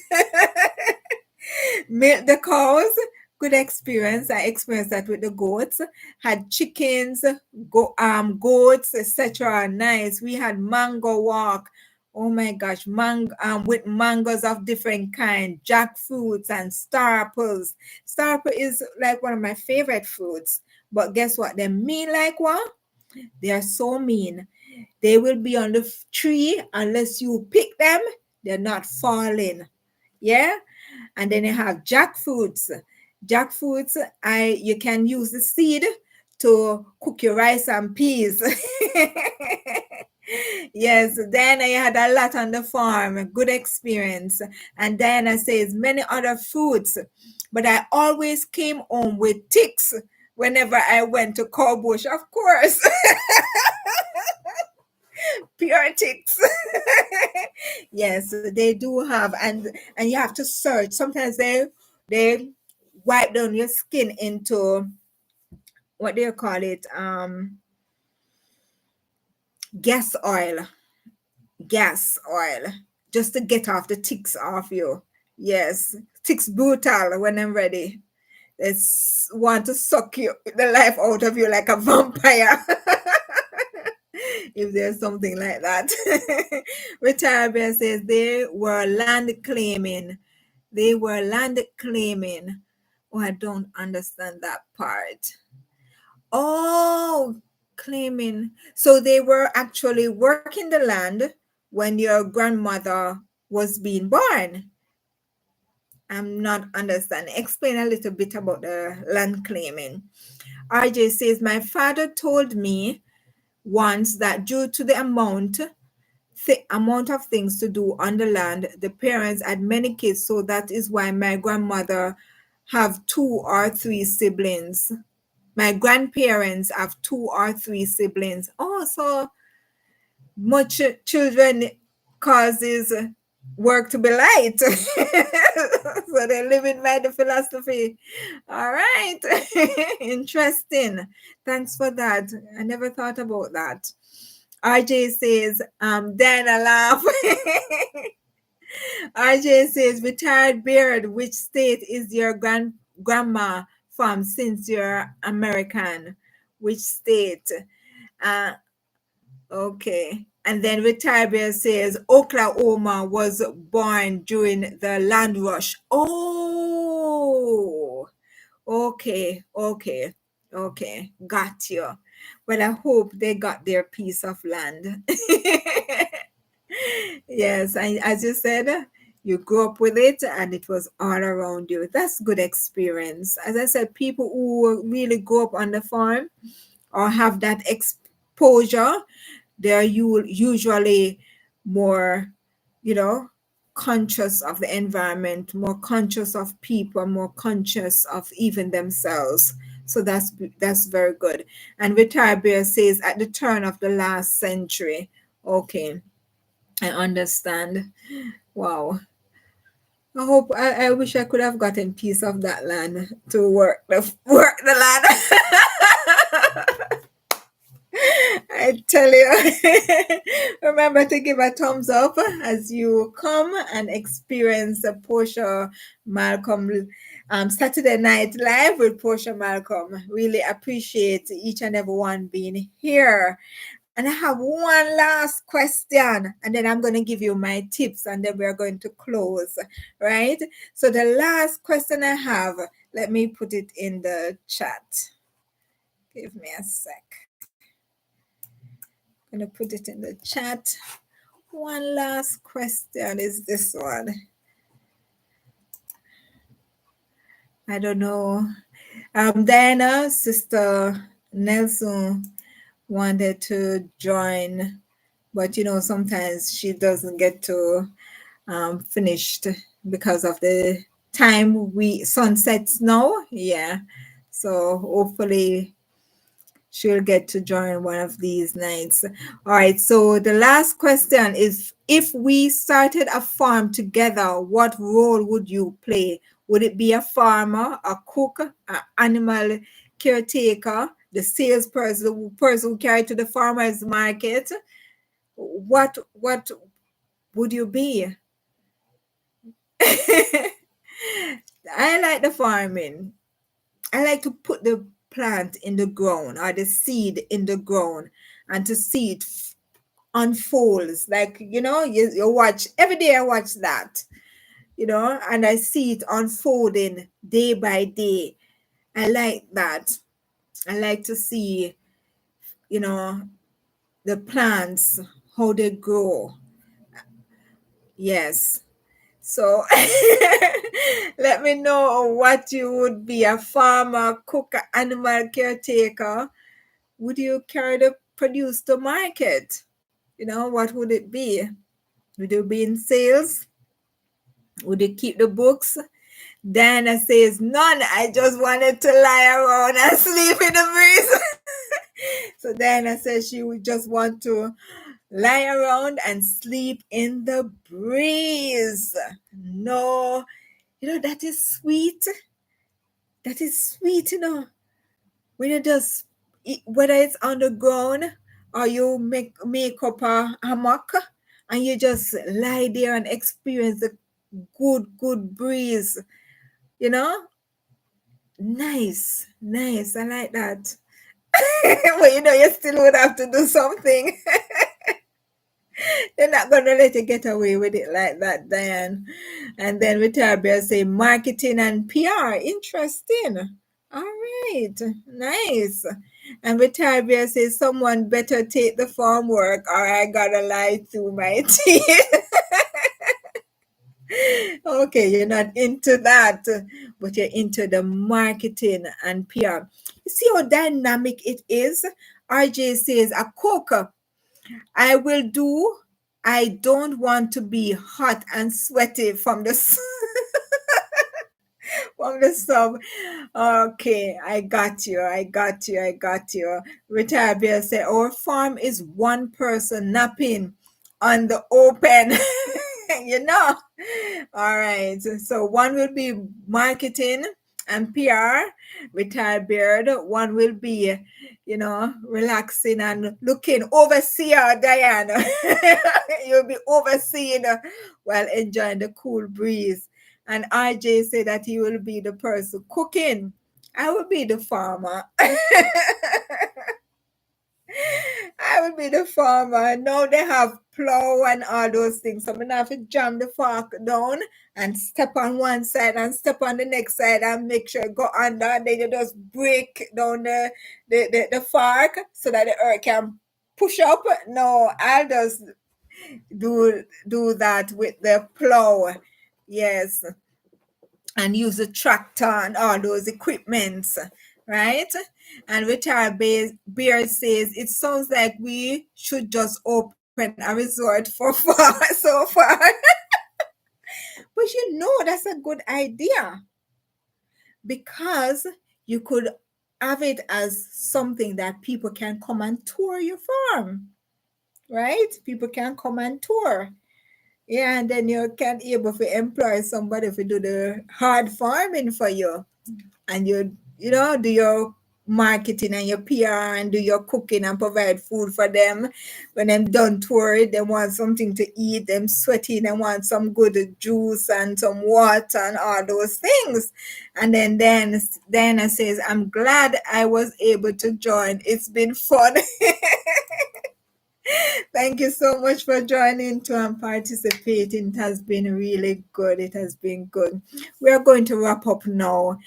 Milk the cows. Good experience. I experienced that with the goats. Had chickens, goats, etc. Nice. We had mango walk. Oh my gosh, with mangoes of different kind, jackfruits and star apples. Star apple is like one of my favorite fruits. But guess what? They're mean like what? They are so mean. They will be on the tree unless you pick them. They're not falling. Yeah. And then you have jackfruits. Jackfruits, you can use the seed to cook your rice and peas. Yes, Diana, you had a lot on the farm. Good experience. And Diana says many other fruits, but I always came home with ticks whenever I went to Cowbush, of course. Pure ticks. Yes, they do have, and you have to search. Sometimes they wipe down your skin into what do you call it? Gas oil. Gas oil. Just to get off the ticks off you. Yes. Ticks brutal when I'm ready. They want to suck you the life out of you like a vampire. If there's something like that. Retired Bear says they were land claiming. They were land claiming. Oh, I don't understand that part. Oh, claiming. So they were actually working the land when your grandmother was being born. I'm not understanding. Explain a little bit about the land claiming. RJ says, my father told me once that due to the amount of things to do on the land, the parents had many kids, so that is why my grandmother have 2 or 3 siblings. My grandparents have 2 or 3 siblings. Oh, so much children causes work to be light. So they're living by the philosophy. All right. Interesting. Thanks for that. I never thought about that. RJ says, then I laugh. RJ says, retired Beard, which state is your grandma from since you're American? Which state? Uh, okay. And then retired Beard says, Oklahoma was born during the land rush. Oh, okay, okay, okay. Got you. Well, I hope they got their piece of land. Yes, and as you said, you grew up with it and it was all around you. That's good experience. As I said, people who really grow up on the farm or have that exposure, they're usually more, you know, conscious of the environment, more conscious of people, more conscious of even themselves. So that's very good. And Retired Bear says at the turn of the last century. Okay, I understand. Wow. I wish I could have gotten piece of that land to work the land. I tell you, remember to give a thumbs up as you come and experience the Portia Malcolm Saturday Night Live with Portia Malcolm. Really appreciate each and everyone being here. And I have one last question, and then I'm going to give you my tips, and then we're going to close, right? So the last question I have, let me put it in the chat. Give me a sec. I'm going to put it in the chat. One last question is this one. I don't know. Diana, Sister Nelson wanted to join, but sometimes she doesn't get to finished because of the time sunsets now. Yeah. So hopefully she'll get to join one of these nights. All right. So the last question is, if we started a farm together, what role would you play? Would it be a farmer, a cook, an animal caretaker, the salesperson, the person who carry to the farmers market, what would you be? I like the farming. I like to put the plant in the ground or the seed in the ground and to see it unfolds. Like, you watch every day, I watch that, and I see it unfolding day by day. I like that. I like to see, you know, the plants, how they grow. Yes. So let me know what you would be: a farmer, cook, animal caretaker. Would you carry the produce to market? What would it be? Would you be in sales? Would you keep the books? Diana says, none. I just wanted to lie around and sleep in the breeze. So Diana says she would just want to lie around and sleep in the breeze. No, that is sweet. That is sweet, when you just, whether it's on the ground or you make up a hammock and you just lie there and experience the good breeze, you know? Nice, nice. I like that. But you still would have to do something. They're not gonna let you get away with it like that, Diane. And then Vitabia say marketing and PR. Interesting. All right, nice. And Vitabia says someone better take the farm work or I gotta lie through my teeth. Okay, you're not into that, but you're into the marketing and PR. You see how dynamic it is? RJ says, a cook, I will do. I don't want to be hot and sweaty from the from the sub. Okay, I got you. I got you. I got you. Retired Bear said, our farm is one person napping on the open. you know. All right. So one will be marketing and PR, retired beard. One will be, relaxing and looking, overseer, Diana. You'll be overseeing while enjoying the cool breeze. And RJ said that he will be the person cooking. I will be the farmer. I will be the farmer. Now they have plow and all those things. So I'm gonna have to jam the fork down and step on one side and step on the next side and make sure it go under. And then you just break down the fork so that the earth can push up. No, I'll just do that with the plow. Yes, and use the tractor and all those equipments, right? And Retired Bear says, it sounds like we should just open a resort for far so far. But that's a good idea because you could have it as something that people can come and tour your farm, right? People can come and tour. Yeah, and then you can able to employ somebody to do the hard farming for you. And do your marketing and your PR and do your cooking and provide food for them. When them done tour it, they want something to eat, them sweaty, they want some good juice and some water and all those things. And then Diana says, I'm glad I was able to join. It's been fun. Thank you so much for joining to and participating. It has been really good. It has been good. We are going to wrap up now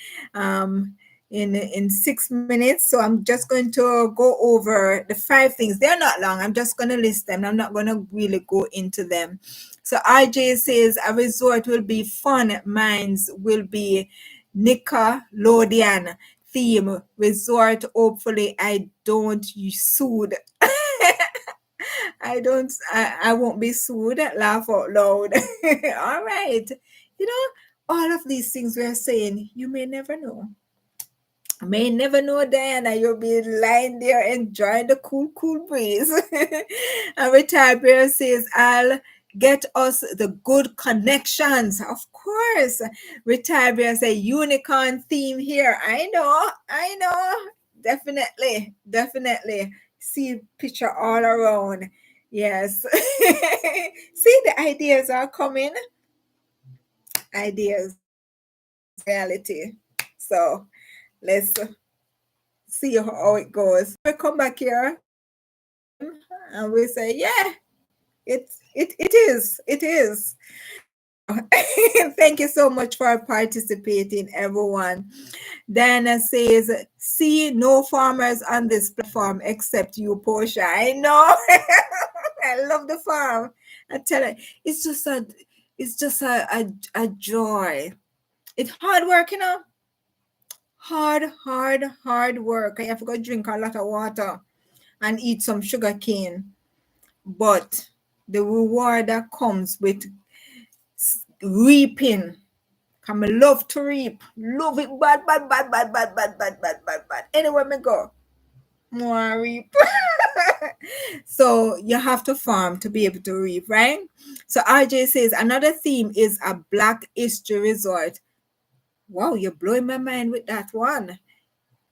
in 6 minutes. So I'm just going to go over the 5 things. They're not long. I'm just going to list them. I'm not going to really go into them. So RJ says a resort will be fun. Mines will be Nickelodeon theme resort. Hopefully I don't sued. I won't be sued. Laugh out loud. All right. All of these things we're saying, you may never know. Diana. You'll be lying there enjoying the cool breeze. And Retired Bear says, I'll get us the good connections. Of course. Retired Bear say unicorn theme here. I know. Definitely, definitely. See picture all around. Yes. See, the ideas are coming. Ideas reality. So let's see how it goes. We come back here and we say, yeah, it is. It is. So thank you so much for participating, everyone. Dana says, see no farmers on this platform except you, Portia. I know. I love the farm. I tell you, it's just a joy. It's hard work, you know. Hard work. I have to go drink a lot of water and eat some sugar cane. But the reward that comes with reaping. Come, I love to reap. Love it bad. Anywhere me go, more reap. So you have to farm to be able to reap, right? So RJ says another theme is a Black History Resort. Wow, you're blowing my mind with that one.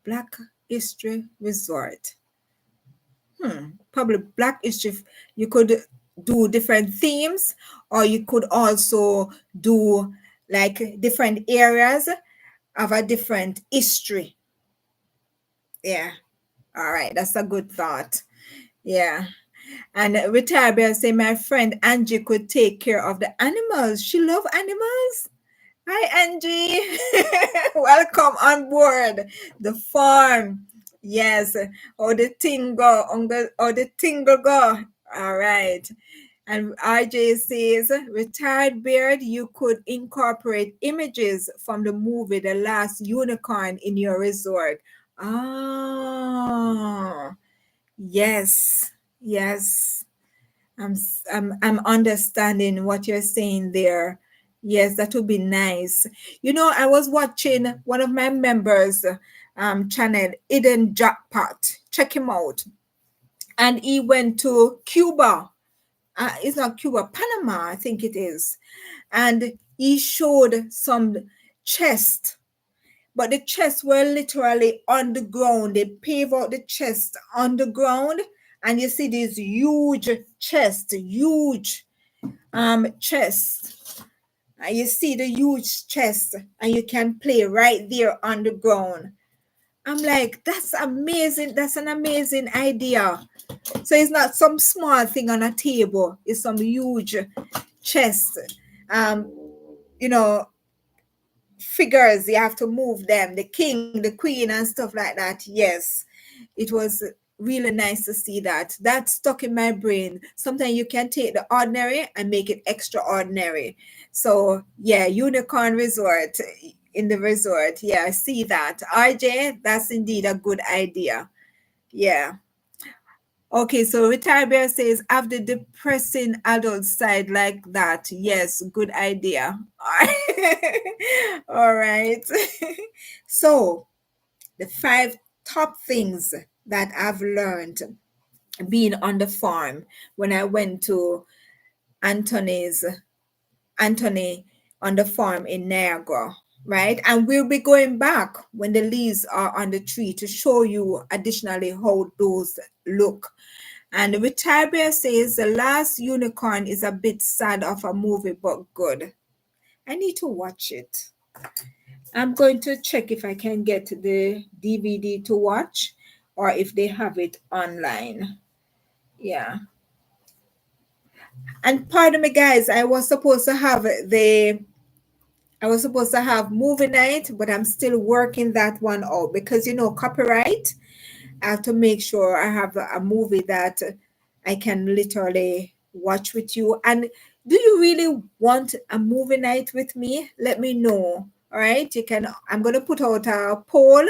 Black History Resort. Probably Black History. You could do different themes, or you could also do like different areas of a different history. Yeah. All right. That's a good thought. Yeah. And Retired Bear say my friend Angie could take care of the animals. She love animals. Hi, Angie. Welcome on board the farm. Yes. Or the thing go, or the thing go. All right. And RJ says, Retired Beard, you could incorporate images from the movie The Last Unicorn in your resort. Ah, yes, yes. I'm understanding what you're saying there. Yes, that would be nice. You know, I was watching one of my members' channel, Eden Jackpot. Check him out. And he went to Cuba. It's not Cuba, Panama, I think it is. And he showed some chests, but the chests were literally on the ground. They pave out the chest on the ground, and you see these huge chests, huge chests. And you see the huge chest, and you can play right there on the ground. I'm like, that's amazing. That's an amazing idea. So it's not some small thing on a table. It's some huge chest. Um, you know, figures. You have to move them. The king, the queen, and stuff like that. Yes, it was really nice to see that. That stuck in my brain. Sometimes you can take the ordinary and make it extraordinary. So yeah, unicorn resort in the resort. Yeah, I see that. RJ, that's indeed a good idea. Yeah. Okay, so Retired Bear says, have the depressing adult side like that. Yes, good idea. All right. So, the 5 top things that I've learned being on the farm when I went to Anthony's Anthony on the farm in Niagara, right? And we'll be going back when the leaves are on the tree to show you additionally how those look. And the Retired Bear says the last unicorn is a bit sad of a movie, but good. I need to watch it. I'm going to check if I can get the DVD to watch or if they have it online. Yeah. And pardon me, guys, I was supposed to have movie night, but I'm still working that one out because copyright. I have to make sure I have a movie that I can literally watch with you. And do you really want a movie night with me? Let me know. All right. I'm going to put out a poll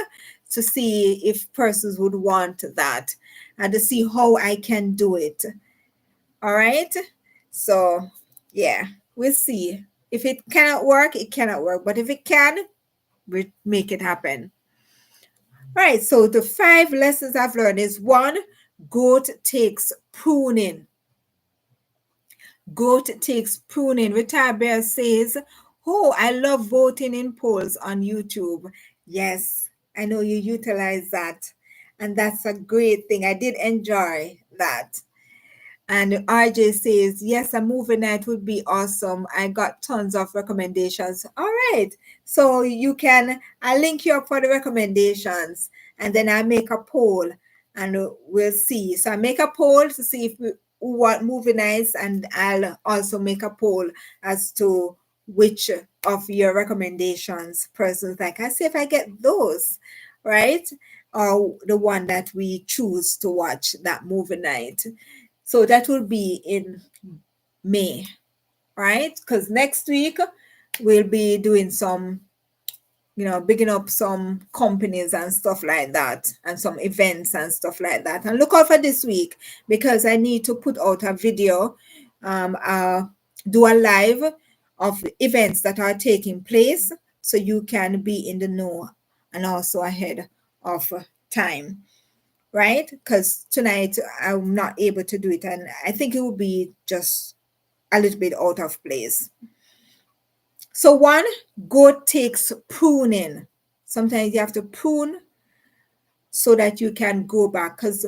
to see if persons would want that and to see how I can do it. All right. So, yeah, we'll see. If it cannot work, it cannot work. But if it can, we'll make it happen. Right, so the 5 lessons I've learned is 1, goat takes pruning. Goat takes pruning. Retired Bear says, oh, I love voting in polls on YouTube. Yes, I know you utilize that. And that's a great thing. I did enjoy that. And RJ says, yes, a movie night would be awesome. I got tons of recommendations. All right. So I'll link you up for the recommendations, and then I make a poll and we'll see. So I make a poll to see if we want movie nights, and I'll also make a poll as to which of your recommendations persons like. I see if I get those, right? Or the one that we choose to watch that movie night. So that will be in May, right? Because next week we'll be doing some, bigging up some companies and stuff like that, and some events and stuff like that. And look out for this week, because I need to put out a video, do a live of events that are taking place, so you can be in the know and also ahead of time, right? Because tonight I'm not able to do it, and I think it will be just a little bit out of place. So one, growth takes pruning. Sometimes you have to prune so that you can go back, because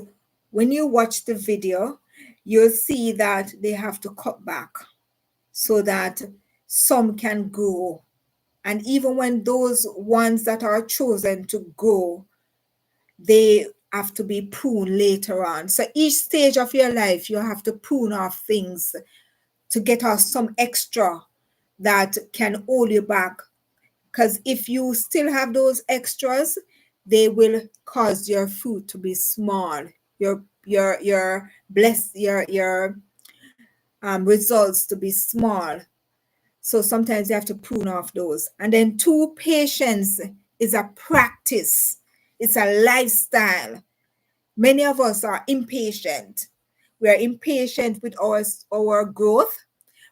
when you watch the video, you'll see that they have to cut back so that some can grow. And even when those ones that are chosen to grow, they have to be pruned later on. So each stage of your life, you have to prune off things to get off some extra that can hold you back. Because if you still have those extras, they will cause your fruit to be small. Your results to be small. So sometimes you have to prune off those. And then two, patience is a practice. It's a lifestyle. Many of us are impatient. We are impatient with our growth.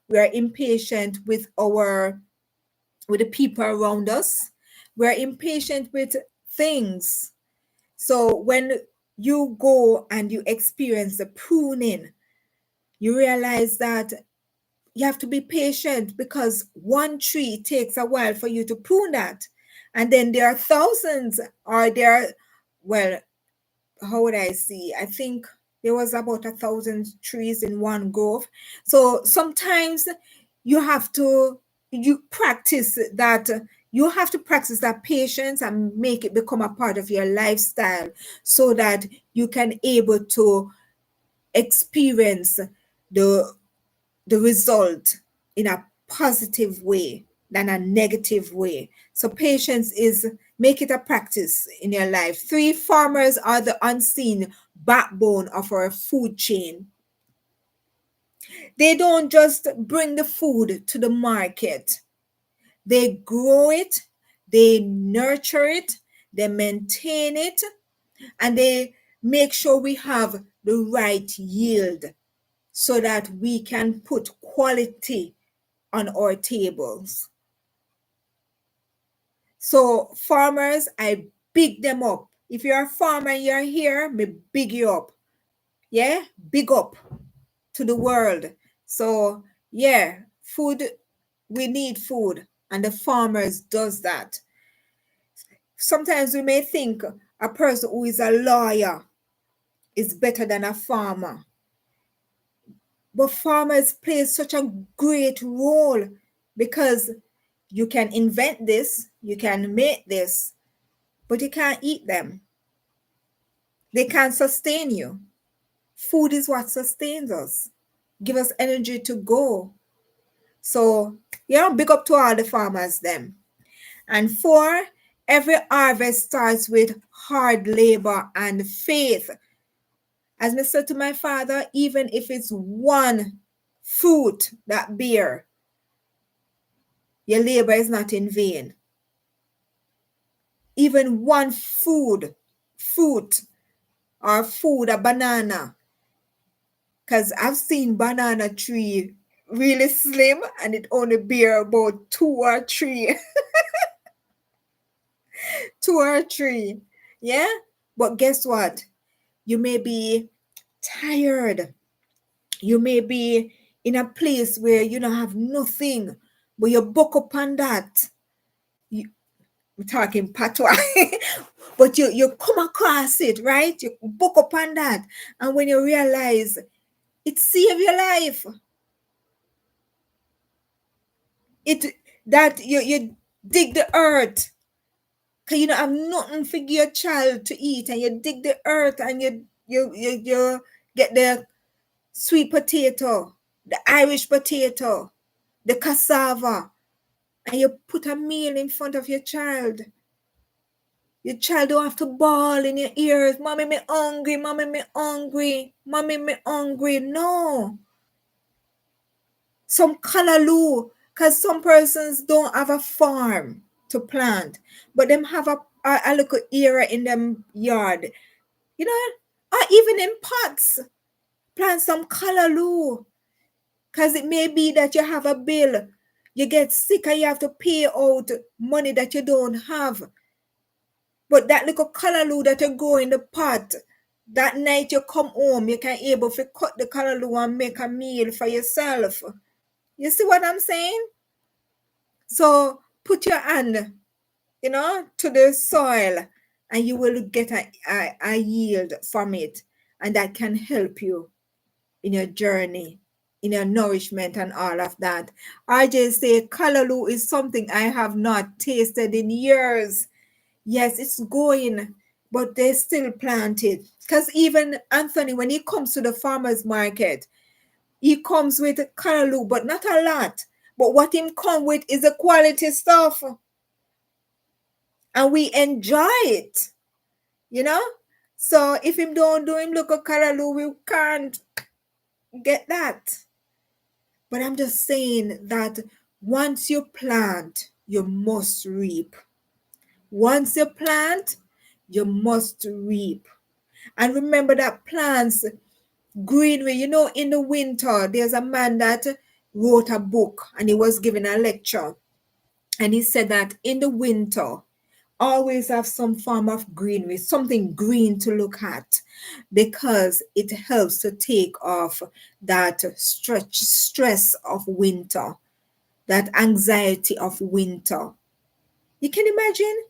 We are impatient with the people around us. We are impatient with things. So when you go and you experience the pruning, you realize that you have to be patient, because one tree takes a while for you to prune that. And then there are thousands, or well, how would I see? I think there was about 1,000 trees in one grove. So sometimes you have to practice that. You have to practice that patience and make it become a part of your lifestyle, so that you can able to experience the result in a positive way than a negative way. So patience is, make it a practice in your life. Three, farmers are the unseen backbone of our food chain. They don't just bring the food to the market. They grow it, they nurture it, they maintain it, and they make sure we have the right yield, so that we can put quality on our tables. So farmers, I big them up. If you're a farmer and you're here, me big you up. Yeah, big up to the world. So yeah, food, we need food, and the farmers does that. Sometimes we may think a person who is a lawyer is better than a farmer, but farmers play such a great role, because you can invent this, you can make this, but you can't eat them. They can't sustain you. Food is what sustains us, give us energy to go. So, big up to all the farmers them. And four, every harvest starts with hard labor and faith. As I said to my father, even if it's one fruit that bear, your labor is not in vain. Even one fruit, or food, a banana. Because I've seen banana tree really slim and it only bear about two or three. Two or three. Yeah? But guess what? You may be tired. You may be in a place where you don't have nothing, but you buck up on that. we're talking patois, but you come across it, right? You book up on that, and when you realize it saved your life, it that you dig the earth, cause you don't have nothing for your child to eat, and you dig the earth, and you get the sweet potato, the Irish potato, the cassava, and you put a meal in front of your child. Your child don't have to bawl in your ears, "Mommy, me hungry, mommy, me hungry, mommy, me hungry." No. Some callaloo, because some persons don't have a farm to plant, but them have a little area in them yard, you know, or even in pots. Plant some callaloo, because it may be that you have a bill, you get sick and you have to pay out money that you don't have. But that little callaloo that you grow in the pot, that night you come home, you can able to cut the callaloo and make a meal for yourself. You see what I'm saying? So put your hand, to the soil, and you will get a yield from it. And that can help you in your journey, in your nourishment and all of that. RJ say callaloo is something I have not tasted in years. Yes, it's going, but they still plant it. Because even Anthony, when he comes to the farmer's market, he comes with callaloo, but not a lot. But what him come with is a quality stuff. And we enjoy it, you know? So if him don't do him look at callaloo, we can't get that. But I'm just saying that once you plant, you must reap. Once you plant, you must reap. And remember that plants greenery, in the winter, there's a man that wrote a book and he was giving a lecture. And he said that in the winter, always have some form of greenery, something green to look at, because it helps to take off that stress of winter, that anxiety of winter. You can imagine?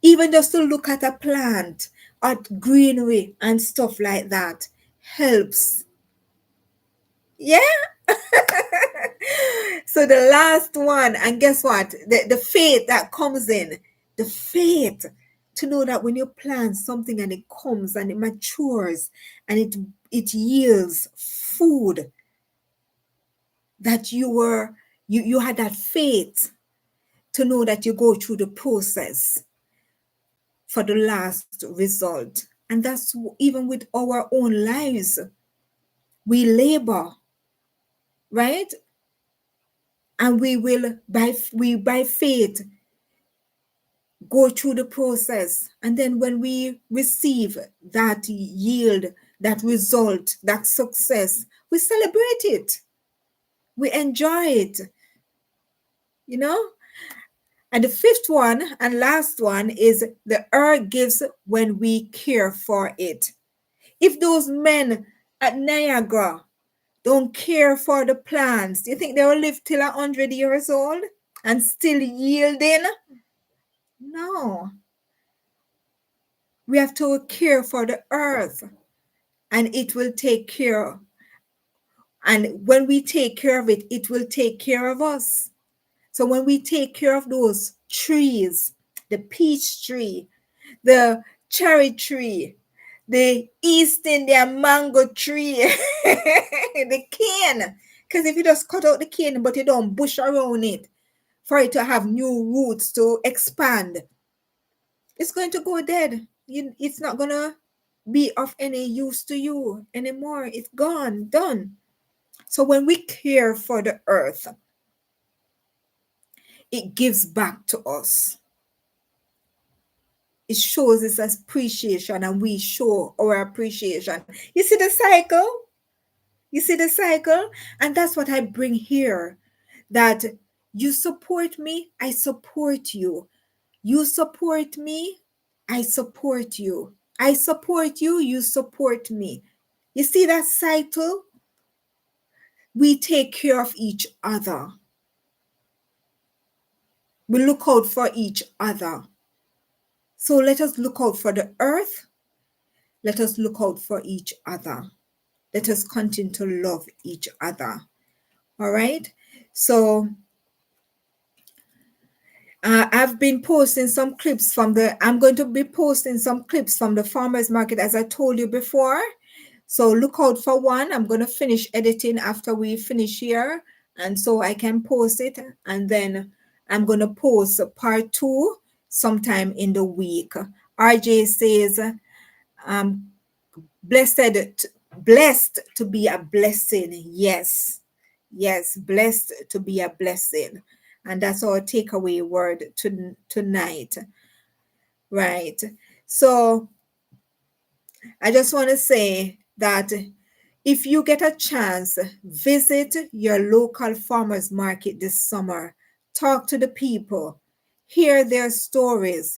Even just to look at a plant, at greenery and stuff like that helps. Yeah. So the last one, and guess what? The faith that comes in, the faith to know that when you plant something and it comes and it matures and it yields food, that you had that faith to know that you go through the process for the last result. And that's even with our own lives. We labor, right? And we will by faith go through the process, and then when we receive that yield, that result, that success, we celebrate it, we enjoy it, you know. And the fifth one and last one is the earth gives when we care for it. If those men at Niagara don't care for the plants, do you think they will live till 100 years old and still yielding? No. We have to care for the earth, and it will take care. And when we take care of it, it will take care of us. So when we take care of those trees, the peach tree, the cherry tree, the East Indian mango tree, the cane, because if you just cut out the cane but you don't bush around it for it to have new roots to expand, it's going to go dead. It's not going to be of any use to you anymore. It's gone, done. So when we care for the earth, it gives back to us. It shows its appreciation, and we show our appreciation. You see the cycle? You see the cycle? And that's what I bring here. That you support me, I support you. You support me, I support you. I support you, you support me. You see that cycle? We take care of each other. We look out for each other. So let us look out for the earth. Let us look out for each other. Let us continue to love each other. All right. So I've been posting some clips I'm going to be posting some clips from the farmers market, as I told you before. So look out for one. I'm going to finish editing after we finish here. And so I can post it. And then I'm going to post part 2 sometime in the week. RJ says, um, blessed to be a blessing. Yes. Yes. Blessed to be a blessing. And that's our takeaway word tonight. Right. So I just want to say that if you get a chance, visit your local farmers market this summer. Talk to the people, hear their stories,